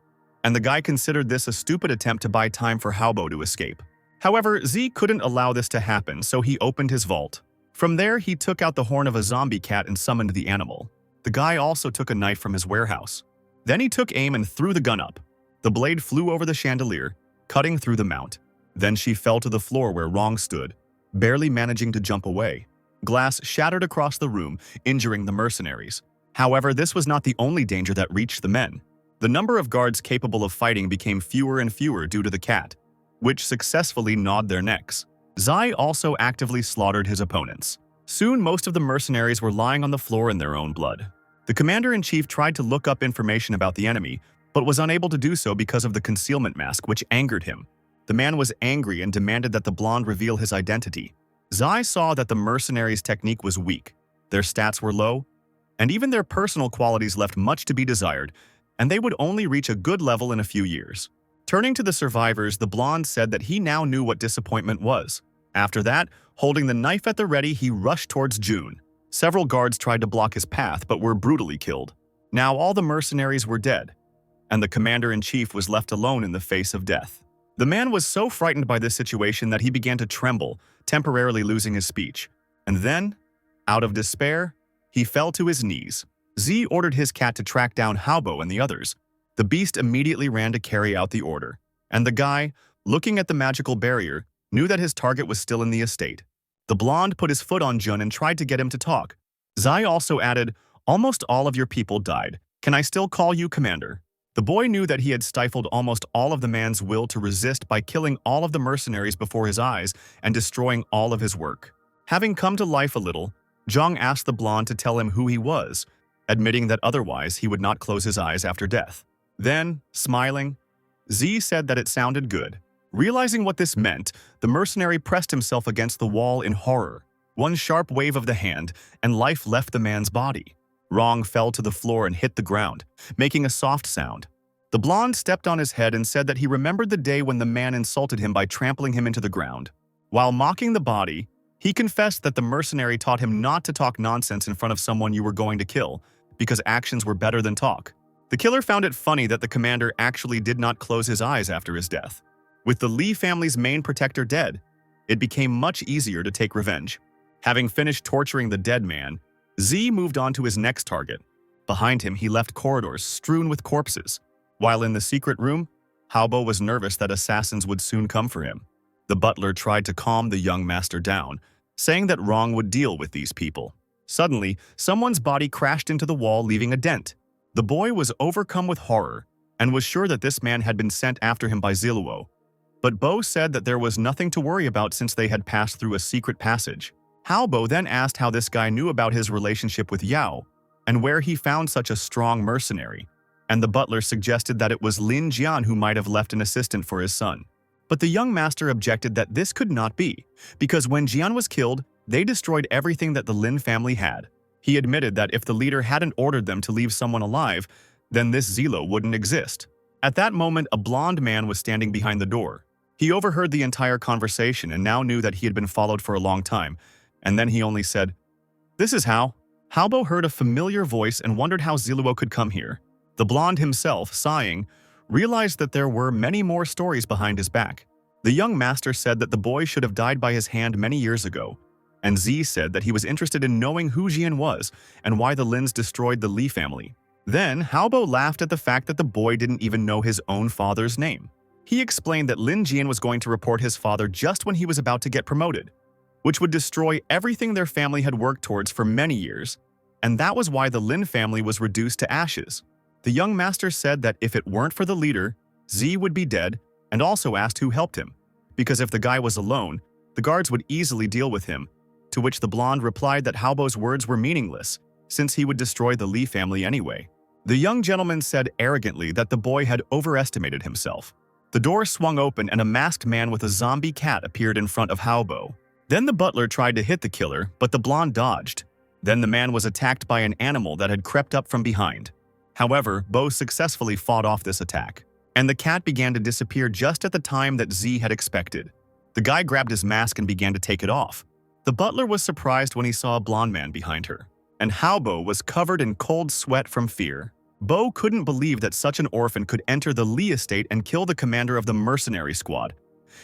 and the guy considered this a stupid attempt to buy time for Haobo to escape. However, Z couldn't allow this to happen, so he opened his vault. From there, he took out the horn of a zombie cat and summoned the animal. The guy also took a knife from his warehouse. Then he took aim and threw the gun up. The blade flew over the chandelier, cutting through the mount. Then she fell to the floor where Rong stood, barely managing to jump away. Glass shattered across the room, injuring the mercenaries. However, this was not the only danger that reached the men. The number of guards capable of fighting became fewer and fewer due to the cat, which successfully gnawed their necks. Zai also actively slaughtered his opponents. Soon, most of the mercenaries were lying on the floor in their own blood. The commander-in-chief tried to look up information about the enemy, but was unable to do so because of the concealment mask, which angered him. The man was angry and demanded that the blonde reveal his identity. Zai saw that the mercenaries' technique was weak, their stats were low, and even their personal qualities left much to be desired, and they would only reach a good level in a few years. Turning to the survivors, the blonde said that he now knew what disappointment was. After that, holding the knife at the ready, he rushed towards June. Several guards tried to block his path but were brutally killed. Now all the mercenaries were dead, and the commander-in-chief was left alone in the face of death. The man was so frightened by this situation that he began to tremble, temporarily losing his speech. And then, out of despair, he fell to his knees. Z ordered his cat to track down Haobo and the others. The beast immediately ran to carry out the order, and the guy, looking at the magical barrier, knew that his target was still in the estate. The blonde put his foot on Jun and tried to get him to talk. Zai also added, "Almost all of your people died. Can I still call you commander?" The boy knew that he had stifled almost all of the man's will to resist by killing all of the mercenaries before his eyes and destroying all of his work. Having come to life a little, Zhang asked the blonde to tell him who he was, admitting that otherwise he would not close his eyes after death. Then, smiling, Z said that it sounded good. Realizing what this meant, the mercenary pressed himself against the wall in horror. One sharp wave of the hand, and life left the man's body. Rong fell to the floor and hit the ground, making a soft sound. The blonde stepped on his head and said that he remembered the day when the man insulted him by trampling him into the ground. While mocking the body, he confessed that the mercenary taught him not to talk nonsense in front of someone you were going to kill, because actions were better than talk. The killer found it funny that the commander actually did not close his eyes after his death. With the Li family's main protector dead, it became much easier to take revenge. Having finished torturing the dead man, Z moved on to his next target. Behind him, he left corridors strewn with corpses. While in the secret room, Haobo was nervous that assassins would soon come for him. The butler tried to calm the young master down, saying that Rong would deal with these people. Suddenly, someone's body crashed into the wall, leaving a dent. The boy was overcome with horror and was sure that this man had been sent after him by Ziluo. But Bo said that there was nothing to worry about since they had passed through a secret passage. Haobo then asked how this guy knew about his relationship with Yao and where he found such a strong mercenary, and the butler suggested that it was Lin Jian who might have left an assistant for his son. But the young master objected that this could not be, because when Jian was killed, they destroyed everything that the Lin family had. He admitted that if the leader hadn't ordered them to leave someone alive, then this Zilo wouldn't exist. At that moment, a blonde man was standing behind the door. He overheard the entire conversation and now knew that he had been followed for a long time, and then he only said, "This is how." Haobo heard a familiar voice and wondered how Ziluo could come here. The blonde himself, sighing, realized that there were many more stories behind his back. The young master said that the boy should have died by his hand many years ago, and Z said that he was interested in knowing who Jian was and why the Lins destroyed the Li family. Then, Haobo laughed at the fact that the boy didn't even know his own father's name. He explained that Lin Jian was going to report his father just when he was about to get promoted, which would destroy everything their family had worked towards for many years, and that was why the Lin family was reduced to ashes. The young master said that if it weren't for the leader, Z would be dead, and also asked who helped him. because if the guy was alone, the guards would easily deal with him, to which the blonde replied that Haobo's words were meaningless, since he would destroy the Li family anyway. The young gentleman said arrogantly that the boy had overestimated himself. The door swung open and a masked man with a zombie cat appeared in front of Haobo. Then the butler tried to hit the killer, but the blonde dodged. Then the man was attacked by an animal that had crept up from behind. However, Bo successfully fought off this attack, and the cat began to disappear just at the time that Z had expected. The guy grabbed his mask and began to take it off. The butler was surprised when he saw a blonde man behind her, and Haobo was covered in cold sweat from fear. Bo couldn't believe that such an orphan could enter the Li estate and kill the commander of the mercenary squad.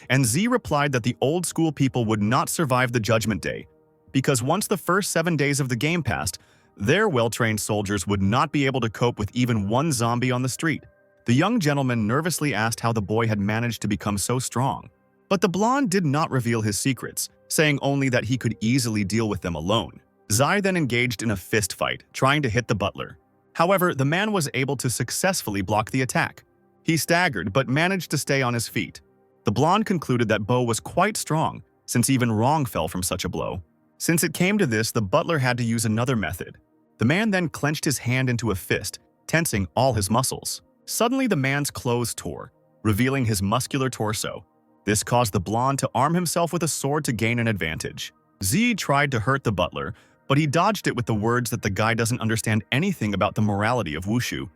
And Z replied that the old school people would not survive the Judgment Day, because once the first 7 days of the game passed, their well-trained soldiers would not be able to cope with even one zombie on the street. The young gentleman nervously asked how the boy had managed to become so strong. But the blonde did not reveal his secrets, saying only that he could easily deal with them alone. Zai then engaged in a fist fight, trying to hit the butler. However, the man was able to successfully block the attack. He staggered but managed to stay on his feet. The blonde concluded that Bo was quite strong, since even Rong fell from such a blow. Since it came to this, the butler had to use another method. The man then clenched his hand into a fist, tensing all his muscles. Suddenly, the man's clothes tore, revealing his muscular torso. This caused the blonde to arm himself with a sword to gain an advantage. Z tried to hurt the butler, but he dodged it with the words that the guy doesn't understand anything about the morality of wushu.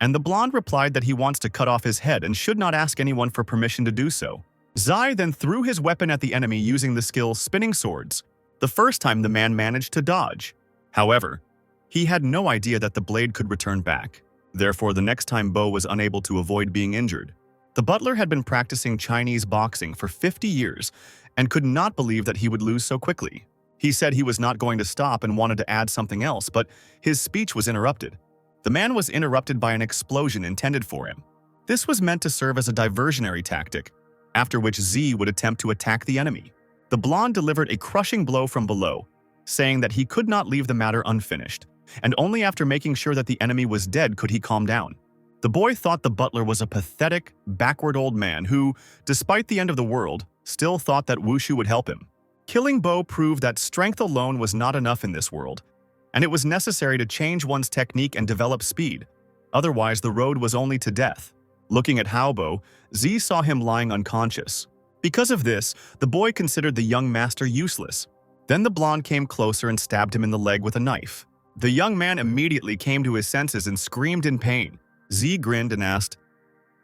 And the blonde replied that he wants to cut off his head and should not ask anyone for permission to do so. Zai then threw his weapon at the enemy using the skill Spinning Swords. The first time the man managed to dodge. However, he had no idea that the blade could return back. Therefore, the next time Bo was unable to avoid being injured. The butler had been practicing Chinese boxing for 50 years and could not believe that he would lose so quickly. He said he was not going to stop and wanted to add something else, but his speech was interrupted. The man was interrupted by an explosion intended for him. This was meant to serve as a diversionary tactic, after which Z would attempt to attack the enemy. The blonde delivered a crushing blow from below, saying that he could not leave the matter unfinished, and only after making sure that the enemy was dead could he calm down. The boy thought the butler was a pathetic, backward old man who, despite the end of the world, still thought that wushu would help him. Killing Bo proved that strength alone was not enough in this world, and it was necessary to change one's technique and develop speed. Otherwise, the road was only to death. Looking at Haobo, Z saw him lying unconscious. Because of this, the boy considered the young master useless. Then the blonde came closer and stabbed him in the leg with a knife. The young man immediately came to his senses and screamed in pain. Z grinned and asked,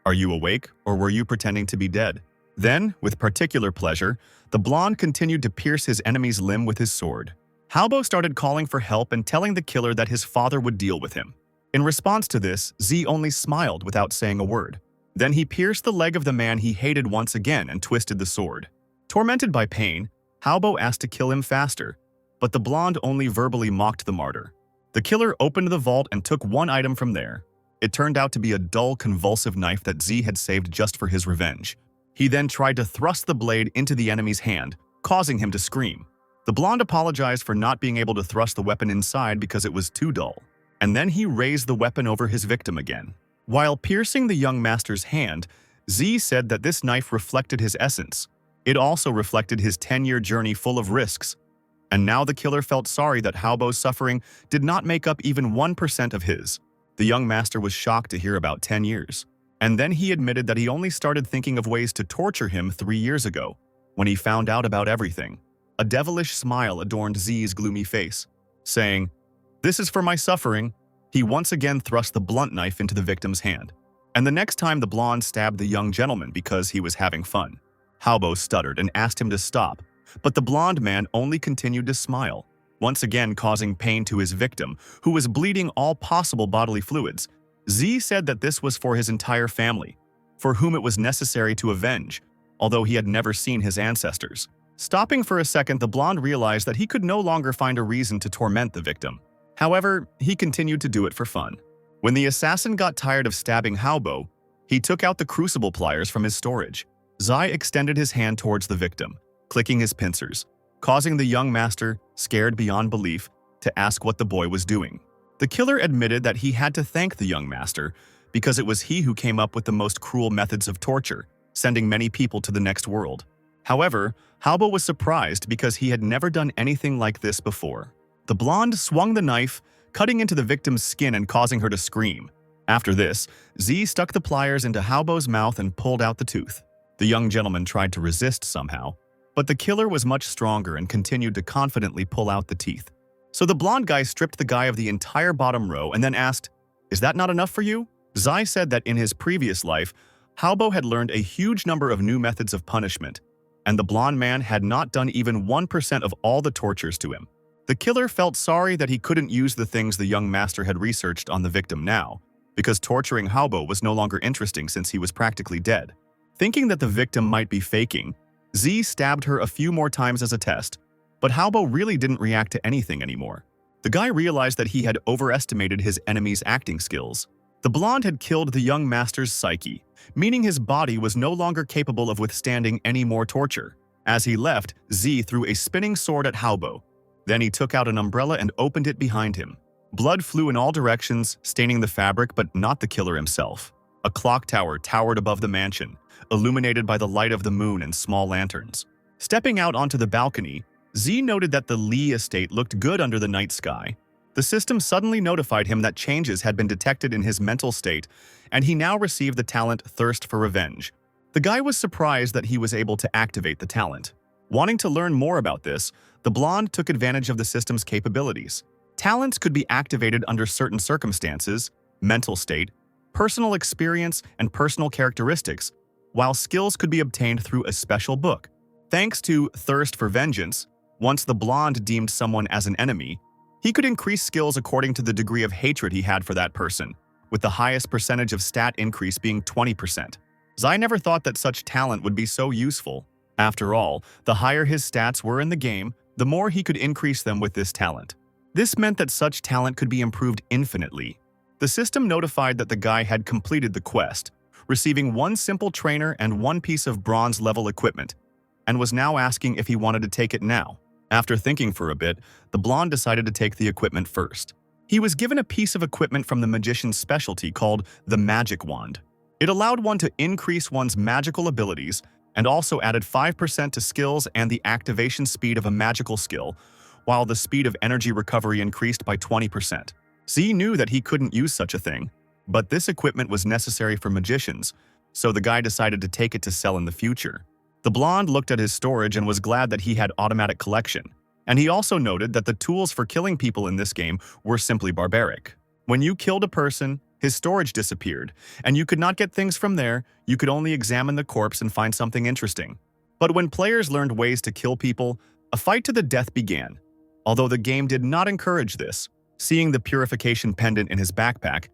"Are you awake, or were you pretending to be dead?" Then, with particular pleasure, the blonde continued to pierce his enemy's limb with his sword. Haobo started calling for help and telling the killer that his father would deal with him. In response to this, Z only smiled without saying a word. Then he pierced the leg of the man he hated once again and twisted the sword. Tormented by pain, Haobo asked to kill him faster, but the blonde only verbally mocked the martyr. The killer opened the vault and took one item from there. It turned out to be a dull, convulsive knife that Z had saved just for his revenge. He then tried to thrust the blade into the enemy's hand, causing him to scream. The blonde apologized for not being able to thrust the weapon inside because it was too dull. And then he raised the weapon over his victim again. While piercing the young master's hand, Z said that this knife reflected his essence. It also reflected his 10-year journey full of risks. And now the killer felt sorry that Haobo's suffering did not make up even 1% of his. The young master was shocked to hear about 10 years. And then he admitted that he only started thinking of ways to torture him 3 years ago, when he found out about everything. A devilish smile adorned Z's gloomy face, saying, "This is for my suffering." He once again thrust the blunt knife into the victim's hand. And the next time the blonde stabbed the young gentleman because he was having fun. Haobo stuttered and asked him to stop, but the blonde man only continued to smile, once again causing pain to his victim, who was bleeding all possible bodily fluids. Z said that this was for his entire family, for whom it was necessary to avenge, although he had never seen his ancestors. Stopping for a second, the blonde realized that he could no longer find a reason to torment the victim. However, he continued to do it for fun. When the assassin got tired of stabbing Haobo, he took out the crucible pliers from his storage. Zai extended his hand towards the victim, clicking his pincers, causing the young master, scared beyond belief, to ask what the boy was doing. The killer admitted that he had to thank the young master because it was he who came up with the most cruel methods of torture, sending many people to the next world. However, Haobo was surprised because he had never done anything like this before. The blonde swung the knife, cutting into the victim's skin and causing her to scream. After this, Z stuck the pliers into Haobo's mouth and pulled out the tooth. The young gentleman tried to resist somehow, but the killer was much stronger and continued to confidently pull out the teeth. So the blonde guy stripped the guy of the entire bottom row and then asked, "Is that not enough for you?" Zai said that in his previous life, Haobo had learned a huge number of new methods of punishment, and the blonde man had not done even 1% of all the tortures to him. The killer felt sorry that he couldn't use the things the young master had researched on the victim now, because torturing Haobo was no longer interesting since he was practically dead. Thinking that the victim might be faking, Z stabbed her a few more times as a test, but Haobo really didn't react to anything anymore. The guy realized that he had overestimated his enemy's acting skills. The blonde had killed the young master's psyche, meaning his body was no longer capable of withstanding any more torture. As he left, Z threw a spinning sword at Haobo. Then he took out an umbrella and opened it behind him. Blood flew in all directions, staining the fabric, but not the killer himself. A clock tower towered above the mansion, illuminated by the light of the moon and small lanterns. Stepping out onto the balcony, Z noted that the Lee estate looked good under the night sky. The system suddenly notified him that changes had been detected in his mental state, and he now received the talent Thirst for Revenge. The guy was surprised that he was able to activate the talent. Wanting to learn more about this, the blonde took advantage of the system's capabilities. Talents could be activated under certain circumstances, mental state, personal experience, and personal characteristics, while skills could be obtained through a special book. Thanks to Thirst for Vengeance, once the blonde deemed someone as an enemy, he could increase skills according to the degree of hatred he had for that person, with the highest percentage of stat increase being 20%. Zai never thought that such talent would be so useful. After all, the higher his stats were in the game, the more he could increase them with this talent. This meant that such talent could be improved infinitely. The system notified that the guy had completed the quest, receiving one simple trainer and one piece of bronze-level equipment, and was now asking if he wanted to take it now. After thinking for a bit, the blonde decided to take the equipment first. He was given a piece of equipment from the magician's specialty called the Magic Wand. It allowed one to increase one's magical abilities and also added 5% to skills and the activation speed of a magical skill, while the speed of energy recovery increased by 20%. Z knew that he couldn't use such a thing, but this equipment was necessary for magicians, so the guy decided to take it to sell in the future. The blonde looked at his storage and was glad that he had automatic collection, and he also noted that the tools for killing people in this game were simply barbaric. When you killed a person, his storage disappeared, and you could not get things from there. You could only examine the corpse and find something interesting. But when players learned ways to kill people, a fight to the death began. Although the game did not encourage this, seeing the purification pendant in his backpack,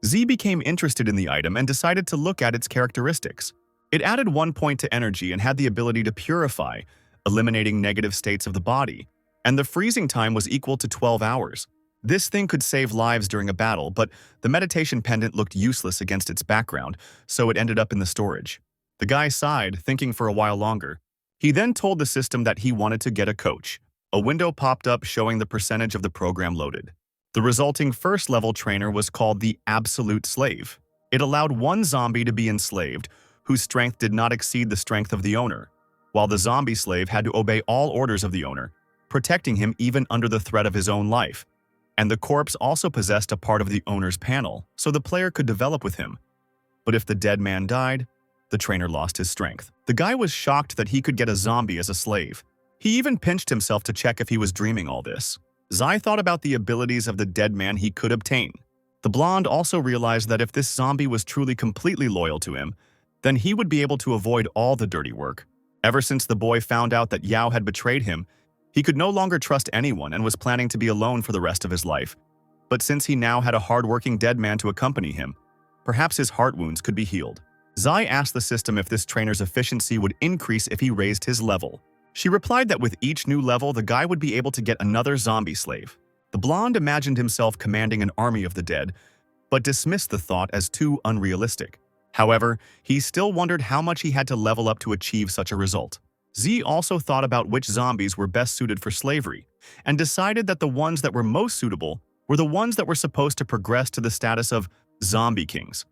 Z became interested in the item and decided to look at its characteristics. It added 1 point to energy and had the ability to purify, eliminating negative states of the body, and the freezing time was equal to 12 hours. This thing could save lives during a battle, but the meditation pendant looked useless against its background, so it ended up in the storage. The guy sighed, thinking for a while longer. He then told the system that he wanted to get a coach. A window popped up showing the percentage of the program loaded. The resulting first-level trainer was called the Absolute Slave. It allowed one zombie to be enslaved, whose strength did not exceed the strength of the owner, while the zombie slave had to obey all orders of the owner, protecting him even under the threat of his own life. And the corpse also possessed a part of the owner's panel, so the player could develop with him. But if the dead man died, the trainer lost his strength. The guy was shocked that he could get a zombie as a slave. He even pinched himself to check if he was dreaming all this. Zai thought about the abilities of the dead man he could obtain. The blonde also realized that if this zombie was truly completely loyal to him, then he would be able to avoid all the dirty work. Ever since the boy found out that Yao had betrayed him, he could no longer trust anyone and was planning to be alone for the rest of his life. But since he now had a hard-working dead man to accompany him, perhaps his heart wounds could be healed. Zai asked the system if this trainer's efficiency would increase if he raised his level. She replied that with each new level, the guy would be able to get another zombie slave. The blonde imagined himself commanding an army of the dead, but dismissed the thought as too unrealistic. However, he still wondered how much he had to level up to achieve such a result. Z also thought about which zombies were best suited for slavery, and decided that the ones that were most suitable were the ones that were supposed to progress to the status of zombie kings.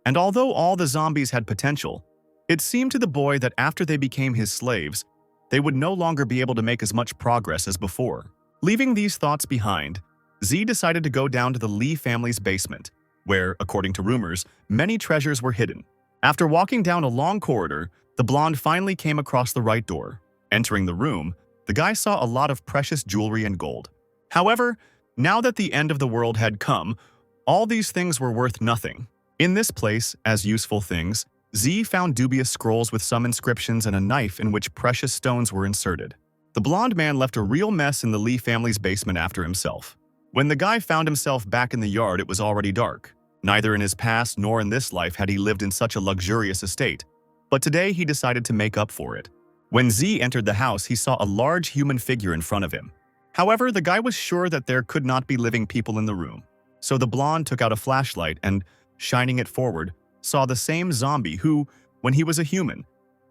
And although all the zombies had potential, It seemed to the boy that after they became his slaves, they would no longer be able to make as much progress as before. Leaving these thoughts behind, Z decided to go down to the Lee family's basement, where, according to rumors, many treasures were hidden. After walking down a long corridor, the blonde finally came across the right door. Entering the room, the guy saw a lot of precious jewelry and gold. However, now that the end of the world had come, all these things were worth nothing. In this place, as useful things, Z found dubious scrolls with some inscriptions and a knife in which precious stones were inserted. The blonde man left a real mess in the Lee family's basement after himself. When the guy found himself back in the yard, it was already dark. Neither in his past nor in this life had he lived in such a luxurious estate, but today he decided to make up for it. When Z entered the house, he saw a large human figure in front of him. However, the guy was sure that there could not be living people in the room. So the blonde took out a flashlight and, shining it forward, saw the same zombie who, when he was a human,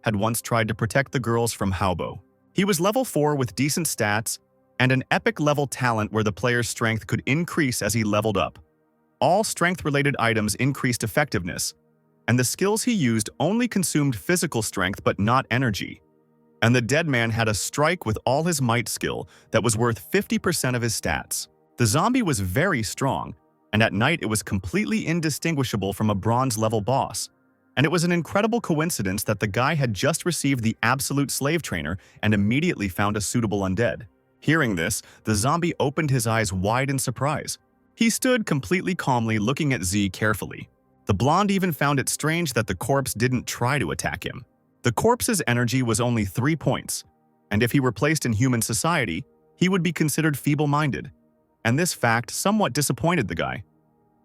had once tried to protect the girls from Haobo. He was level 4 with decent stats and an epic level talent where the player's strength could increase as he leveled up. All strength-related items increased effectiveness, and the skills he used only consumed physical strength but not energy. And the dead man had a strike with all his might skill that was worth 50% of his stats. The zombie was very strong, and at night it was completely indistinguishable from a bronze-level boss. And it was an incredible coincidence that the guy had just received the absolute slave trainer and immediately found a suitable undead. Hearing this, the zombie opened his eyes wide in surprise. He stood completely calmly looking at Z carefully. The blonde even found it strange that the corpse didn't try to attack him. The corpse's energy was only 3 points, and if he were placed in human society, he would be considered feeble-minded. And this fact somewhat disappointed the guy.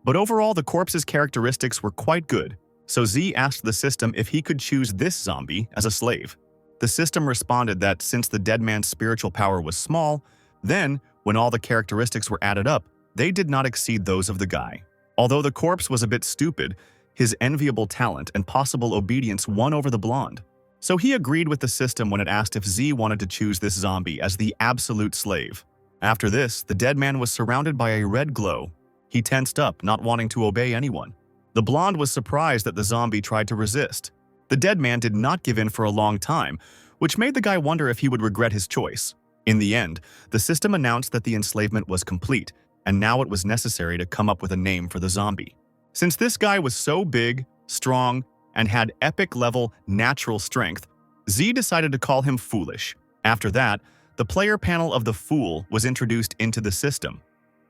But overall, the corpse's characteristics were quite good, so Z asked the system if he could choose this zombie as a slave. The system responded that since the dead man's spiritual power was small, then, when all the characteristics were added up, they did not exceed those of the guy. Although the corpse was a bit stupid, his enviable talent and possible obedience won over the blonde. So he agreed with the system when it asked if Z wanted to choose this zombie as the absolute slave. After this, the dead man was surrounded by a red glow. He tensed up, not wanting to obey anyone. The blonde was surprised that the zombie tried to resist. The dead man did not give in for a long time, which made the guy wonder if he would regret his choice. In the end, the system announced that the enslavement was complete, and now it was necessary to come up with a name for the zombie. Since this guy was so big, strong, and had epic-level natural strength, Z decided to call him Foolish. After that, the player panel of the Fool was introduced into the system.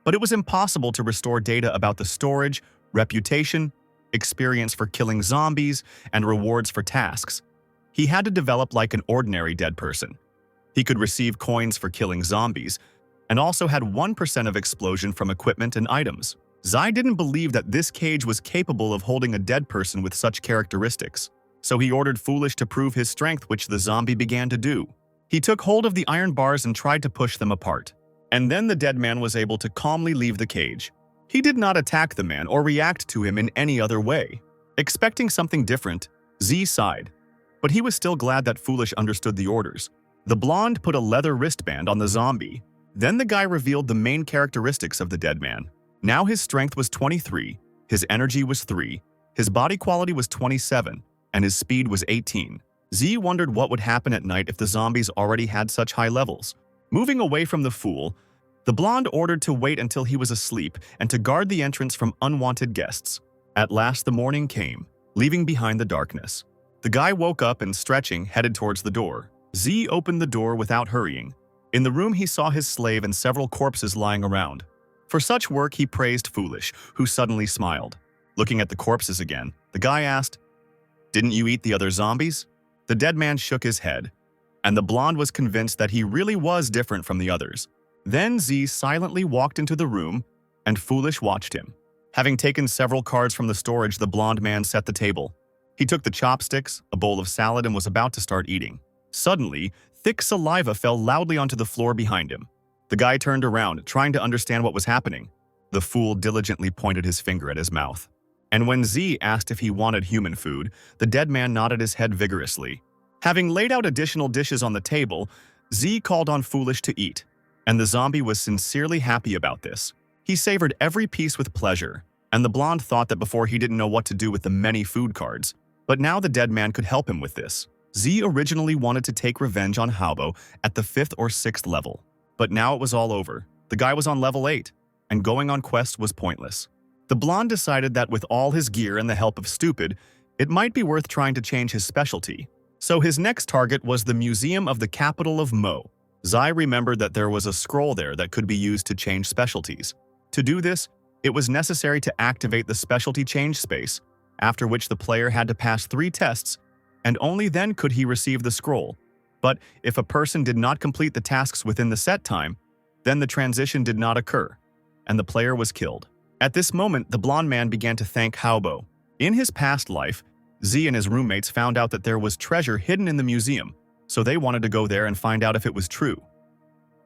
But it was impossible to restore data about the storage, reputation, experience for killing zombies, and rewards for tasks. He had to develop like an ordinary dead person. He could receive coins for killing zombies, and also had 1% of explosion from equipment and items. Zai didn't believe that this cage was capable of holding a dead person with such characteristics, so he ordered Foolish to prove his strength, which the zombie began to do. He took hold of the iron bars and tried to push them apart. And then the dead man was able to calmly leave the cage. He did not attack the man or react to him in any other way. Expecting something different, Z sighed, but he was still glad that Foolish understood the orders. The blonde put a leather wristband on the zombie. Then the guy revealed the main characteristics of the dead man. Now his strength was 23, his energy was 3, his body quality was 27, and his speed was 18. Z wondered what would happen at night if the zombies already had such high levels. Moving away from the Fool, the blonde ordered to wait until he was asleep and to guard the entrance from unwanted guests. At last the morning came, leaving behind the darkness. The guy woke up and, stretching, headed towards the door. Z opened the door without hurrying. In the room he saw his slave and several corpses lying around. For such work he praised Foolish, who suddenly smiled. Looking at the corpses again, the guy asked, "Didn't you eat the other zombies?" The dead man shook his head, and the blonde was convinced that he really was different from the others. Then Z silently walked into the room, and Foolish watched him. Having taken several cards from the storage, the blonde man set the table. He took the chopsticks, a bowl of salad, and was about to start eating. Suddenly, thick saliva fell loudly onto the floor behind him. The guy turned around, trying to understand what was happening. The Fool diligently pointed his finger at his mouth. And when Z asked if he wanted human food, the dead man nodded his head vigorously. Having laid out additional dishes on the table, Z called on Foolish to eat, and the zombie was sincerely happy about this. He savored every piece with pleasure, and the blonde thought that before he didn't know what to do with the many food cards. But now the dead man could help him with this. Z originally wanted to take revenge on Haobo at the 5th or 6th level. But now it was all over. The guy was on level 8, and going on quests was pointless. The blonde decided that with all his gear and the help of Stupid, it might be worth trying to change his specialty. So his next target was the Museum of the Capital of Mo. Zai remembered that there was a scroll there that could be used to change specialties. To do this, it was necessary to activate the specialty change space, after which the player had to pass 3 tests, and only then could he receive the scroll. But if a person did not complete the tasks within the set time, then the transition did not occur, and the player was killed. At this moment, the blonde man began to thank Haobo. In his past life, Z and his roommates found out that there was treasure hidden in the museum, so they wanted to go there and find out if it was true.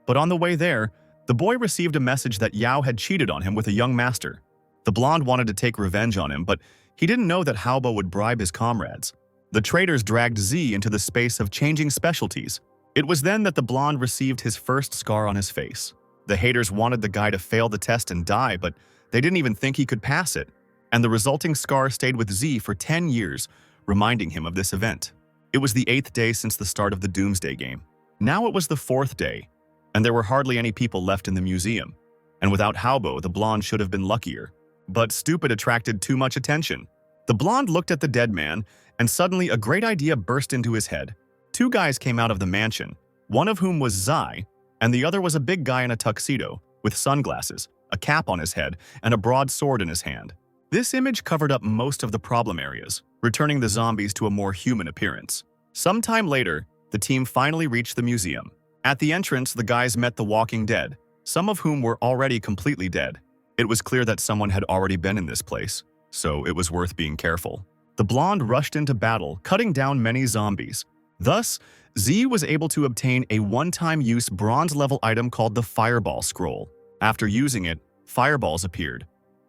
But on the way there, the boy received a message that Yao had cheated on him with a young master. The blonde wanted to take revenge on him, but he didn't know that Haobo would bribe his comrades. The traitors dragged Z into the space of changing specialties. It was then that the blonde received his first scar on his face. The haters wanted the guy to fail the test and die, but they didn't even think he could pass it, and the resulting scar stayed with Z for 10 years, reminding him of this event. It was the 8th day since the start of the Doomsday game. Now it was the 4th day, and there were hardly any people left in the museum. And without Haobo, the blonde should have been luckier. But Stupid attracted too much attention. The blonde looked at the dead man, and suddenly a great idea burst into his head. 2 guys came out of the mansion, one of whom was Zai, and the other was a big guy in a tuxedo, with sunglasses, a cap on his head, and a broadsword in his hand. This image covered up most of the problem areas, returning the zombies to a more human appearance. Sometime later, the team finally reached the museum. At the entrance, the guys met the walking dead, some of whom were already completely dead. It was clear that someone had already been in this place, so it was worth being careful. The blonde rushed into battle, cutting down many zombies. Thus, Z was able to obtain a one-time use bronze-level item called the Fireball Scroll. After using it, fireballs appeared,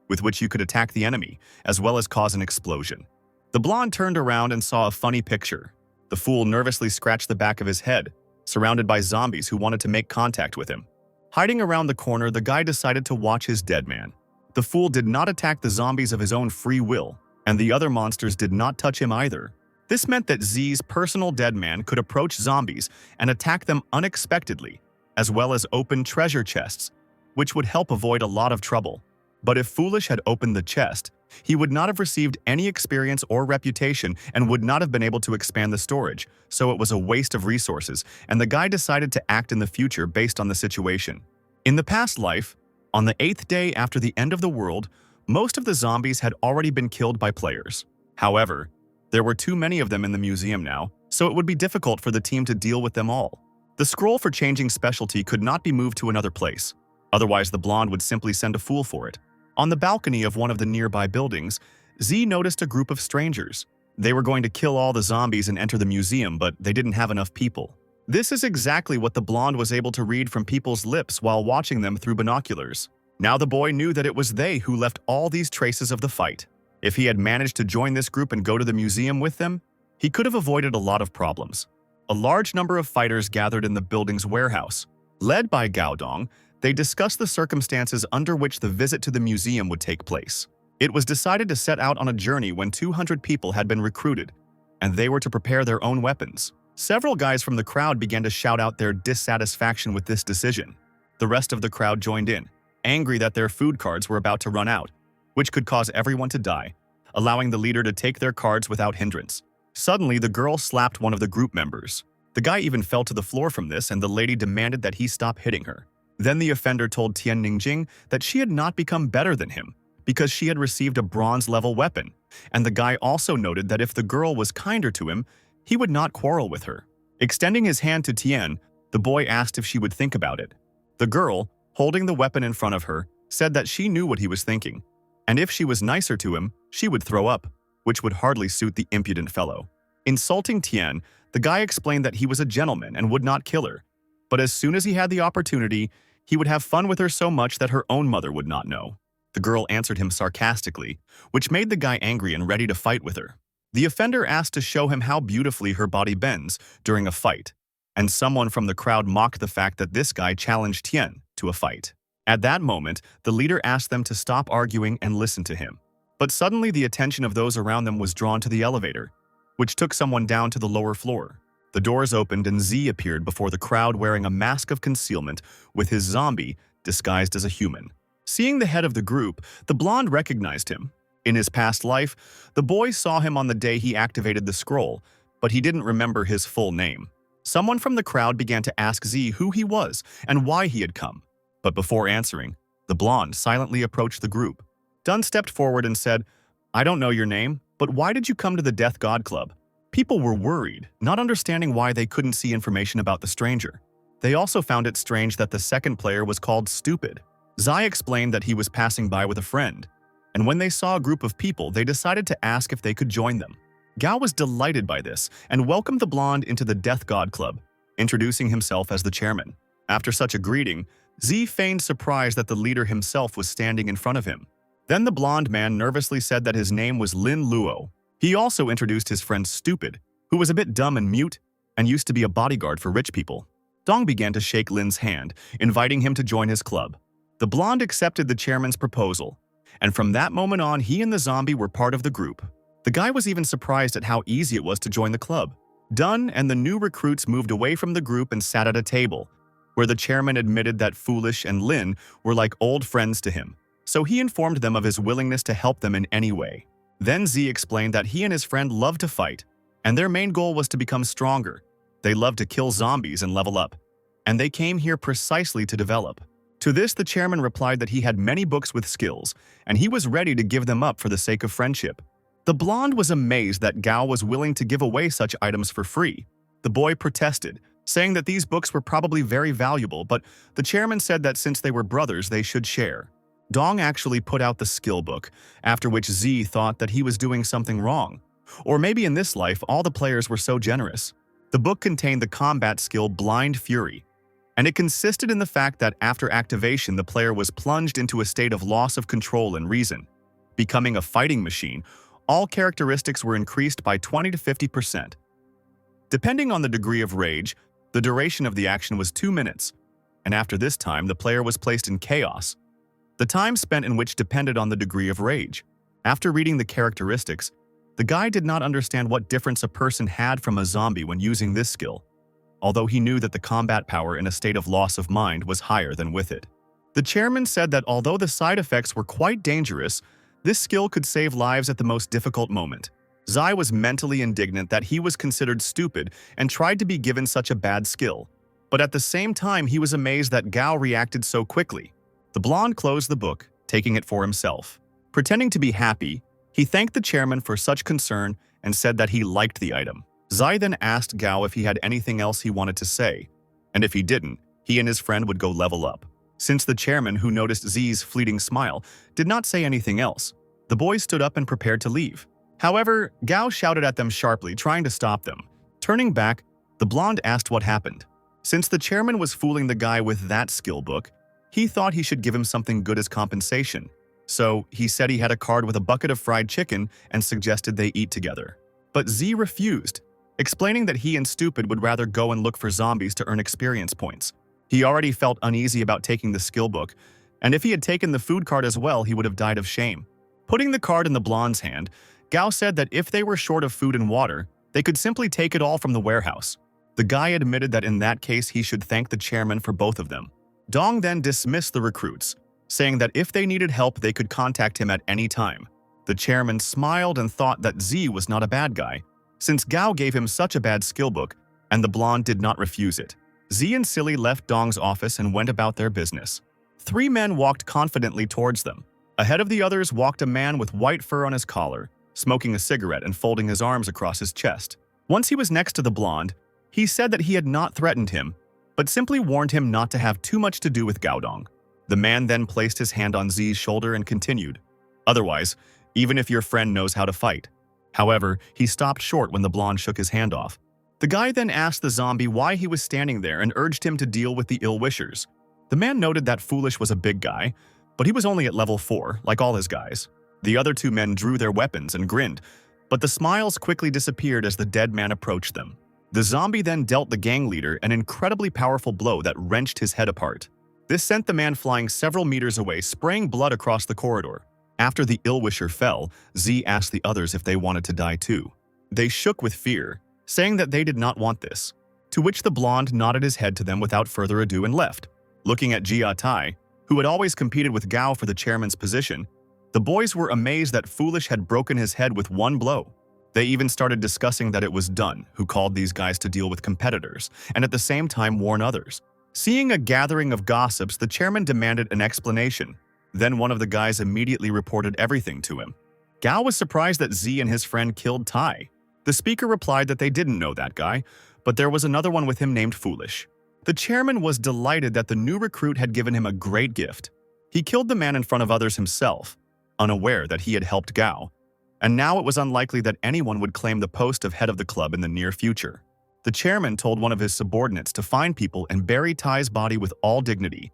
with which you could attack the enemy, as well as cause an explosion. The blonde turned around and saw a funny picture. The fool nervously scratched the back of his head, surrounded by zombies who wanted to make contact with him. Hiding around the corner, the guy decided to watch his dead man. The fool did not attack the zombies of his own free will, and the other monsters did not touch him either. This meant that Z's personal dead man could approach zombies and attack them unexpectedly, as well as open treasure chests, which would help avoid a lot of trouble. But if Foolish had opened the chest, he would not have received any experience or reputation and would not have been able to expand the storage, so it was a waste of resources, and the guy decided to act in the future based on the situation. In the past life, on the 8th day after the end of the world, most of the zombies had already been killed by players. However, there were too many of them in the museum now, so it would be difficult for the team to deal with them all. The scroll for changing specialty could not be moved to another place. Otherwise, the blonde would simply send a fool for it. On the balcony of one of the nearby buildings, Z noticed a group of strangers. They were going to kill all the zombies and enter the museum, but they didn't have enough people. This is exactly what the blonde was able to read from people's lips while watching them through binoculars. Now the boy knew that it was they who left all these traces of the fight. If he had managed to join this group and go to the museum with them, he could have avoided a lot of problems. A large number of fighters gathered in the building's warehouse. Led by Gaodong, they discussed the circumstances under which the visit to the museum would take place. It was decided to set out on a journey when 200 people had been recruited, and they were to prepare their own weapons. Several guys from the crowd began to shout out their dissatisfaction with this decision. The rest of the crowd joined in, angry that their food cards were about to run out, which could cause everyone to die, allowing the leader to take their cards without hindrance. Suddenly, the girl slapped one of the group members. The guy even fell to the floor from this, and the lady demanded that he stop hitting her. Then the offender told Tian Ningjing that she had not become better than him because she had received a bronze-level weapon, and the guy also noted that if the girl was kinder to him, he would not quarrel with her. Extending his hand to Tian, the boy asked if she would think about it. The girl, holding the weapon in front of her, said that she knew what he was thinking, and if she was nicer to him, she would throw up, which would hardly suit the impudent fellow. Insulting Tian, the guy explained that he was a gentleman and would not kill her, but as soon as he had the opportunity, he would have fun with her so much that her own mother would not know. The girl answered him sarcastically, which made the guy angry and ready to fight with her. The offender asked to show him how beautifully her body bends during a fight, and someone from the crowd mocked the fact that this guy challenged Tian to a fight. At that moment, the leader asked them to stop arguing and listen to him. But suddenly the attention of those around them was drawn to the elevator. which took someone down to the lower floor. The doors opened and Z appeared before the crowd wearing a mask of concealment with his zombie disguised as a human. Seeing the head of the group, the blonde recognized him. In his past life, the boy saw him on the day he activated the scroll, but he didn't remember his full name. Someone from the crowd began to ask Z who he was and why he had come. But before answering, the blonde silently approached the group. Dunn stepped forward and said, "I don't know your name, but why did you come to the Death God Club?" People were worried, not understanding why they couldn't see information about the stranger. They also found it strange that the second player was called Stupid. Zai explained that he was passing by with a friend, and when they saw a group of people, they decided to ask if they could join them. Gao was delighted by this and welcomed the blonde into the Death God Club, introducing himself as the chairman. After such a greeting, Z feigned surprise that the leader himself was standing in front of him. Then the blonde man nervously said that his name was Lin Luo. He also introduced his friend Stupid, who was a bit dumb and mute and used to be a bodyguard for rich people. Dong began to shake Lin's hand, inviting him to join his club. The blonde accepted the chairman's proposal, and from that moment on, he and the zombie were part of the group. The guy was even surprised at how easy it was to join the club. Dunn and the new recruits moved away from the group and sat at a table, where the chairman admitted that Foolish and Lin were like old friends to him, so he informed them of his willingness to help them in any way. Then Z explained that he and his friend loved to fight, and their main goal was to become stronger. They loved to kill zombies and level up, and they came here precisely to develop. To this, the chairman replied that he had many books with skills, and he was ready to give them up for the sake of friendship. The blonde was amazed that Gao was willing to give away such items for free. The boy protested, saying that these books were probably very valuable, but the chairman said that since they were brothers, they should share. Dong actually put out the skill book, after which Z thought that he was doing something wrong. Or maybe in this life, all the players were so generous. The book contained the combat skill Blind Fury, and it consisted in the fact that after activation, the player was plunged into a state of loss of control and reason. Becoming a fighting machine, all characteristics were increased by 20 to 50%. Depending on the degree of rage, the duration of the action was 2 minutes, and after this time, the player was placed in chaos. The time spent in which depended on the degree of rage. After reading the characteristics, the guy did not understand what difference a person had from a zombie when using this skill, although he knew that the combat power in a state of loss of mind was higher than with it. The chairman said that although the side effects were quite dangerous, this skill could save lives at the most difficult moment. Zai was mentally indignant that he was considered stupid and tried to be given such a bad skill, but at the same time he was amazed that Gao reacted so quickly. The blonde closed the book, taking it for himself. Pretending to be happy, he thanked the chairman for such concern and said that he liked the item. Zai then asked Gao if he had anything else he wanted to say, and if he didn't, he and his friend would go level up. Since the chairman, who noticed Z's fleeting smile, did not say anything else, the boys stood up and prepared to leave. However, Gao shouted at them sharply, trying to stop them. Turning back, the blonde asked what happened. Since the chairman was fooling the guy with that skill book, he thought he should give him something good as compensation. So he said he had a card with a bucket of fried chicken and suggested they eat together. But Z refused, explaining that he and Stupid would rather go and look for zombies to earn experience points. He already felt uneasy about taking the skill book, and if he had taken the food card as well, he would have died of shame. Putting the card in the blonde's hand, Gao said that if they were short of food and water, they could simply take it all from the warehouse. The guy admitted that in that case he should thank the chairman for both of them. Dong then dismissed the recruits, saying that if they needed help they could contact him at any time. The chairman smiled and thought that Z was not a bad guy, since Gao gave him such a bad skill book, and the blonde did not refuse it. Z and Silly left Dong's office and went about their business. 3 men walked confidently towards them. Ahead of the others walked a man with white fur on his collar, smoking a cigarette and folding his arms across his chest. Once he was next to the blonde, he said that he had not threatened him, but simply warned him not to have too much to do with Gaodong. The man then placed his hand on Z's shoulder and continued, "Otherwise, even if your friend knows how to fight." However, he stopped short when the blonde shook his hand off. The guy then asked the zombie why he was standing there and urged him to deal with the ill-wishers. The man noted that Foolish was a big guy, but he was only at level 4, like all his guys. The other 2 men drew their weapons and grinned, but the smiles quickly disappeared as the dead man approached them. The zombie then dealt the gang leader an incredibly powerful blow that wrenched his head apart. This sent the man flying several meters away, spraying blood across the corridor. After the ill-wisher fell, Z asked the others if they wanted to die too. They shook with fear, saying that they did not want this, to which the blonde nodded his head to them without further ado and left. Looking at Jia Tai, who had always competed with Gao for the chairman's position, the boys were amazed that Foolish had broken his head with one blow. They even started discussing that it was Dun who called these guys to deal with competitors and at the same time warn others. Seeing a gathering of gossips, the chairman demanded an explanation. Then one of the guys immediately reported everything to him. Gao was surprised that Z and his friend killed Tai. The speaker replied that they didn't know that guy, but there was another one with him named Foolish. The chairman was delighted that the new recruit had given him a great gift. He killed the man in front of others himself, unaware that he had helped Gao, and now it was unlikely that anyone would claim the post of head of the club in the near future. The chairman told one of his subordinates to find people and bury Tai's body with all dignity,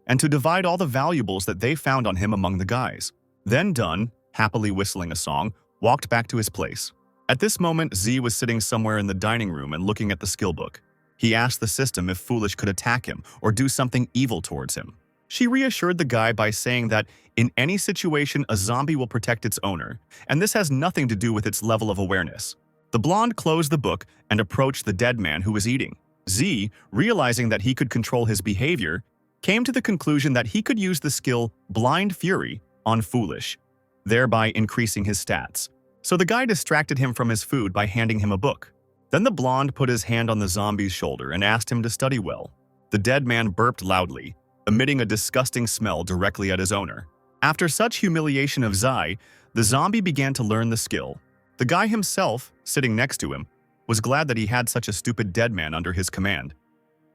and to divide all the valuables that they found on him among the guys. Then Dun, happily whistling a song, walked back to his place. At this moment, Z was sitting somewhere in the dining room and looking at the skill book. He asked the system if Foolish could attack him or do something evil towards him. She reassured the guy by saying that in any situation, a zombie will protect its owner, and this has nothing to do with its level of awareness. The blonde closed the book and approached the dead man who was eating. Z, realizing that he could control his behavior, came to the conclusion that he could use the skill Blind Fury on Foolish, thereby increasing his stats. So the guy distracted him from his food by handing him a book. Then the blonde put his hand on the zombie's shoulder and asked him to study well. The dead man burped loudly, emitting a disgusting smell directly at his owner. After such humiliation of Zai, the zombie began to learn the skill. The guy himself, sitting next to him, was glad that he had such a stupid dead man under his command.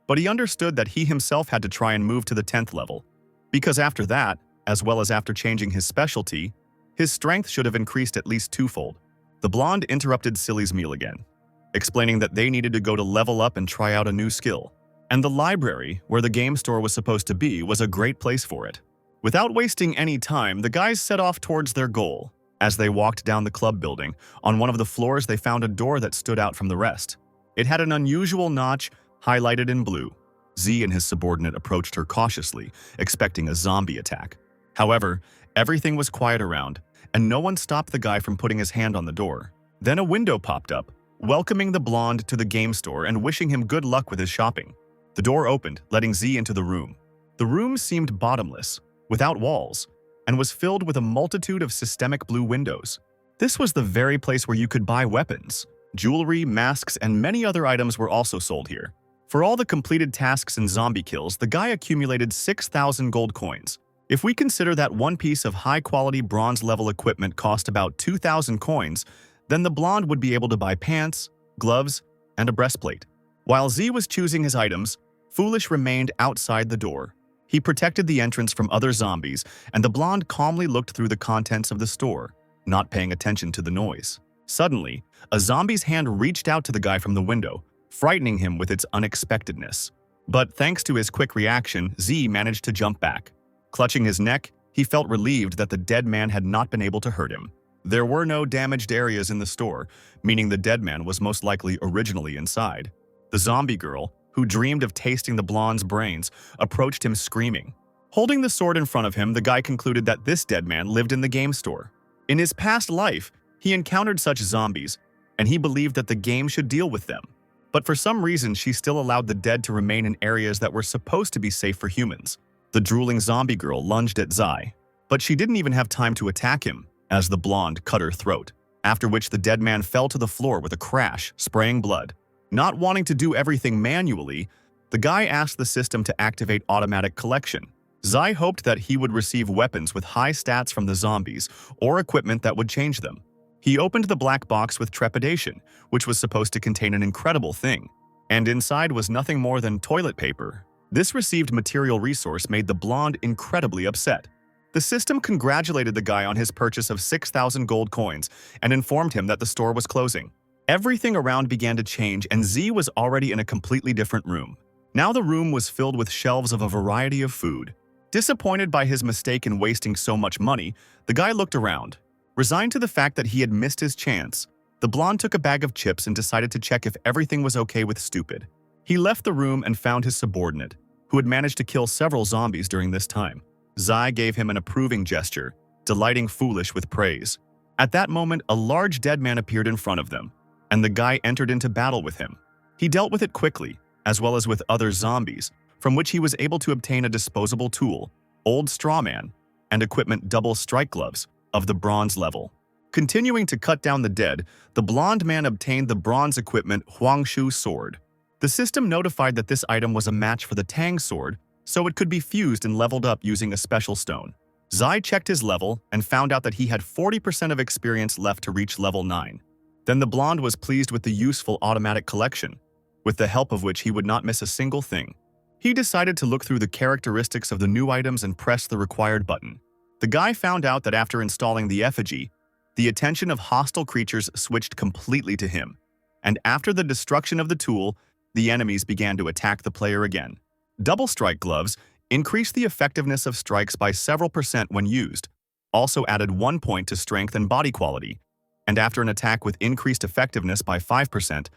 But he understood that he himself had to try and move to the 10th level, because after that, as well as after changing his specialty, his strength should have increased at least twofold. The blonde interrupted Silly's meal again, explaining that they needed to go to level up and try out a new skill. And the library, where the game store was supposed to be, was a great place for it. Without wasting any time, the guys set off towards their goal. As they walked down the club building, on one of the floors they found a door that stood out from the rest. It had an unusual notch, highlighted in blue. Z and his subordinate approached her cautiously, expecting a zombie attack. However, everything was quiet around, and no one stopped the guy from putting his hand on the door. Then a window popped up, welcoming the blonde to the game store and wishing him good luck with his shopping. The door opened, letting Z into the room. The room seemed bottomless, without walls, and was filled with a multitude of systemic blue windows. This was the very place where you could buy weapons. Jewelry, masks, and many other items were also sold here. For all the completed tasks and zombie kills, the guy accumulated 6,000 gold coins. If we consider that one piece of high-quality bronze-level equipment cost about 2,000 coins, then the blonde would be able to buy pants, gloves, and a breastplate. While Z was choosing his items, Foolish remained outside the door. He protected the entrance from other zombies, and the blonde calmly looked through the contents of the store, not paying attention to the noise. Suddenly, a zombie's hand reached out to the guy from the window, frightening him with its unexpectedness. But thanks to his quick reaction, Z managed to jump back. Clutching his neck, he felt relieved that the dead man had not been able to hurt him. There were no damaged areas in the store, meaning the dead man was most likely originally inside. The zombie girl, who dreamed of tasting the blonde's brains, approached him screaming. Holding the sword in front of him, the guy concluded that this dead man lived in the game store. In his past life, he encountered such zombies, and he believed that the game should deal with them. But for some reason, she still allowed the dead to remain in areas that were supposed to be safe for humans. The drooling zombie girl lunged at Zai, but she didn't even have time to attack him, as the blonde cut her throat, after which the dead man fell to the floor with a crash, spraying blood. Not wanting to do everything manually, the guy asked the system to activate automatic collection. Zai hoped that he would receive weapons with high stats from the zombies or equipment that would change them. He opened the black box with trepidation, which was supposed to contain an incredible thing, and inside was nothing more than toilet paper. This received material resource made the blonde incredibly upset. The system congratulated the guy on his purchase of 6,000 gold coins and informed him that the store was closing. Everything around began to change, and Z was already in a completely different room. Now the room was filled with shelves of a variety of food. Disappointed by his mistake in wasting so much money, the guy looked around. Resigned to the fact that he had missed his chance, the blonde took a bag of chips and decided to check if everything was okay with Stupid. He left the room and found his subordinate, who had managed to kill several zombies during this time. Zai gave him an approving gesture, delighting Foolish with praise. At that moment, a large dead man appeared in front of them. and the guy entered into battle with him. He dealt with it quickly, as well as with other zombies, from which he was able to obtain a disposable tool, old straw man, and equipment double strike gloves of the bronze level. Continuing to cut down the dead, the blonde man obtained the bronze equipment Huangshu sword. The system notified that this item was a match for the Tang sword, so it could be fused and leveled up using a special stone. Zai checked his level and found out that he had 40% of experience left to reach level 9. Then the blonde was pleased with the useful automatic collection, with the help of which he would not miss a single thing. He decided to look through the characteristics of the new items and press the required button. The guy found out that after installing the effigy, the attention of hostile creatures switched completely to him, and after the destruction of the tool, the enemies began to attack the player again. Double strike gloves increased the effectiveness of strikes by several percent when used, also added 1 point to strength and body quality, and after an attack with increased effectiveness by 5%,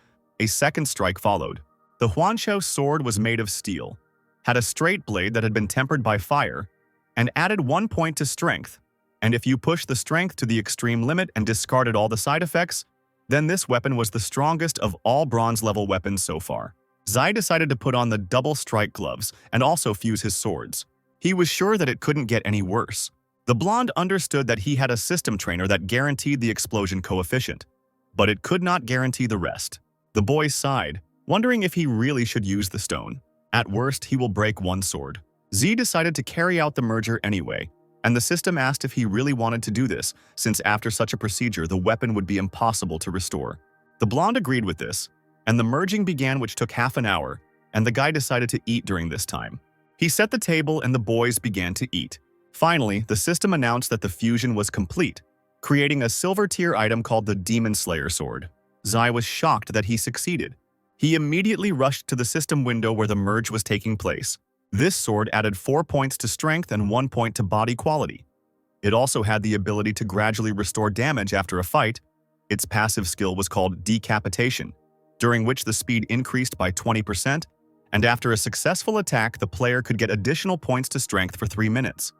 a second strike followed. The Huanshu sword was made of steel, had a straight blade that had been tempered by fire, and added 1 point to strength, and if you pushed the strength to the extreme limit and discarded all the side effects, then this weapon was the strongest of all bronze-level weapons so far. Zai decided to put on the double strike gloves and also fuse his swords. He was sure that it couldn't get any worse. The blonde understood that he had a system trainer that guaranteed the explosion coefficient, but it could not guarantee the rest. The boy sighed, wondering if he really should use the stone. At worst, he will break one sword. Z decided to carry out the merger anyway, and the system asked if he really wanted to do this, since after such a procedure the weapon would be impossible to restore. The blonde agreed with this, and the merging began, which took half an hour, and the guy decided to eat during this time. He set the table and the boys began to eat. Finally, the system announced that the fusion was complete, creating a silver tier item called the Demon Slayer sword. Zai was shocked that he succeeded. He immediately rushed to the system window where the merge was taking place. This sword added 4 points to strength and 1 point to body quality. It also had the ability to gradually restore damage after a fight. Its passive skill was called Decapitation, during which the speed increased by 20%, and after a successful attack, the player could get additional points to strength for 3 minutes.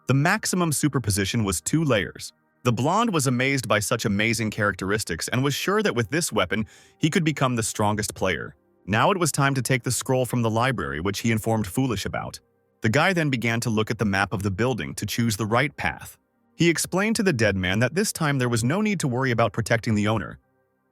The maximum superposition was 2 layers. The blonde was amazed by such amazing characteristics and was sure that with this weapon, he could become the strongest player. Now it was time to take the scroll from the library, which he informed Foolish about. The guy then began to look at the map of the building to choose the right path. He explained to the dead man that this time there was no need to worry about protecting the owner,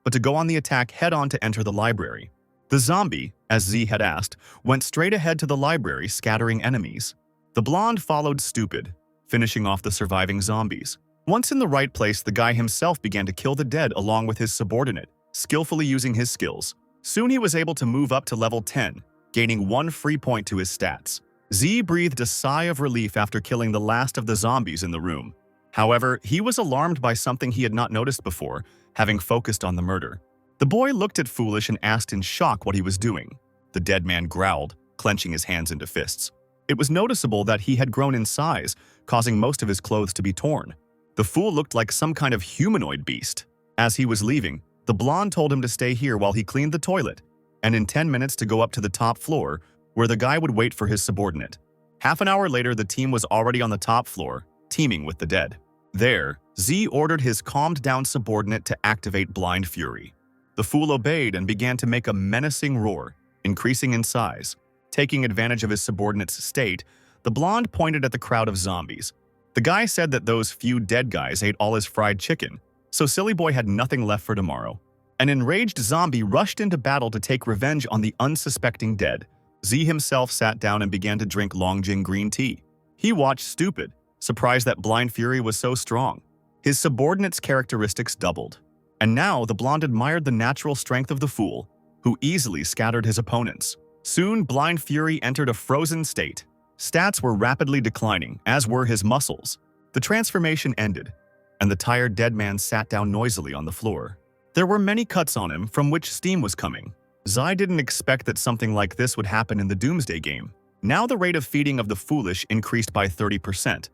but to go on the attack head-on to enter the library. The zombie, as Z had asked, went straight ahead to the library, scattering enemies. The blonde followed stupid, finishing off the surviving zombies. Once in the right place, the guy himself began to kill the dead along with his subordinate, skillfully using his skills. Soon he was able to move up to level 10, gaining 1 free point to his stats. Z breathed a sigh of relief after killing the last of the zombies in the room. However, he was alarmed by something he had not noticed before, having focused on the murder. The boy looked at Foolish and asked in shock what he was doing. The dead man growled, clenching his hands into fists. It was noticeable that he had grown in size, causing most of his clothes to be torn. The fool looked like some kind of humanoid beast. As he was leaving, the blonde told him to stay here while he cleaned the toilet, and in 10 minutes to go up to the top floor, where the guy would wait for his subordinate. Half an hour later, the team was already on the top floor, teaming with the dead. There, Z ordered his calmed-down subordinate to activate Blind Fury. The fool obeyed and began to make a menacing roar, increasing in size. Taking advantage of his subordinate's state, the blonde pointed at the crowd of zombies. The guy said that those few dead guys ate all his fried chicken, so Silly Boy had nothing left for tomorrow. An enraged zombie rushed into battle to take revenge on the unsuspecting dead. Z himself sat down and began to drink Longjing green tea. He watched stupid, surprised that Blind Fury was so strong. His subordinate's characteristics doubled, and now the blonde admired the natural strength of the fool, who easily scattered his opponents. Soon, Blind Fury entered a frozen state. Stats were rapidly declining, as were his muscles. The transformation ended, and the tired dead man sat down noisily on the floor. There were many cuts on him from which steam was coming. Zai didn't expect that something like this would happen in the Doomsday game. Now the rate of feeding of the foolish increased by 30%,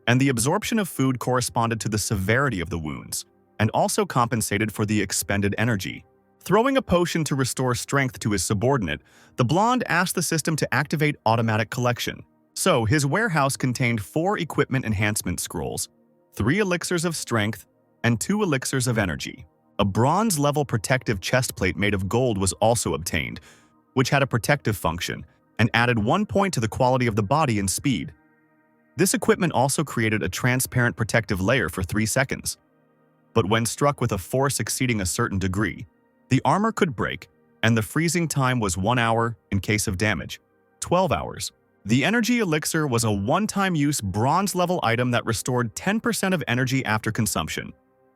and the absorption of food corresponded to the severity of the wounds, and also compensated for the expended energy. Throwing a potion to restore strength to his subordinate, the blonde asked the system to activate automatic collection. So, his warehouse contained 4 equipment enhancement scrolls, 3 elixirs of strength, and 2 elixirs of energy. A bronze-level protective chest plate made of gold was also obtained, which had a protective function and added 1 point to the quality of the body and speed. This equipment also created a transparent protective layer for 3 seconds. But when struck with a force exceeding a certain degree, the armor could break, and the freezing time was 1 hour in case of damage, 12 hours. The energy elixir was a one-time use bronze-level item that restored 10% of energy after consumption,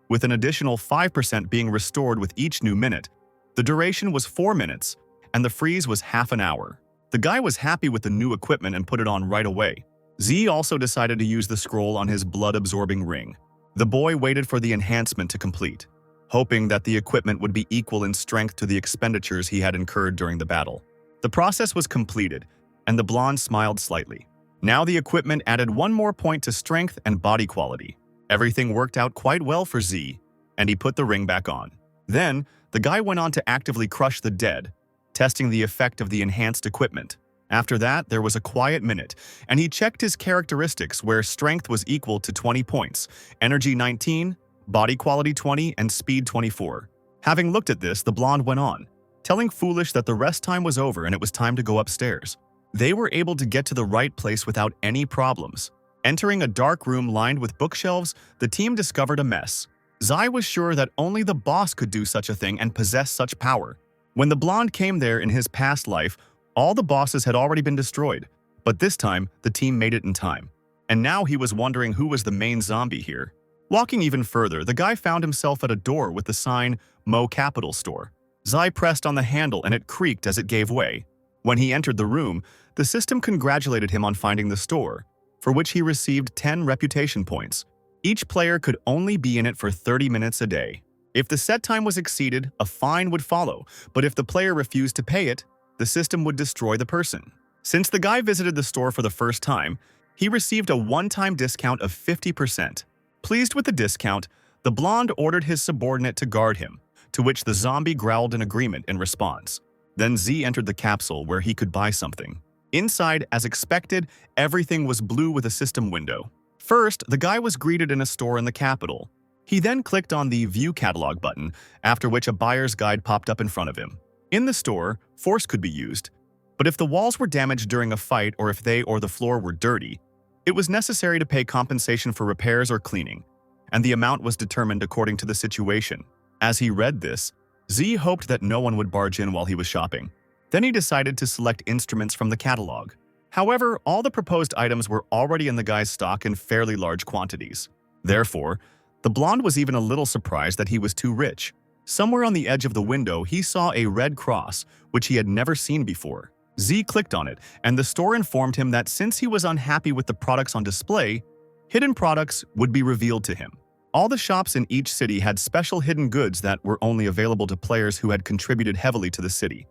with an additional 5% being restored with each new minute. The duration was 4 minutes, and the freeze was half an hour. The guy was happy with the new equipment and put it on right away. Z also decided to use the scroll on his blood-absorbing ring. The boy waited for the enhancement to complete, hoping that the equipment would be equal in strength to the expenditures he had incurred during the battle. The process was completed, and the blonde smiled slightly. Now the equipment added 1 more point to strength and body quality. Everything worked out quite well for Z, and he put the ring back on. Then, the guy went on to actively crush the dead, testing the effect of the enhanced equipment. After that, there was a quiet minute, and he checked his characteristics where strength was equal to 20 points, energy 19, body quality 20, and speed 24. Having looked at this, the blonde went on, telling Foolish that the rest time was over and it was time to go upstairs. They were able to get to the right place without any problems. Entering a dark room lined with bookshelves, the team discovered a mess. Zai was sure that only the boss could do such a thing and possess such power. When the blonde came there in his past life, all the bosses had already been destroyed, but this time, the team made it in time. And now he was wondering who was the main zombie here. Walking even further, the guy found himself at a door with the sign, Mo Capital Store. Zai pressed on the handle and it creaked as it gave way. When he entered the room, the system congratulated him on finding the store, for which he received 10 reputation points. Each player could only be in it for 30 minutes a day. If the set time was exceeded, a fine would follow, but if the player refused to pay it, the system would destroy the person. Since the guy visited the store for the first time, he received a one-time discount of 50%. Pleased with the discount, the blonde ordered his subordinate to guard him, to which the zombie growled in agreement in response. Then Z entered the capsule where he could buy something. Inside, as expected, everything was blue with a system window. First, the guy was greeted in a store in the capital. He then clicked on the View Catalog button, after which a buyer's guide popped up in front of him. In the store, force could be used, but if the walls were damaged during a fight or if they or the floor were dirty, it was necessary to pay compensation for repairs or cleaning, and the amount was determined according to the situation. As he read this, Z hoped that no one would barge in while he was shopping. Then he decided to select instruments from the catalog. However, all the proposed items were already in the guy's stock in fairly large quantities. Therefore, the blonde was even a little surprised that he was too rich. Somewhere on the edge of the window, he saw a red cross, which he had never seen before. Z clicked on it, and the store informed him that since he was unhappy with the products on display, hidden products would be revealed to him. All the shops in each city had special hidden goods that were only available to players who had contributed heavily to the city.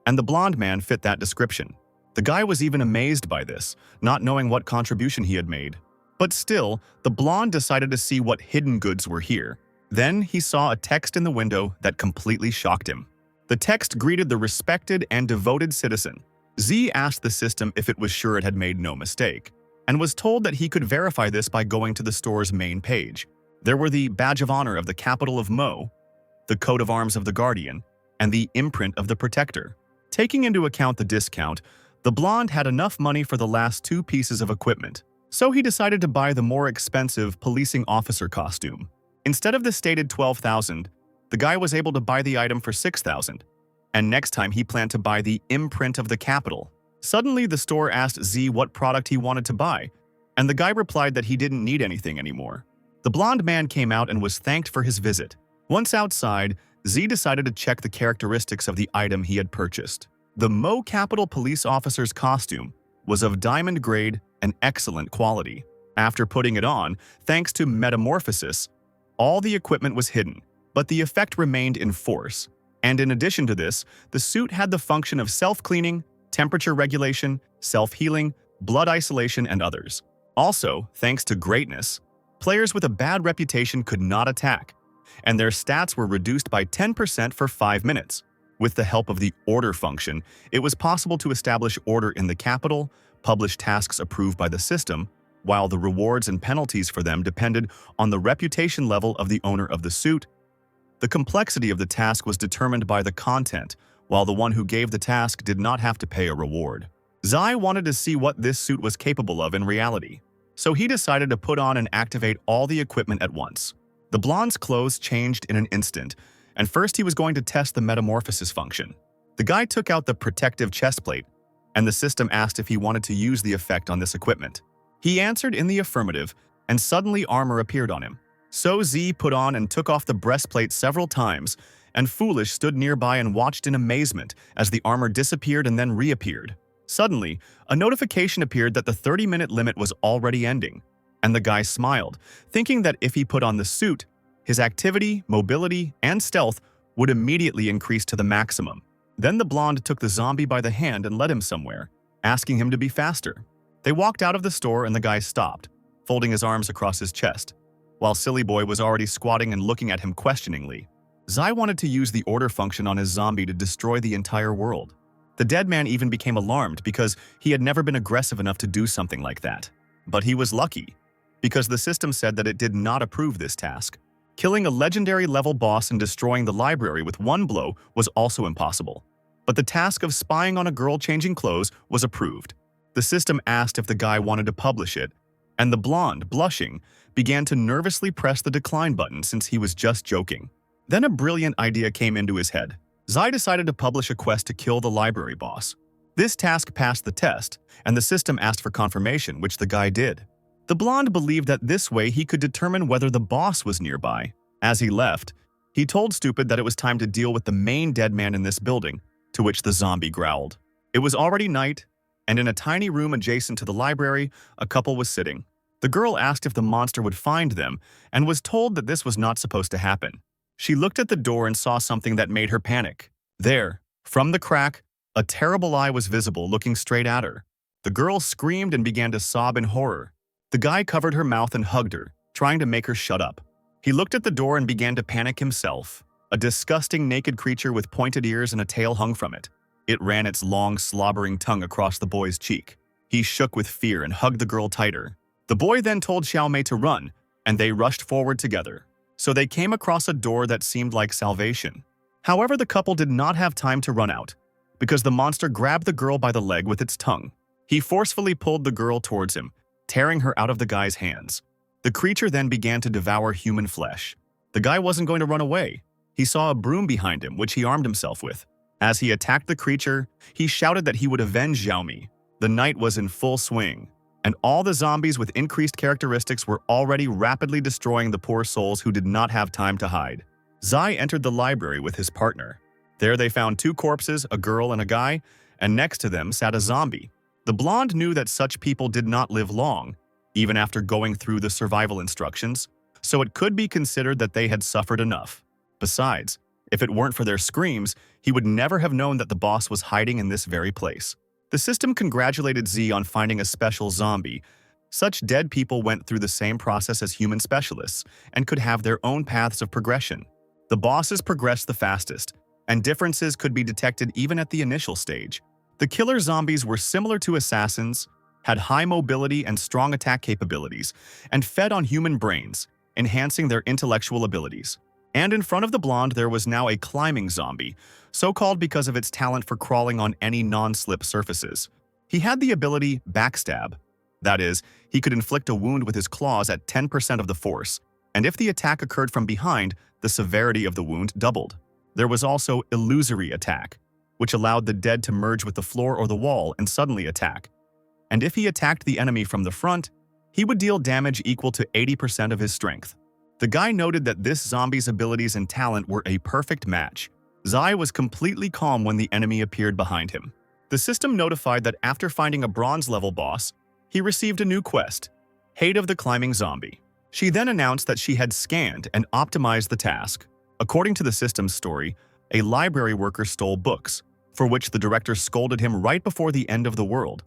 And the blonde man fit that description. The guy was even amazed by this, not knowing what contribution he had made. But still, the blonde decided to see what hidden goods were here. Then he saw a text in the window that completely shocked him. The text greeted the respected and devoted citizen. Z asked the system if it was sure it had made no mistake, and was told that he could verify this by going to the store's main page. There were the Badge of Honor of the Capital of Mo, the Coat of Arms of the Guardian, and the Imprint of the Protector. Taking into account the discount, the blonde had enough money for the last 2 pieces of equipment, so he decided to buy the more expensive policing officer costume. Instead of the stated 12,000, the guy was able to buy the item for 6,000, and next time he planned to buy the Imprint of the Capital. Suddenly, the store asked Z what product he wanted to buy, and the guy replied that he didn't need anything anymore. The blonde man came out and was thanked for his visit. Once outside, Z decided to check the characteristics of the item he had purchased. The Mo Capital police officer's costume was of diamond grade and excellent quality. After putting it on, thanks to metamorphosis, all the equipment was hidden, but the effect remained in force. And in addition to this, the suit had the function of self-cleaning, temperature regulation, self-healing, blood isolation, and others. Also, thanks to greatness, players with a bad reputation could not attack, and their stats were reduced by 10% for 5 minutes. With the help of the order function, it was possible to establish order in the capital, publish tasks approved by the system, while the rewards and penalties for them depended on the reputation level of the owner of the suit. The complexity of the task was determined by the content, while the one who gave the task did not have to pay a reward. Zai wanted to see what this suit was capable of in reality, so he decided to put on and activate all the equipment at once. The blonde's clothes changed in an instant, and first he was going to test the metamorphosis function. The guy took out the protective chest plate, and the system asked if he wanted to use the effect on this equipment. He answered in the affirmative, and suddenly armor appeared on him. So Z put on and took off the breastplate several times, and Foolish stood nearby and watched in amazement as the armor disappeared and then reappeared. Suddenly, a notification appeared that the 30-minute limit was already ending, and the guy smiled, thinking that if he put on the suit, his activity, mobility, and stealth would immediately increase to the maximum. Then the blonde took the zombie by the hand and led him somewhere, asking him to be faster. They walked out of the store and the guy stopped, folding his arms across his chest, while Silly Boy was already squatting and looking at him questioningly. Zai wanted to use the order function on his zombie to destroy the entire world. The dead man even became alarmed because he had never been aggressive enough to do something like that. But he was lucky, because the system said that it did not approve this task. Killing a legendary level boss and destroying the library with one blow was also impossible. But the task of spying on a girl changing clothes was approved. The system asked if the guy wanted to publish it, and the blonde, blushing, began to nervously press the decline button since he was just joking. Then a brilliant idea came into his head. Zai decided to publish a quest to kill the library boss. This task passed the test, and the system asked for confirmation, which the guy did. The blonde believed that this way he could determine whether the boss was nearby. As he left, he told Stupid that it was time to deal with the main dead man in this building, to which the zombie growled. It was already night, and in a tiny room adjacent to the library, a couple was sitting. The girl asked if the monster would find them, and was told that this was not supposed to happen. She looked at the door and saw something that made her panic. There, from the crack, a terrible eye was visible looking straight at her. The girl screamed and began to sob in horror. The guy covered her mouth and hugged her, trying to make her shut up. He looked at the door and began to panic himself. A disgusting naked creature with pointed ears and a tail hung from it. It ran its long, slobbering tongue across the boy's cheek. He shook with fear and hugged the girl tighter. The boy then told Xiaomei to run, and they rushed forward together. So they came across a door that seemed like salvation. However, the couple did not have time to run out, because the monster grabbed the girl by the leg with its tongue. He forcefully pulled the girl towards him, tearing her out of the guy's hands. The creature then began to devour human flesh. The guy wasn't going to run away. He saw a broom behind him, which he armed himself with. As he attacked the creature, he shouted that he would avenge Xiaomi. The night was in full swing, and all the zombies with increased characteristics were already rapidly destroying the poor souls who did not have time to hide. Zai entered the library with his partner. There they found two corpses, a girl and a guy, and next to them sat a zombie. The blonde knew that such people did not live long, even after going through the survival instructions, so it could be considered that they had suffered enough. Besides, if it weren't for their screams, he would never have known that the boss was hiding in this very place. The system congratulated Z on finding a special zombie. Such dead people went through the same process as human specialists and could have their own paths of progression. The bosses progressed the fastest, and differences could be detected even at the initial stage. The killer zombies were similar to assassins, had high mobility and strong attack capabilities, and fed on human brains, enhancing their intellectual abilities. And in front of the blonde there was now a climbing zombie, so-called because of its talent for crawling on any non-slip surfaces. He had the ability Backstab. That is, he could inflict a wound with his claws at 10% of the force, and if the attack occurred from behind, the severity of the wound doubled. There was also Illusory Attack, which allowed the dead to merge with the floor or the wall and suddenly attack. And if he attacked the enemy from the front, he would deal damage equal to 80% of his strength. The guy noted that this zombie's abilities and talent were a perfect match. Zai was completely calm when the enemy appeared behind him. The system notified that after finding a bronze-level boss, he received a new quest, Hate of the Climbing Zombie. She then announced that she had scanned and optimized the task. According to the system's story, a library worker stole books, for which the director scolded him right before the end of the world.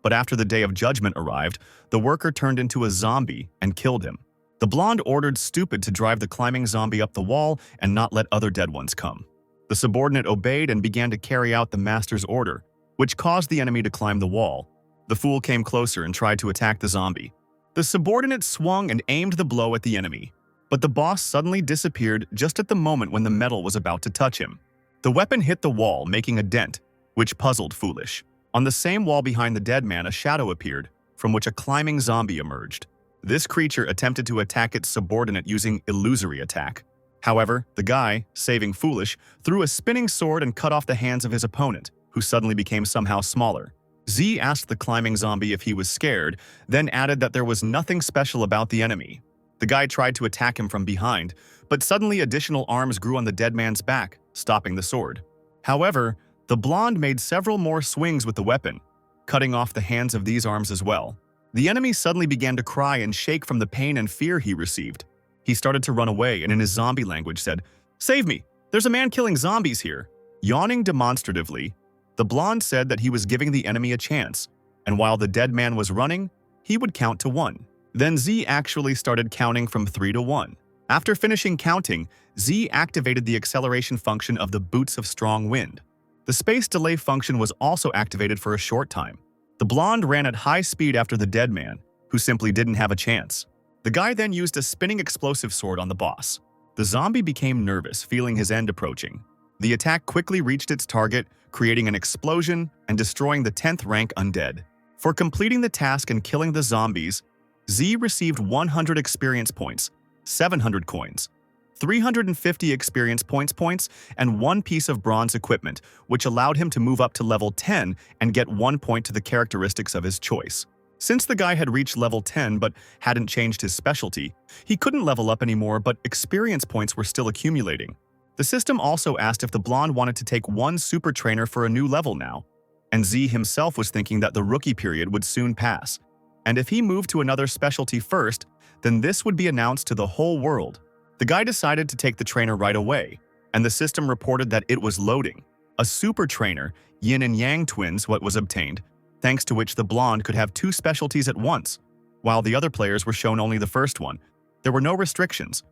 But after the Day of Judgment arrived, the worker turned into a zombie and killed him. The blonde ordered Stupid to drive the climbing zombie up the wall and not let other dead ones come. The subordinate obeyed and began to carry out the master's order, which caused the enemy to climb the wall. The fool came closer and tried to attack the zombie. The subordinate swung and aimed the blow at the enemy. but the boss suddenly disappeared just at the moment when the metal was about to touch him. The weapon hit the wall, making a dent, which puzzled Foolish. On the same wall behind the dead man, a shadow appeared, from which a climbing zombie emerged. This creature attempted to attack its subordinate using illusory attack. However, the guy, saving Foolish, threw a spinning sword and cut off the hands of his opponent, who suddenly became somehow smaller. Z asked the climbing zombie if he was scared, then added that there was nothing special about the enemy. The guy tried to attack him from behind, but suddenly additional arms grew on the dead man's back, stopping the sword. However, the blonde made several more swings with the weapon, cutting off the hands of these arms as well. The enemy suddenly began to cry and shake from the pain and fear he received. He started to run away and in his zombie language said, "Save me! There's a man killing zombies here!" Yawning demonstratively, the blonde said that he was giving the enemy a chance, and while the dead man was running, he would count to 1. Then Z actually started counting from 3 to 1. After finishing counting, Z activated the acceleration function of the Boots of Strong Wind. The space delay function was also activated for a short time. The blonde ran at high speed after the dead man, who simply didn't have a chance. The guy then used a spinning explosive sword on the boss. The zombie became nervous, feeling his end approaching. The attack quickly reached its target, creating an explosion and destroying the 10th rank undead. For completing the task and killing the zombies, Z received 100 experience points, 700 coins, 350 experience points, and 1 piece of bronze equipment, which allowed him to move up to level 10 and get 1 point to the characteristics of his choice. Since the guy had reached level 10 but hadn't changed his specialty, he couldn't level up anymore, but experience points were still accumulating. The system also asked if the blonde wanted to take 1 super trainer for a new level now, and Z himself was thinking that the rookie period would soon pass, and if he moved to another specialty first, then this would be announced to the whole world. The guy decided to take the trainer right away, and the system reported that it was loading. A super trainer, Yin and Yang twins, was obtained, thanks to which the blonde could have 2 specialties at once, while the other players were shown only the first one. There were no restrictions,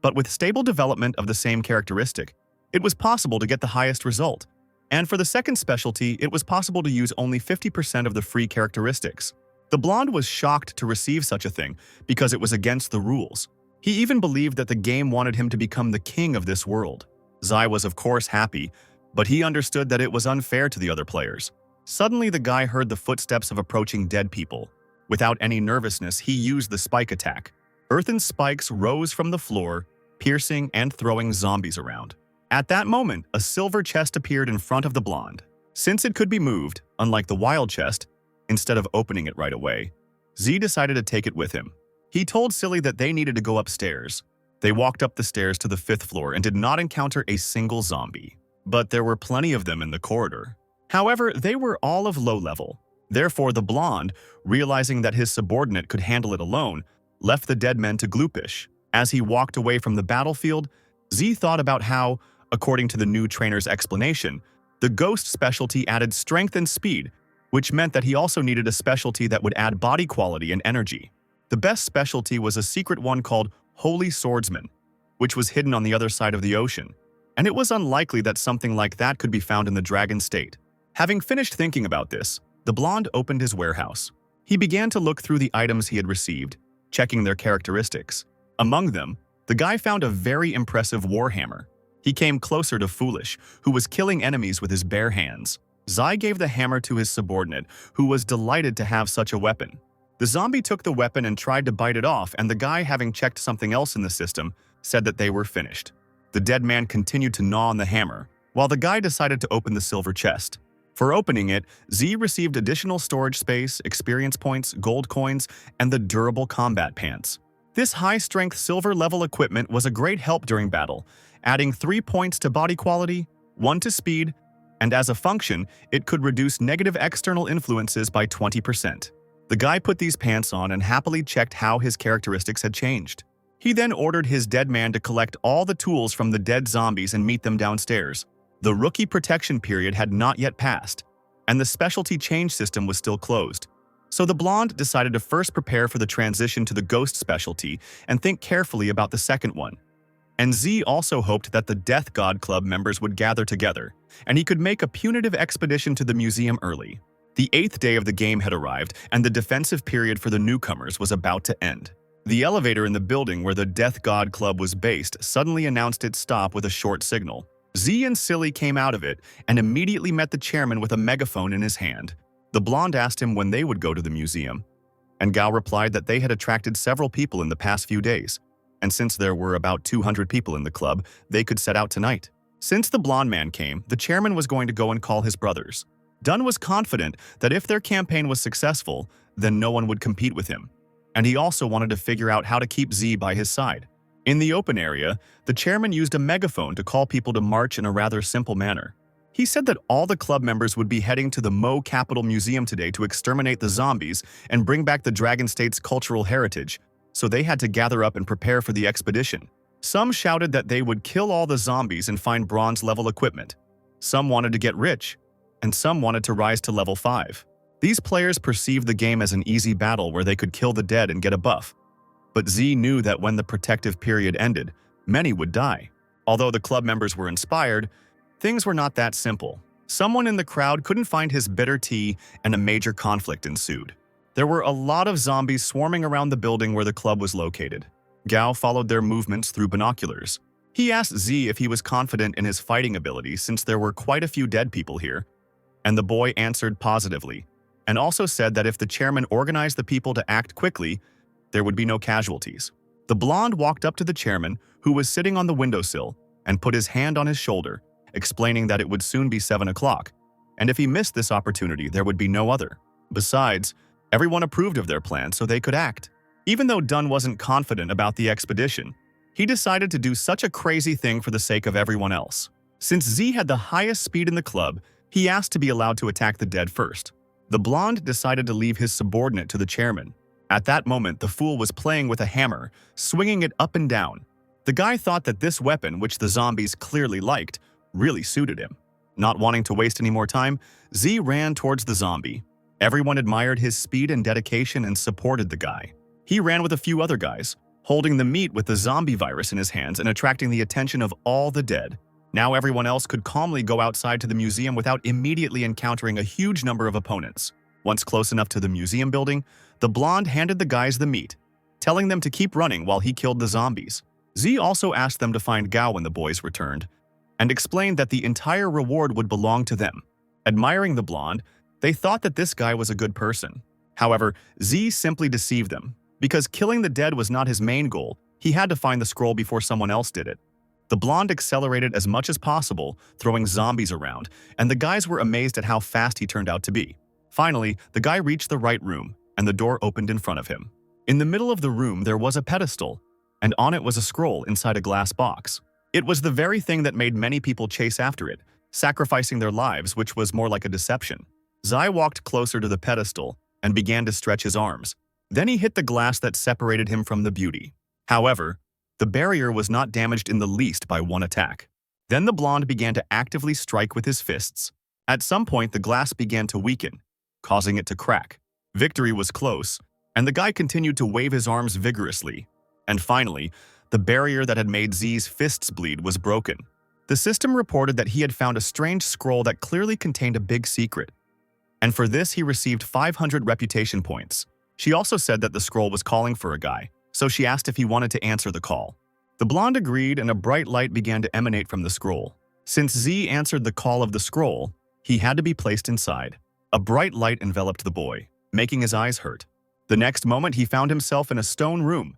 but with stable development of the same characteristic, it was possible to get the highest result. And for the second specialty, it was possible to use only 50% of the free characteristics. The blonde was shocked to receive such a thing because it was against the rules. He even believed that the game wanted him to become the king of this world. Zai was of course happy, but he understood that it was unfair to the other players. Suddenly, the guy heard the footsteps of approaching dead people. Without any nervousness, he used the spike attack. Earthen spikes rose from the floor, piercing and throwing zombies around. At that moment, a silver chest appeared in front of the blonde. Since it could be moved, unlike the wild chest, instead of opening it right away, Z decided to take it with him. He told Silly that they needed to go upstairs. They walked up the stairs to the 5th floor and did not encounter a single zombie. But there were plenty of them in the corridor. However, they were all of low level. Therefore, the blonde, realizing that his subordinate could handle it alone, left the dead men to Gloopish. As he walked away from the battlefield, Z thought about how, according to the new trainer's explanation, the ghost specialty added strength and speed, which meant that he also needed a specialty that would add body quality and energy. The best specialty was a secret one called Holy Swordsman, which was hidden on the other side of the ocean, and it was unlikely that something like that could be found in the Dragon State. Having finished thinking about this, the blonde opened his warehouse. He began to look through the items he had received, checking their characteristics. Among them, the guy found a very impressive warhammer. He came closer to Foolish, who was killing enemies with his bare hands. Zai gave the hammer to his subordinate, who was delighted to have such a weapon. The zombie took the weapon and tried to bite it off, and the guy, having checked something else in the system, said that they were finished. The dead man continued to gnaw on the hammer, while the guy decided to open the silver chest. For opening it, Z received additional storage space, experience points, gold coins, and the durable combat pants. This high-strength silver-level equipment was a great help during battle, adding 3 points to body quality, 1 to speed, and as a function, it could reduce negative external influences by 20%. The guy put these pants on and happily checked how his characteristics had changed. He then ordered his dead man to collect all the tools from the dead zombies and meet them downstairs. The rookie protection period had not yet passed, and the specialty change system was still closed. So the blonde decided to first prepare for the transition to the ghost specialty and think carefully about the second one. And Z also hoped that the Death God Club members would gather together, and he could make a punitive expedition to the museum early. The 8th day of the game had arrived, and the defensive period for the newcomers was about to end. The elevator in the building where the Death God Club was based suddenly announced its stop with a short signal. Z and Silly came out of it and immediately met the chairman with a megaphone in his hand. The blonde asked him when they would go to the museum, and Gao replied that they had attracted several people in the past few days, and since there were about 200 people in the club, they could set out tonight. Since the blonde man came, the chairman was going to go and call his brothers. Dunn was confident that if their campaign was successful, then no one would compete with him, and he also wanted to figure out how to keep Z by his side. In the open area, the chairman used a megaphone to call people to march in a rather simple manner. He said that all the club members would be heading to the Mo Capital Museum today to exterminate the zombies and bring back the Dragon State's cultural heritage, so they had to gather up and prepare for the expedition. Some shouted that they would kill all the zombies and find bronze-level equipment. Some wanted to get rich, and some wanted to rise to level 5. These players perceived the game as an easy battle where they could kill the dead and get a buff. But Z knew that when the protective period ended, many would die. Although the club members were inspired, things were not that simple. Someone in the crowd couldn't find his bitter tea, and a major conflict ensued. There were a lot of zombies swarming around the building where the club was located. Gao followed their movements through binoculars. He asked Z if he was confident in his fighting ability since there were quite a few dead people here, and the boy answered positively, and also said that if the chairman organized the people to act quickly, there would be no casualties. The blonde walked up to the chairman, who was sitting on the windowsill, and put his hand on his shoulder, explaining that it would soon be 7 o'clock, and if he missed this opportunity, there would be no other. Besides, everyone approved of their plan so they could act. Even though Dunn wasn't confident about the expedition, he decided to do such a crazy thing for the sake of everyone else. Since Z had the highest speed in the club, he asked to be allowed to attack the dead first. The blonde decided to leave his subordinate to the chairman. At that moment, the fool was playing with a hammer, swinging it up and down. The guy thought that this weapon, which the zombies clearly liked, really suited him. Not wanting to waste any more time, Z ran towards the zombie. Everyone admired his speed and dedication and supported the guy. He ran with a few other guys, holding the meat with the zombie virus in his hands and attracting the attention of all the dead. Now everyone else could calmly go outside to the museum without immediately encountering a huge number of opponents. Once close enough to the museum building, the blonde handed the guys the meat, telling them to keep running while he killed the zombies. Z also asked them to find Gao when the boys returned, and explained that the entire reward would belong to them. Admiring the blonde, they thought that this guy was a good person. However, Z simply deceived them. Because killing the dead was not his main goal, he had to find the scroll before someone else did it. The blonde accelerated as much as possible, throwing zombies around, and the guys were amazed at how fast he turned out to be. Finally, the guy reached the right room, and the door opened in front of him. In the middle of the room there was a pedestal, and on it was a scroll inside a glass box. It was the very thing that made many people chase after it, sacrificing their lives, which was more like a deception. Zai walked closer to the pedestal and began to stretch his arms. Then he hit the glass that separated him from the beauty. However, the barrier was not damaged in the least by one attack. Then the blonde began to actively strike with his fists. At some point, the glass began to weaken, causing it to crack. Victory was close, and the guy continued to wave his arms vigorously. And finally, the barrier that had made Z's fists bleed was broken. The system reported that he had found a strange scroll that clearly contained a big secret, and for this he received 500 reputation points. She also said that the scroll was calling for a guy, so she asked if he wanted to answer the call. The blonde agreed, and a bright light began to emanate from the scroll. Since Z answered the call of the scroll, he had to be placed inside. A bright light enveloped the boy, making his eyes hurt. The next moment, he found himself in a stone room,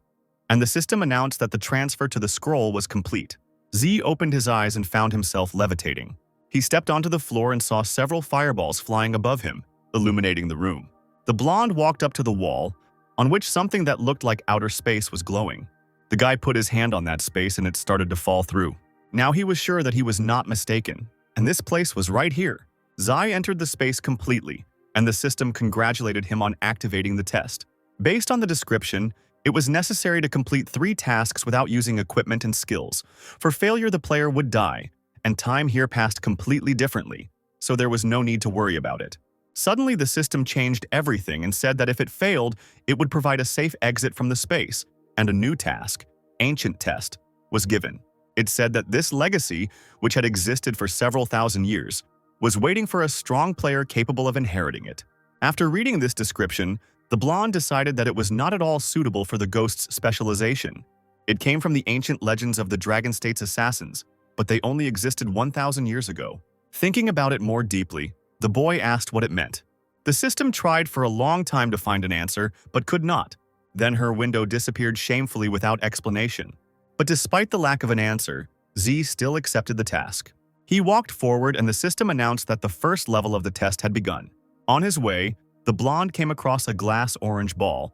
and the system announced that the transfer to the scroll was complete. Z opened his eyes and found himself levitating. He stepped onto the floor and saw several fireballs flying above him, illuminating the room. The blonde walked up to the wall, on which something that looked like outer space was glowing. The guy put his hand on that space and it started to fall through. Now he was sure that he was not mistaken, and this place was right here. Zai entered the space completely, and the system congratulated him on activating the test. Based on the description, it was necessary to complete 3 tasks without using equipment and skills. For failure, the player would die, and time here passed completely differently, so there was no need to worry about it. Suddenly, the system changed everything and said that if it failed, it would provide a safe exit from the space, and a new task, Ancient Test, was given. It said that this legacy, which had existed for several thousand years, was waiting for a strong player capable of inheriting it. After reading this description, The blonde decided that it was not at all suitable for the ghost's specialization. It came from the ancient legends of the Dragon State's assassins, but they only existed 1,000 years ago. Thinking about it more deeply, the boy asked what it meant. The system tried for a long time to find an answer, but could not. Then her window disappeared shamefully without explanation. But despite the lack of an answer, Z still accepted the task. He walked forward and the system announced that the first level of the test had begun. On his way, the blonde came across a glass orange ball,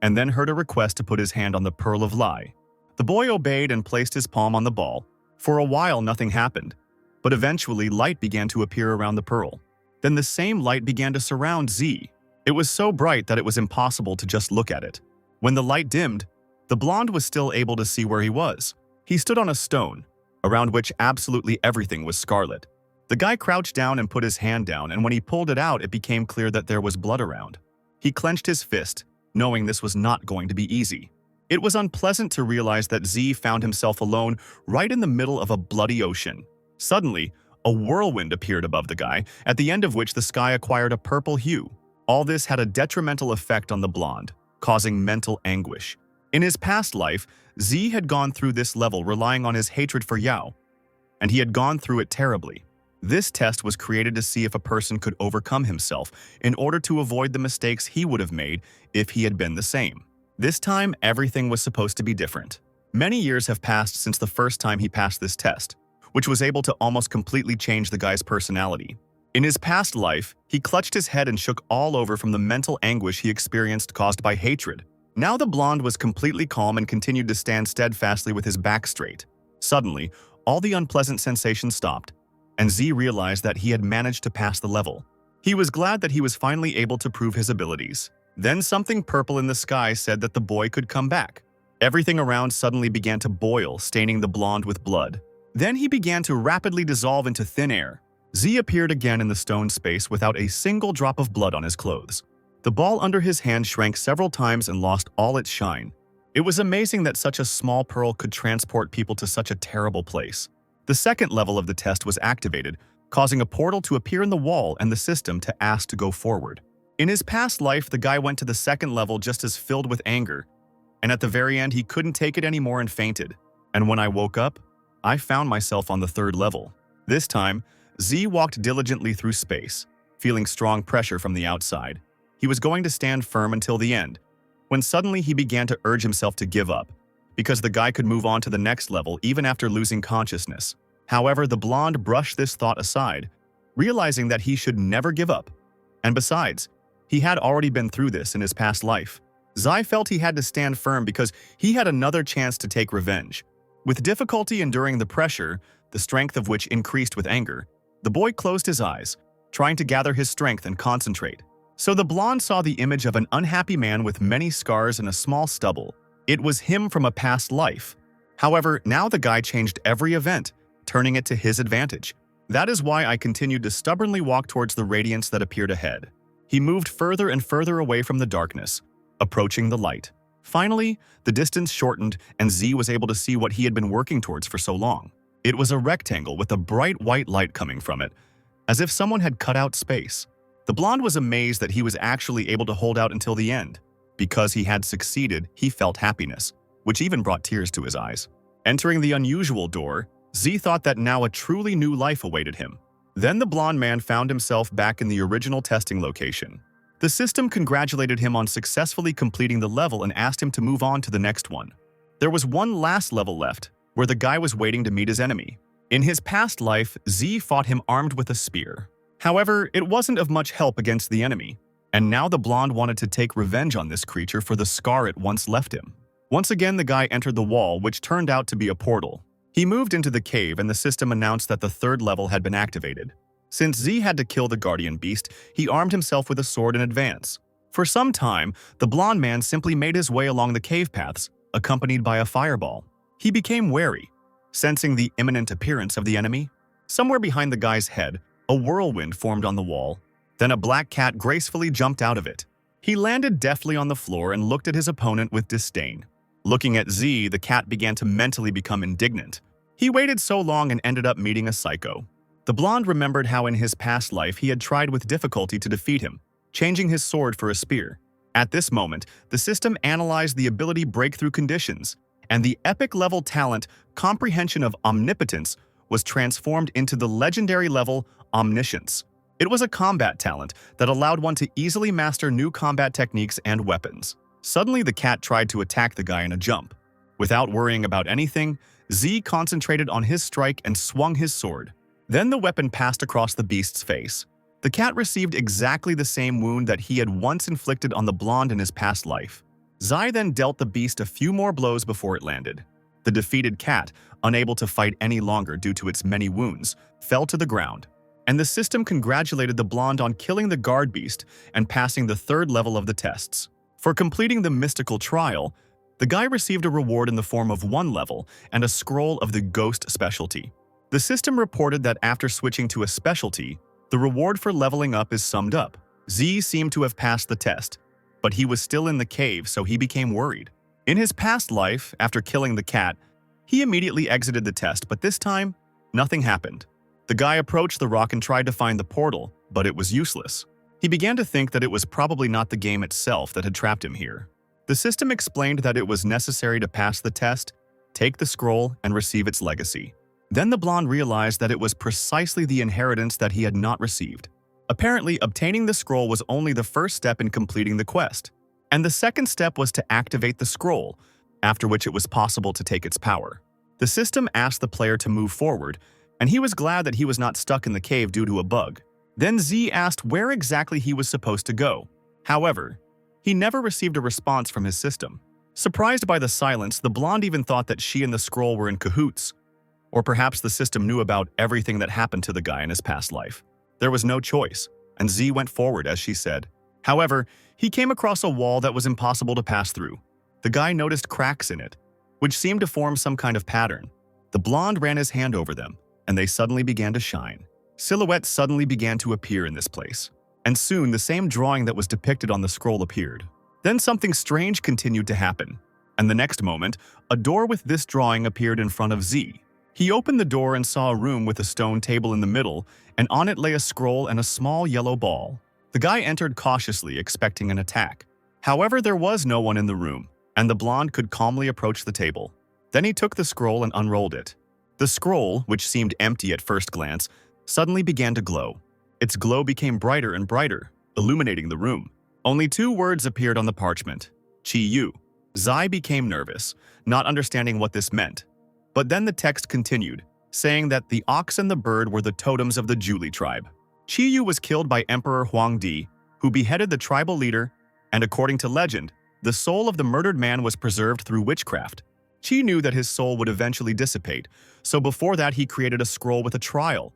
and then heard a request to put his hand on the pearl of lie. The boy obeyed and placed his palm on the ball. For a while nothing happened, but eventually light began to appear around the pearl. Then the same light began to surround Z. It was so bright that it was impossible to just look at it. When the light dimmed, the blonde was still able to see where he was. He stood on a stone, around which absolutely everything was scarlet. The guy crouched down and put his hand down, and when he pulled it out, it became clear that there was blood around. He clenched his fist, knowing this was not going to be easy. It was unpleasant to realize that Z found himself alone right in the middle of a bloody ocean. Suddenly, a whirlwind appeared above the guy, at the end of which the sky acquired a purple hue. All this had a detrimental effect on the blonde, causing mental anguish. In his past life, Z had gone through this level relying on his hatred for Yao, and he had gone through it terribly. This test was created to see if a person could overcome himself in order to avoid the mistakes he would have made if he had been the same. This time, everything was supposed to be different. Many years have passed since the first time he passed this test, which was able to almost completely change the guy's personality. In his past life, he clutched his head and shook all over from the mental anguish he experienced caused by hatred. Now the blonde was completely calm and continued to stand steadfastly with his back straight. Suddenly, all the unpleasant sensations stopped, and Z realized that he had managed to pass the level. He was glad that he was finally able to prove his abilities. Then something purple in the sky said that the boy could come back. Everything around suddenly began to boil, staining the blonde with blood. Then he began to rapidly dissolve into thin air. Z appeared again in the stone space without a single drop of blood on his clothes. The ball under his hand shrank several times and lost all its shine. It was amazing that such a small pearl could transport people to such a terrible place. The second level of the test was activated, causing a portal to appear in the wall and the system to ask to go forward. In his past life, the guy went to the second level just as filled with anger, and at the very end he couldn't take it anymore and fainted. And when I woke up, I found myself on the third level. This time, Z walked diligently through space, feeling strong pressure from the outside. He was going to stand firm until the end, when suddenly he began to urge himself to give up, because the guy could move on to the next level even after losing consciousness. However, the blonde brushed this thought aside, realizing that he should never give up. And besides, he had already been through this in his past life. Zai felt he had to stand firm because he had another chance to take revenge. With difficulty enduring the pressure, the strength of which increased with anger, the boy closed his eyes, trying to gather his strength and concentrate. So the blonde saw the image of an unhappy man with many scars and a small stubble. It was him from a past life. However, now the guy changed every event, turning it to his advantage. That is why I continued to stubbornly walk towards the radiance that appeared ahead. He moved further and further away from the darkness, approaching the light. Finally, the distance shortened and Z was able to see what he had been working towards for so long. It was a rectangle with a bright white light coming from it, as if someone had cut out space. The blonde was amazed that he was actually able to hold out until the end. Because he had succeeded, he felt happiness, which even brought tears to his eyes. Entering the unusual door, Z thought that now a truly new life awaited him. Then the blonde man found himself back in the original testing location. The system congratulated him on successfully completing the level and asked him to move on to the next one. There was one last level left, where the guy was waiting to meet his enemy. In his past life, Z fought him armed with a spear. However, it wasn't of much help against the enemy, and now the blonde wanted to take revenge on this creature for the scar it once left him. Once again, the guy entered the wall, which turned out to be a portal. He moved into the cave and the system announced that the third level had been activated. Since Z had to kill the guardian beast, he armed himself with a sword in advance. For some time, the blonde man simply made his way along the cave paths, accompanied by a fireball. He became wary, sensing the imminent appearance of the enemy. Somewhere behind the guy's head, a whirlwind formed on the wall. Then a black cat gracefully jumped out of it. He landed deftly on the floor and looked at his opponent with disdain. Looking at Z, the cat began to mentally become indignant. He waited so long and ended up meeting a psycho. The blonde remembered how in his past life he had tried with difficulty to defeat him, changing his sword for a spear. At this moment, the system analyzed the ability breakthrough conditions, and the epic-level talent Comprehension of Omnipotence was transformed into the legendary level Omniscience. It was a combat talent that allowed one to easily master new combat techniques and weapons. Suddenly, the cat tried to attack the guy in a jump. Without worrying about anything, Z concentrated on his strike and swung his sword. Then the weapon passed across the beast's face. The cat received exactly the same wound that he had once inflicted on the blonde in his past life. Zai then dealt the beast a few more blows before it landed. The defeated cat, unable to fight any longer due to its many wounds, fell to the ground. And the system congratulated the blonde on killing the guard beast and passing the third level of the tests. For completing the mystical trial, the guy received a reward in the form of 1 level and a scroll of the ghost specialty. The system reported that after switching to a specialty, the reward for leveling up is summed up. Z seemed to have passed the test, but he was still in the cave, so he became worried. In his past life, after killing the cat, he immediately exited the test, but this time, nothing happened. The guy approached the rock and tried to find the portal, but it was useless. He began to think that it was probably not the game itself that had trapped him here. The system explained that it was necessary to pass the test, take the scroll, and receive its legacy. Then the blonde realized that it was precisely the inheritance that he had not received. Apparently, obtaining the scroll was only the first step in completing the quest, and the second step was to activate the scroll, after which it was possible to take its power. The system asked the player to move forward, and he was glad that he was not stuck in the cave due to a bug. Then Z asked where exactly he was supposed to go. However, he never received a response from his system. Surprised by the silence, the blonde even thought that she and the scroll were in cahoots. Or perhaps the system knew about everything that happened to the guy in his past life. There was no choice, and Z went forward as she said. However, he came across a wall that was impossible to pass through. The guy noticed cracks in it, which seemed to form some kind of pattern. The blonde ran his hand over them, and they suddenly began to shine. Silhouettes suddenly began to appear in this place, and soon the same drawing that was depicted on the scroll appeared. Then something strange continued to happen, and the next moment, a door with this drawing appeared in front of Z. He opened the door and saw a room with a stone table in the middle, and on it lay a scroll and a small yellow ball. The guy entered cautiously, expecting an attack. However, there was no one in the room, and the blonde could calmly approach the table. Then he took the scroll and unrolled it. The scroll, which seemed empty at first glance, suddenly began to glow. Its glow became brighter and brighter, illuminating the room. Only 2 words appeared on the parchment: Chi-Yu. Zai became nervous, not understanding what this meant. But then the text continued, saying that the ox and the bird were the totems of the Julie tribe. Chi-Yu was killed by Emperor Huangdi, who beheaded the tribal leader, and according to legend, the soul of the murdered man was preserved through witchcraft. Chi knew that his soul would eventually dissipate, so before that he created a scroll with a trial,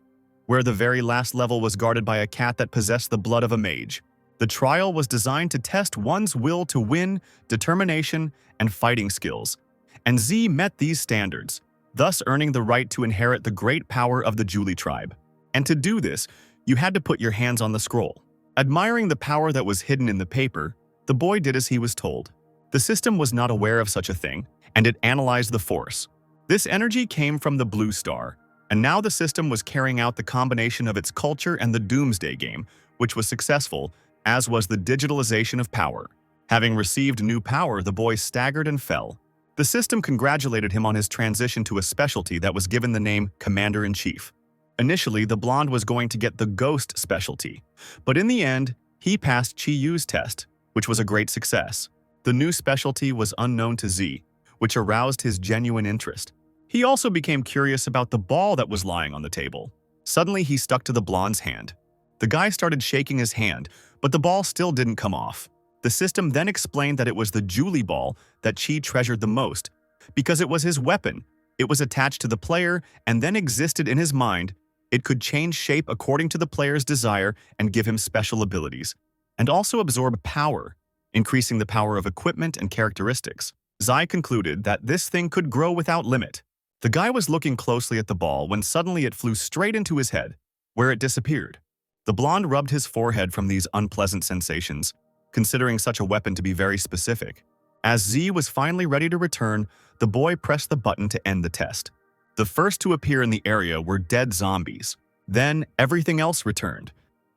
where the very last level was guarded by a cat that possessed the blood of a mage. The trial was designed to test one's will to win, determination, and fighting skills, and Z met these standards, thus earning the right to inherit the great power of the Julie tribe. And to do this, you had to put your hands on the scroll. Admiring the power that was hidden in the paper, the boy did as he was told. The system was not aware of such a thing, and it analyzed the force. This energy came from the blue star, and now the system was carrying out the combination of its culture and the Doomsday game, which was successful, as was the digitalization of power. Having received new power, the boy staggered and fell. The system congratulated him on his transition to a specialty that was given the name Commander-in-Chief. Initially, the blonde was going to get the Ghost specialty, but in the end, he passed Chi-Yu's test, which was a great success. The new specialty was unknown to Z, which aroused his genuine interest. He also became curious about the ball that was lying on the table. Suddenly, he stuck to the blonde's hand. The guy started shaking his hand, but the ball still didn't come off. The system then explained that it was the Julie ball that Chi treasured the most, because it was his weapon. It was attached to the player and then existed in his mind. It could change shape according to the player's desire and give him special abilities, and also absorb power, increasing the power of equipment and characteristics. Zai concluded that this thing could grow without limit. The guy was looking closely at the ball when suddenly it flew straight into his head, where it disappeared. The blonde rubbed his forehead from these unpleasant sensations, considering such a weapon to be very specific. As Z was finally ready to return, the boy pressed the button to end the test. The first to appear in the area were dead zombies. Then everything else returned,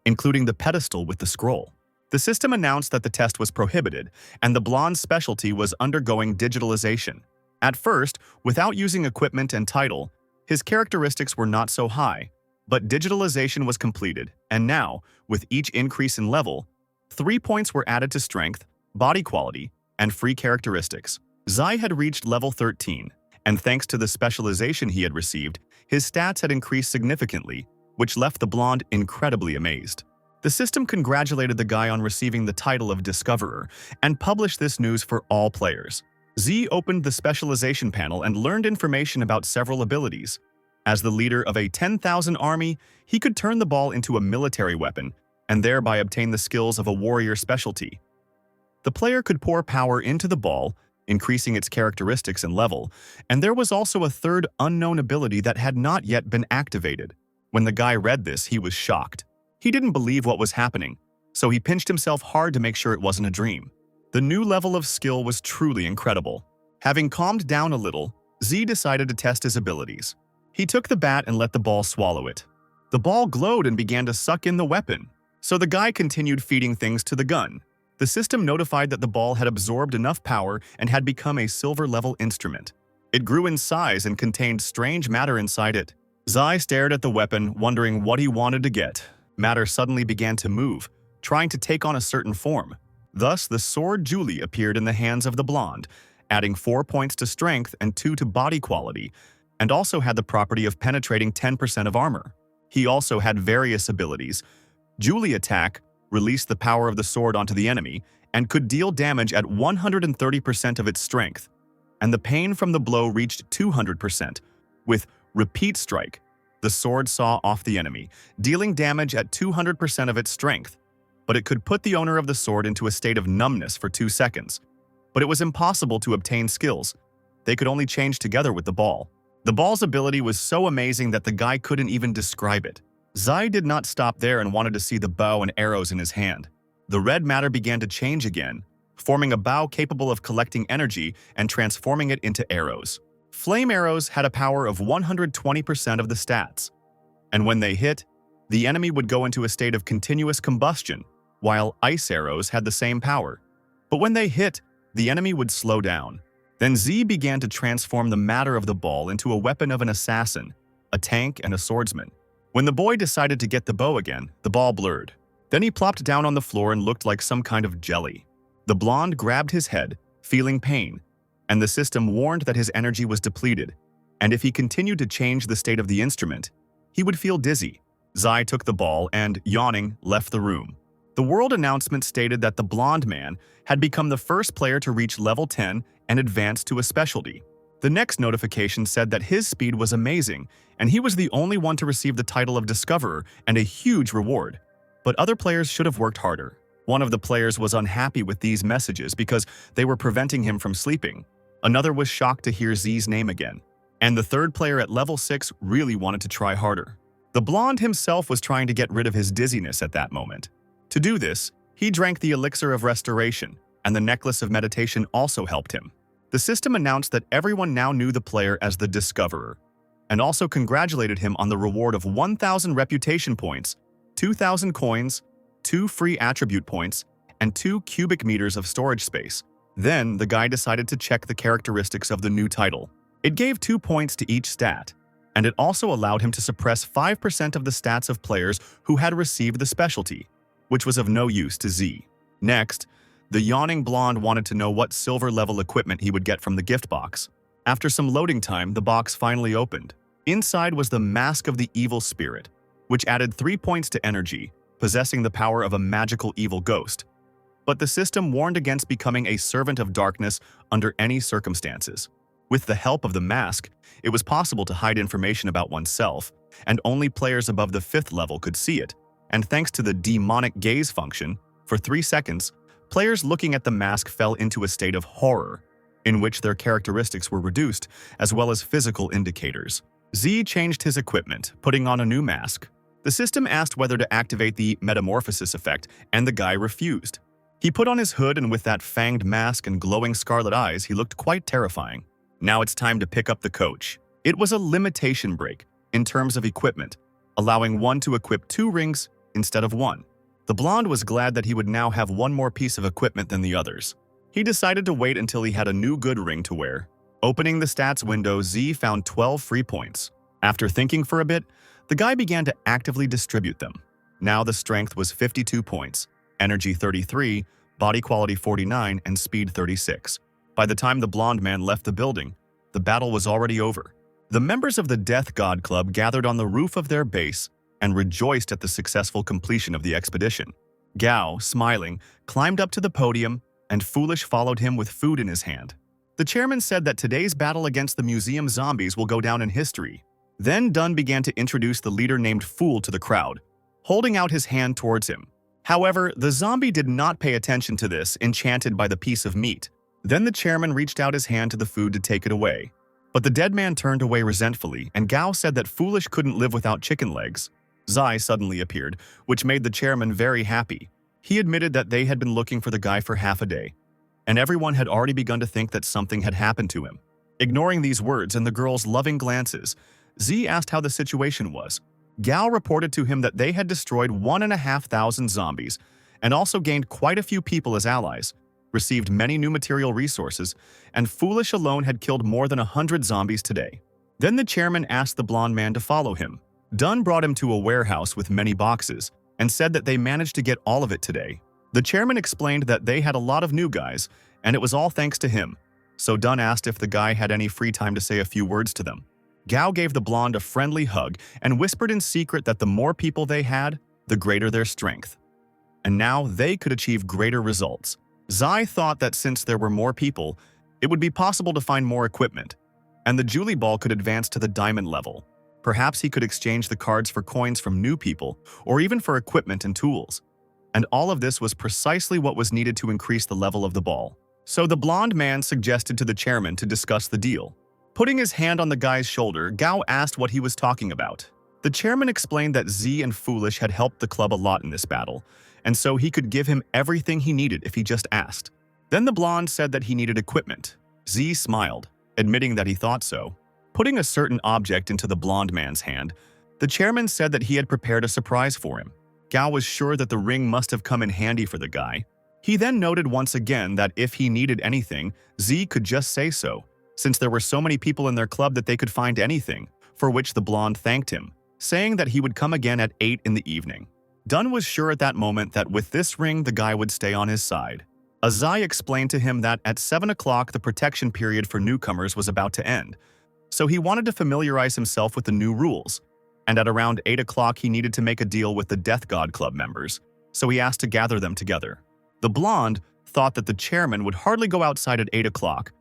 including the pedestal with the scroll. The system announced that the test was prohibited, and the blonde's specialty was undergoing digitalization. At first, without using equipment and title, his characteristics were not so high, but digitalization was completed, and now, with each increase in level, 3 points were added to strength, body quality, and free characteristics. Zai had reached level 13, and thanks to the specialization he had received, his stats had increased significantly, which left the blonde incredibly amazed. The system congratulated the guy on receiving the title of Discoverer and published this news for all players. Z opened the specialization panel and learned information about several abilities. As the leader of a 10,000 army, he could turn the ball into a military weapon and thereby obtain the skills of a warrior specialty. The player could pour power into the ball, increasing its characteristics and level, and there was also a third unknown ability that had not yet been activated. When the guy read this, he was shocked. He didn't believe what was happening, so he pinched himself hard to make sure it wasn't a dream. The new level of skill was truly incredible. Having calmed down a little, Z decided to test his abilities. He took the bat and let the ball swallow it. The ball glowed and began to suck in the weapon, so the guy continued feeding things to the gun. The system notified that the ball had absorbed enough power and had become a silver-level instrument. It grew in size and contained strange matter inside it. Zai stared at the weapon, wondering what he wanted to get. Matter suddenly began to move, trying to take on a certain form. Thus, the sword Julie appeared in the hands of the blonde, adding 4 points to strength and 2 to body quality, and also had the property of penetrating 10% of armor. He also had various abilities. Julie attack released the power of the sword onto the enemy and could deal damage at 130% of its strength, and the pain from the blow reached 200%. With repeat strike, the sword saw off the enemy, dealing damage at 200% of its strength, but it could put the owner of the sword into a state of numbness for 2 seconds. But it was impossible to obtain skills. They could only change together with the ball. The ball's ability was so amazing that the guy couldn't even describe it. Zai did not stop there and wanted to see the bow and arrows in his hand. The red matter began to change again, forming a bow capable of collecting energy and transforming it into arrows. Flame arrows had a power of 120% of the stats, and when they hit, the enemy would go into a state of continuous combustion, while ice arrows had the same power. But when they hit, the enemy would slow down. Then Z began to transform the matter of the ball into a weapon of an assassin, a tank, and a swordsman. When the boy decided to get the bow again, the ball blurred. Then he plopped down on the floor and looked like some kind of jelly. The blonde grabbed his head, feeling pain, and the system warned that his energy was depleted, and if he continued to change the state of the instrument, he would feel dizzy. Zai took the ball and, yawning, left the room. The world announcement stated that the blonde man had become the first player to reach level 10 and advance to a specialty. The next notification said that his speed was amazing, and he was the only one to receive the title of Discoverer and a huge reward. But other players should have worked harder. One of the players was unhappy with these messages because they were preventing him from sleeping. Another was shocked to hear Z's name again. And the third player at level 6 really wanted to try harder. The blonde himself was trying to get rid of his dizziness at that moment. To do this, he drank the elixir of restoration, and the necklace of meditation also helped him. The system announced that everyone now knew the player as the Discoverer, and also congratulated him on the reward of 1,000 reputation points, 2,000 coins, 2 free attribute points, and 2 cubic meters of storage space. Then, the guy decided to check the characteristics of the new title. It gave 2 points to each stat, and it also allowed him to suppress 5% of the stats of players who had received the specialty, which was of no use to Z. Next, the yawning blonde wanted to know what silver-level equipment he would get from the gift box. After some loading time, the box finally opened. Inside was the Mask of the Evil Spirit, which added 3 points to energy, possessing the power of a magical evil ghost. But the system warned against becoming a servant of darkness under any circumstances. With the help of the mask, it was possible to hide information about oneself, and only players above the 5th level could see it. And thanks to the demonic gaze function, for 3 seconds, players looking at the mask fell into a state of horror, in which their characteristics were reduced, as well as physical indicators. Z changed his equipment, putting on a new mask. The system asked whether to activate the metamorphosis effect, and the guy refused. He put on his hood, and with that fanged mask and glowing scarlet eyes, he looked quite terrifying. Now it's time to pick up the coach. It was a limitation break in terms of equipment, allowing one to equip 2 rings instead of 1. The blonde was glad that he would now have one more piece of equipment than the others. He decided to wait until he had a new good ring to wear. Opening the stats window, Z found 12 free points. After thinking for a bit, the guy began to actively distribute them. Now the strength was 52 points, energy 33, body quality 49, and speed 36. By the time the blonde man left the building, the battle was already over. The members of the Death God Club gathered on the roof of their base and rejoiced at the successful completion of the expedition. Gao, smiling, climbed up to the podium, and Foolish followed him with food in his hand. The chairman said that today's battle against the museum zombies will go down in history. Then Dunn began to introduce the leader named Fool to the crowd, holding out his hand towards him. However, the zombie did not pay attention to this, enchanted by the piece of meat. Then the chairman reached out his hand to the food to take it away. But the dead man turned away resentfully, and Gao said that Foolish couldn't live without chicken legs. Zai suddenly appeared, which made the chairman very happy. He admitted that they had been looking for the guy for half a day, and everyone had already begun to think that something had happened to him. Ignoring these words and the girl's loving glances, Z asked how the situation was. Gao reported to him that they had destroyed 1,500 zombies and also gained quite a few people as allies, received many new material resources, and Foolish alone had killed more than 100 zombies today. Then the chairman asked the blonde man to follow him. Dunn brought him to a warehouse with many boxes and said that they managed to get all of it today. The chairman explained that they had a lot of new guys, and it was all thanks to him. So Dunn asked if the guy had any free time to say a few words to them. Gao gave the blonde a friendly hug and whispered in secret that the more people they had, the greater their strength. And now they could achieve greater results. Zai thought that since there were more people, it would be possible to find more equipment, and the Julie Ball could advance to the diamond level. Perhaps he could exchange the cards for coins from new people, or even for equipment and tools. And all of this was precisely what was needed to increase the level of the ball. So the blonde man suggested to the chairman to discuss the deal. Putting his hand on the guy's shoulder, Gao asked what he was talking about. The chairman explained that Z and Foolish had helped the club a lot in this battle, and so he could give him everything he needed if he just asked. Then the blonde said that he needed equipment. Z smiled, admitting that he thought so. Putting a certain object into the blonde man's hand, the chairman said that he had prepared a surprise for him. Gao was sure that the ring must have come in handy for the guy. He then noted once again that if he needed anything, Z could just say so, since there were so many people in their club that they could find anything, for which the blonde thanked him, saying that he would come again at 8 in the evening. Dunn was sure at that moment that with this ring the guy would stay on his side. Azai explained to him that at 7 o'clock the protection period for newcomers was about to end, so he wanted to familiarize himself with the new rules, and at around 8 o'clock he needed to make a deal with the Death God Club members, so he asked to gather them together. The blonde thought that the chairman would hardly go outside at 8 o'clock,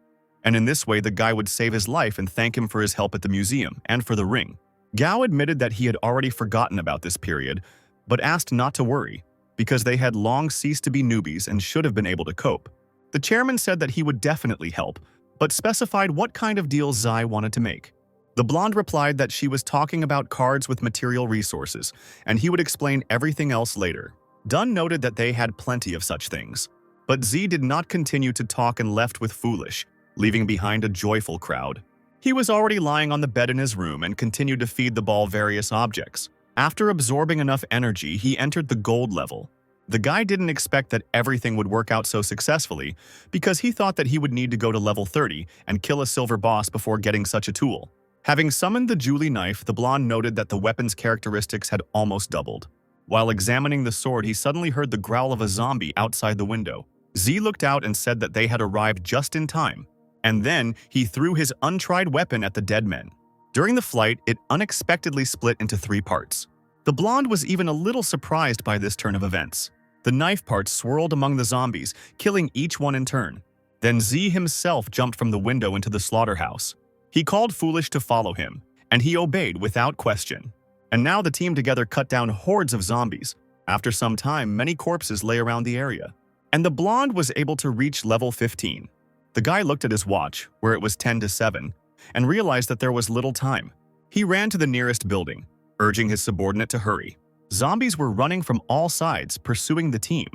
and in this way the guy would save his life and thank him for his help at the museum and for the ring. Gao admitted that he had already forgotten about this period, but asked not to worry, because they had long ceased to be newbies and should have been able to cope. The chairman said that he would definitely help, but specified what kind of deal Zai wanted to make. The blonde replied that she was talking about cards with material resources, and he would explain everything else later. Dunn noted that they had plenty of such things. But Z did not continue to talk and left with Foolish, leaving behind a joyful crowd. He was already lying on the bed in his room and continued to feed the ball various objects. After absorbing enough energy, he entered the gold level. The guy didn't expect that everything would work out so successfully because he thought that he would need to go to level 30 and kill a silver boss before getting such a tool. Having summoned the Julie knife, the blonde noted that the weapon's characteristics had almost doubled. While examining the sword, he suddenly heard the growl of a zombie outside the window. Z looked out and said that they had arrived just in time, and then he threw his untried weapon at the dead men. During the flight, it unexpectedly split into 3 parts. The blonde was even a little surprised by this turn of events. The knife parts swirled among the zombies, killing each one in turn. Then Z himself jumped from the window into the slaughterhouse. He called Foolish to follow him, and he obeyed without question. And now the team together cut down hordes of zombies. After some time, many corpses lay around the area, and the blonde was able to reach level 15. The guy looked at his watch, where it was 10 to 7, and realized that there was little time. He ran to the nearest building, urging his subordinate to hurry. Zombies were running from all sides, pursuing the team,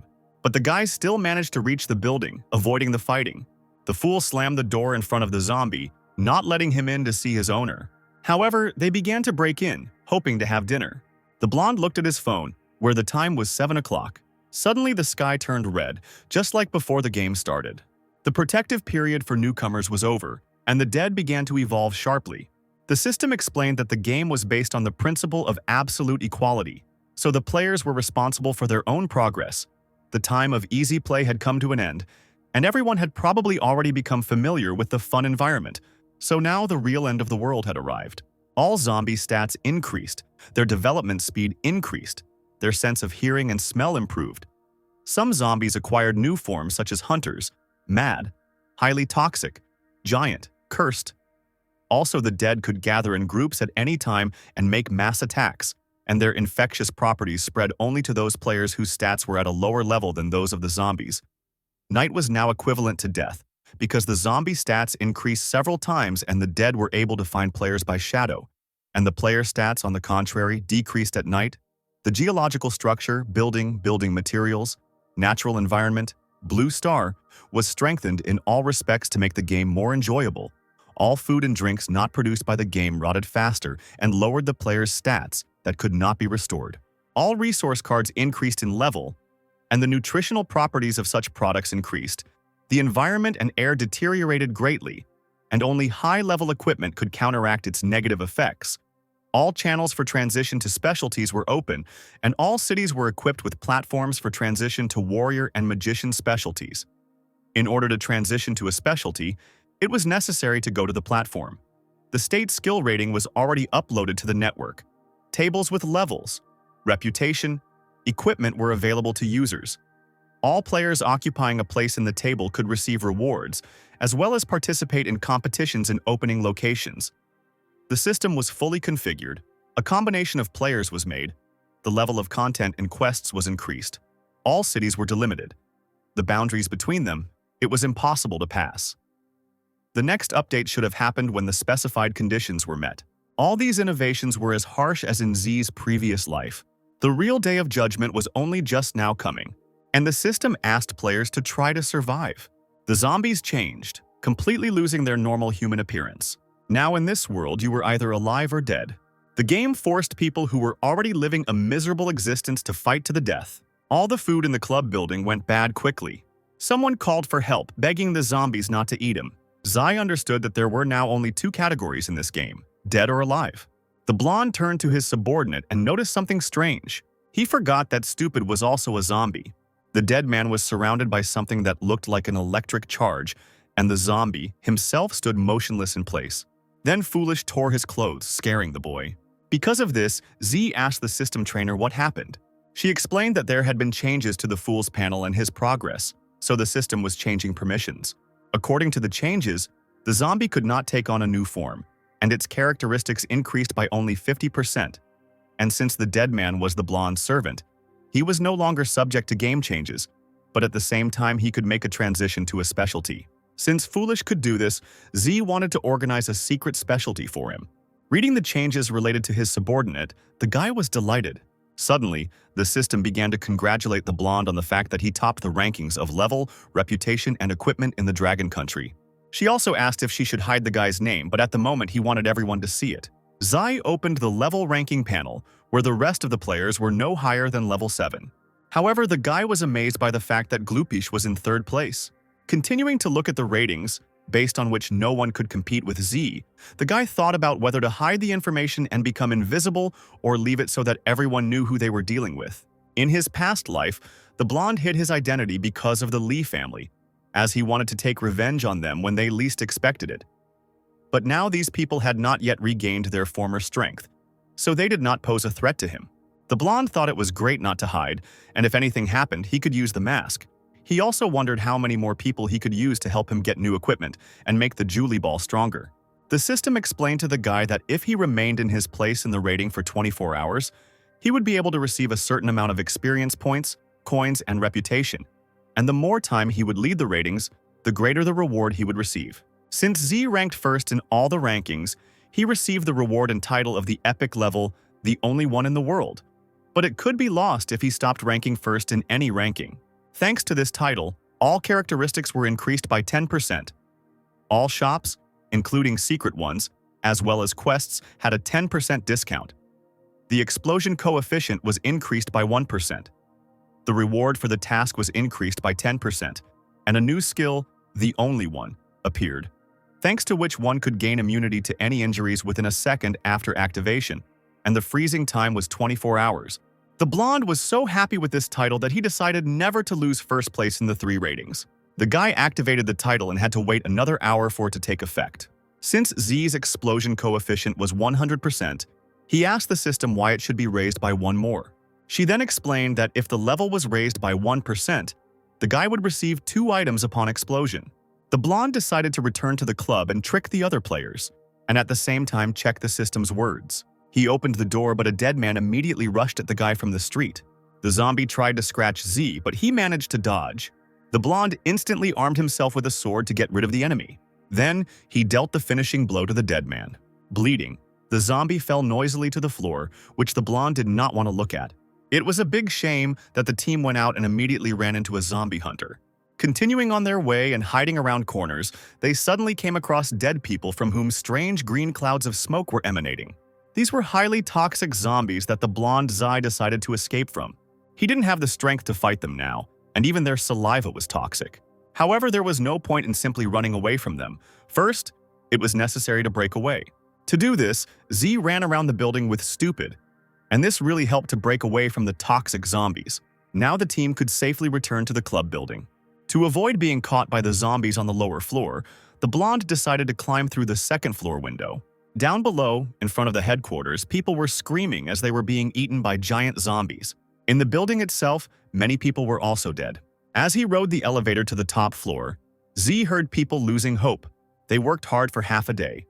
but the guy still managed to reach the building, avoiding the fighting. The fool slammed the door in front of the zombie, not letting him in to see his owner. However, they began to break in, hoping to have dinner. The blonde looked at his phone, where the time was 7 o'clock. Suddenly the sky turned red, just like before the game started. The protective period for newcomers was over, and the dead began to evolve sharply. The system explained that the game was based on the principle of absolute equality, so the players were responsible for their own progress. The time of easy play had come to an end, and everyone had probably already become familiar with the fun environment, so now the real end of the world had arrived. All zombie stats increased, their development speed increased, their sense of hearing and smell improved. Some zombies acquired new forms such as hunters, mad, highly toxic, giant, cursed. Also, the dead could gather in groups at any time and make mass attacks, and their infectious properties spread only to those players whose stats were at a lower level than those of the zombies. Night was now equivalent to death, because the zombie stats increased several times and the dead were able to find players by shadow, and the player stats, on the contrary, decreased at night. The geological structure, building materials, natural environment, blue star, was strengthened in all respects to make the game more enjoyable. All food and drinks not produced by the game rotted faster and lowered the player's stats that could not be restored. All resource cards increased in level, and the nutritional properties of such products increased. The environment and air deteriorated greatly, and only high-level equipment could counteract its negative effects. All channels for transition to specialties were open, and all cities were equipped with platforms for transition to warrior and magician specialties. In order to transition to a specialty, it was necessary to go to the platform. The state skill rating was already uploaded to the network. Tables with levels, reputation, equipment were available to users. All players occupying a place in the table could receive rewards, as well as participate in competitions in opening locations. The system was fully configured, a combination of players was made, the level of content and quests was increased. All cities were delimited. The boundaries between them, it was impossible to pass. The next update should have happened when the specified conditions were met. All these innovations were as harsh as in Z's previous life. The real day of judgment was only just now coming, and the system asked players to try to survive. The zombies changed, completely losing their normal human appearance. Now in this world, you were either alive or dead. The game forced people who were already living a miserable existence to fight to the death. All the food in the club building went bad quickly. Someone called for help, begging the zombies not to eat him. Zai understood that there were now only two categories in this game, dead or alive. The blonde turned to his subordinate and noticed something strange. He forgot that Stupid was also a zombie. The dead man was surrounded by something that looked like an electric charge, and the zombie himself stood motionless in place. Then Foolish tore his clothes, scaring the boy. Because of this, Z asked the system trainer what happened. She explained that there had been changes to the Fool's panel and his progress, so the system was changing permissions. According to the changes, the zombie could not take on a new form, and its characteristics increased by only 50%. And since the dead man was the blonde servant, he was no longer subject to game changes, but at the same time he could make a transition to a specialty. Since Foolish could do this, Z wanted to organize a secret specialty for him. Reading the changes related to his subordinate, the guy was delighted. Suddenly, the system began to congratulate the blonde on the fact that he topped the rankings of level, reputation, and equipment in the Dragon Country. She also asked if she should hide the guy's name, but at the moment he wanted everyone to see it. Zai opened the level ranking panel, where the rest of the players were no higher than level 7. However, the guy was amazed by the fact that Gloopish was in 3rd place. Continuing to look at the ratings, based on which no one could compete with Z, the guy thought about whether to hide the information and become invisible or leave it so that everyone knew who they were dealing with. In his past life, the blonde hid his identity because of the Lee family, as he wanted to take revenge on them when they least expected it. But now these people had not yet regained their former strength, so they did not pose a threat to him. The blonde thought it was great not to hide, and if anything happened, he could use the mask. He also wondered how many more people he could use to help him get new equipment and make the Julie Ball stronger. The system explained to the guy that if he remained in his place in the rating for 24 hours, he would be able to receive a certain amount of experience points, coins, and reputation. And the more time he would lead the ratings, the greater the reward he would receive. Since Z ranked first in all the rankings, he received the reward and title of the epic level, the only one in the world. But it could be lost if he stopped ranking first in any ranking. Thanks to this title, all characteristics were increased by 10%. All shops, including secret ones, as well as quests, had a 10% discount. The explosion coefficient was increased by 1%. The reward for the task was increased by 10%, and a new skill, the only one, appeared, thanks to which one could gain immunity to any injuries within a second after activation, and the freezing time was 24 hours. The blonde was so happy with this title that he decided never to lose first place in the 3 ratings. The guy activated the title and had to wait another hour for it to take effect. Since Z's explosion coefficient was 100%, he asked the system why it should be raised by 1 more. She then explained that if the level was raised by 1%, the guy would receive 2 items upon explosion. The blonde decided to return to the club and trick the other players, and at the same time check the system's words. He opened the door, but a dead man immediately rushed at the guy from the street. The zombie tried to scratch Z, but he managed to dodge. The blonde instantly armed himself with a sword to get rid of the enemy. Then, he dealt the finishing blow to the dead man. Bleeding, the zombie fell noisily to the floor, which the blonde did not want to look at. It was a big shame that the team went out and immediately ran into a zombie hunter. Continuing on their way and hiding around corners, they suddenly came across dead people from whom strange green clouds of smoke were emanating. These were highly toxic zombies that the blonde Zai decided to escape from. He didn't have the strength to fight them now, and even their saliva was toxic. However, there was no point in simply running away from them. First, it was necessary to break away. To do this, Z ran around the building with Stupid, and this really helped to break away from the toxic zombies. Now the team could safely return to the club building. To avoid being caught by the zombies on the lower floor, the blonde decided to climb through the second floor window. Down below, in front of the headquarters, people were screaming as they were being eaten by giant zombies. In the building itself, many people were also dead. As he rode the elevator to the top floor, Z heard people losing hope. They worked hard for half a day.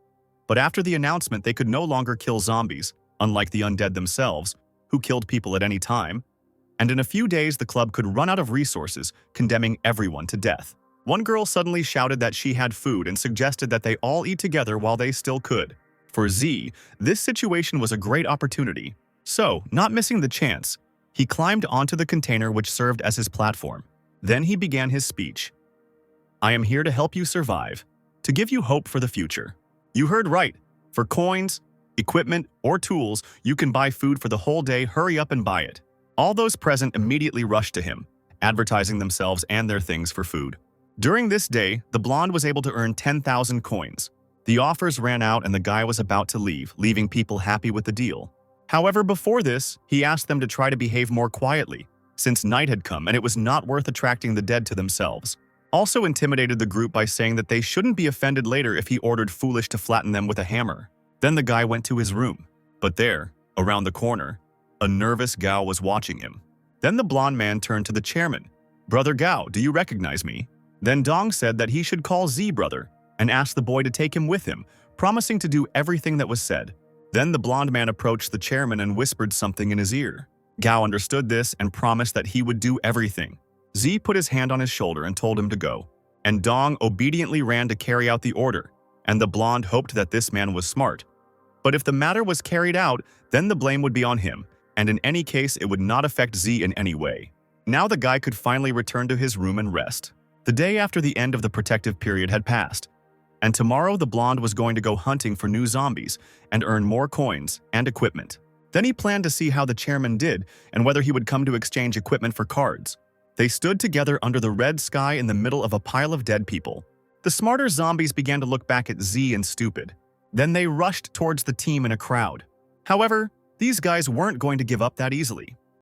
But after the announcement, they could no longer kill zombies, unlike the undead themselves, who killed people at any time. And in a few days, the club could run out of resources, condemning everyone to death. One girl suddenly shouted that she had food and suggested that they all eat together while they still could. For Z, this situation was a great opportunity. So, not missing the chance, he climbed onto the container which served as his platform. Then he began his speech. "I am here to help you survive, to give you hope for the future. You heard right. For coins, equipment, or tools, you can buy food for the whole day. Hurry up and buy it." All those present immediately rushed to him, advertising themselves and their things for food. During this day, the blonde was able to earn 10,000 coins. The offers ran out and the guy was about to leave, leaving people happy with the deal. However, before this, he asked them to try to behave more quietly, since night had come and it was not worth attracting the dead to themselves. Also intimidated the group by saying that they shouldn't be offended later if he ordered Foolish to flatten them with a hammer. Then the guy went to his room. But there, around the corner, a nervous Gao was watching him. Then the blonde man turned to the chairman. "Brother Gao, do you recognize me?" Then Dong said that he should call Z brother and asked the boy to take him with him, promising to do everything that was said. Then the blonde man approached the chairman and whispered something in his ear. Gao understood this and promised that he would do everything. Z put his hand on his shoulder and told him to go. And Dong obediently ran to carry out the order, and the blonde hoped that this man was smart. But if the matter was carried out, then the blame would be on him, and in any case it would not affect Z in any way. Now the guy could finally return to his room and rest. The day after the end of the protective period had passed, and tomorrow the blonde was going to go hunting for new zombies and earn more coins and equipment. Then he planned to see how the chairman did and whether he would come to exchange equipment for cards. They stood together under the red sky in the middle of a pile of dead people. The smarter zombies began to look back at Z and Stupid. Then they rushed towards the team in a crowd. However, these guys weren't going to give up that easily.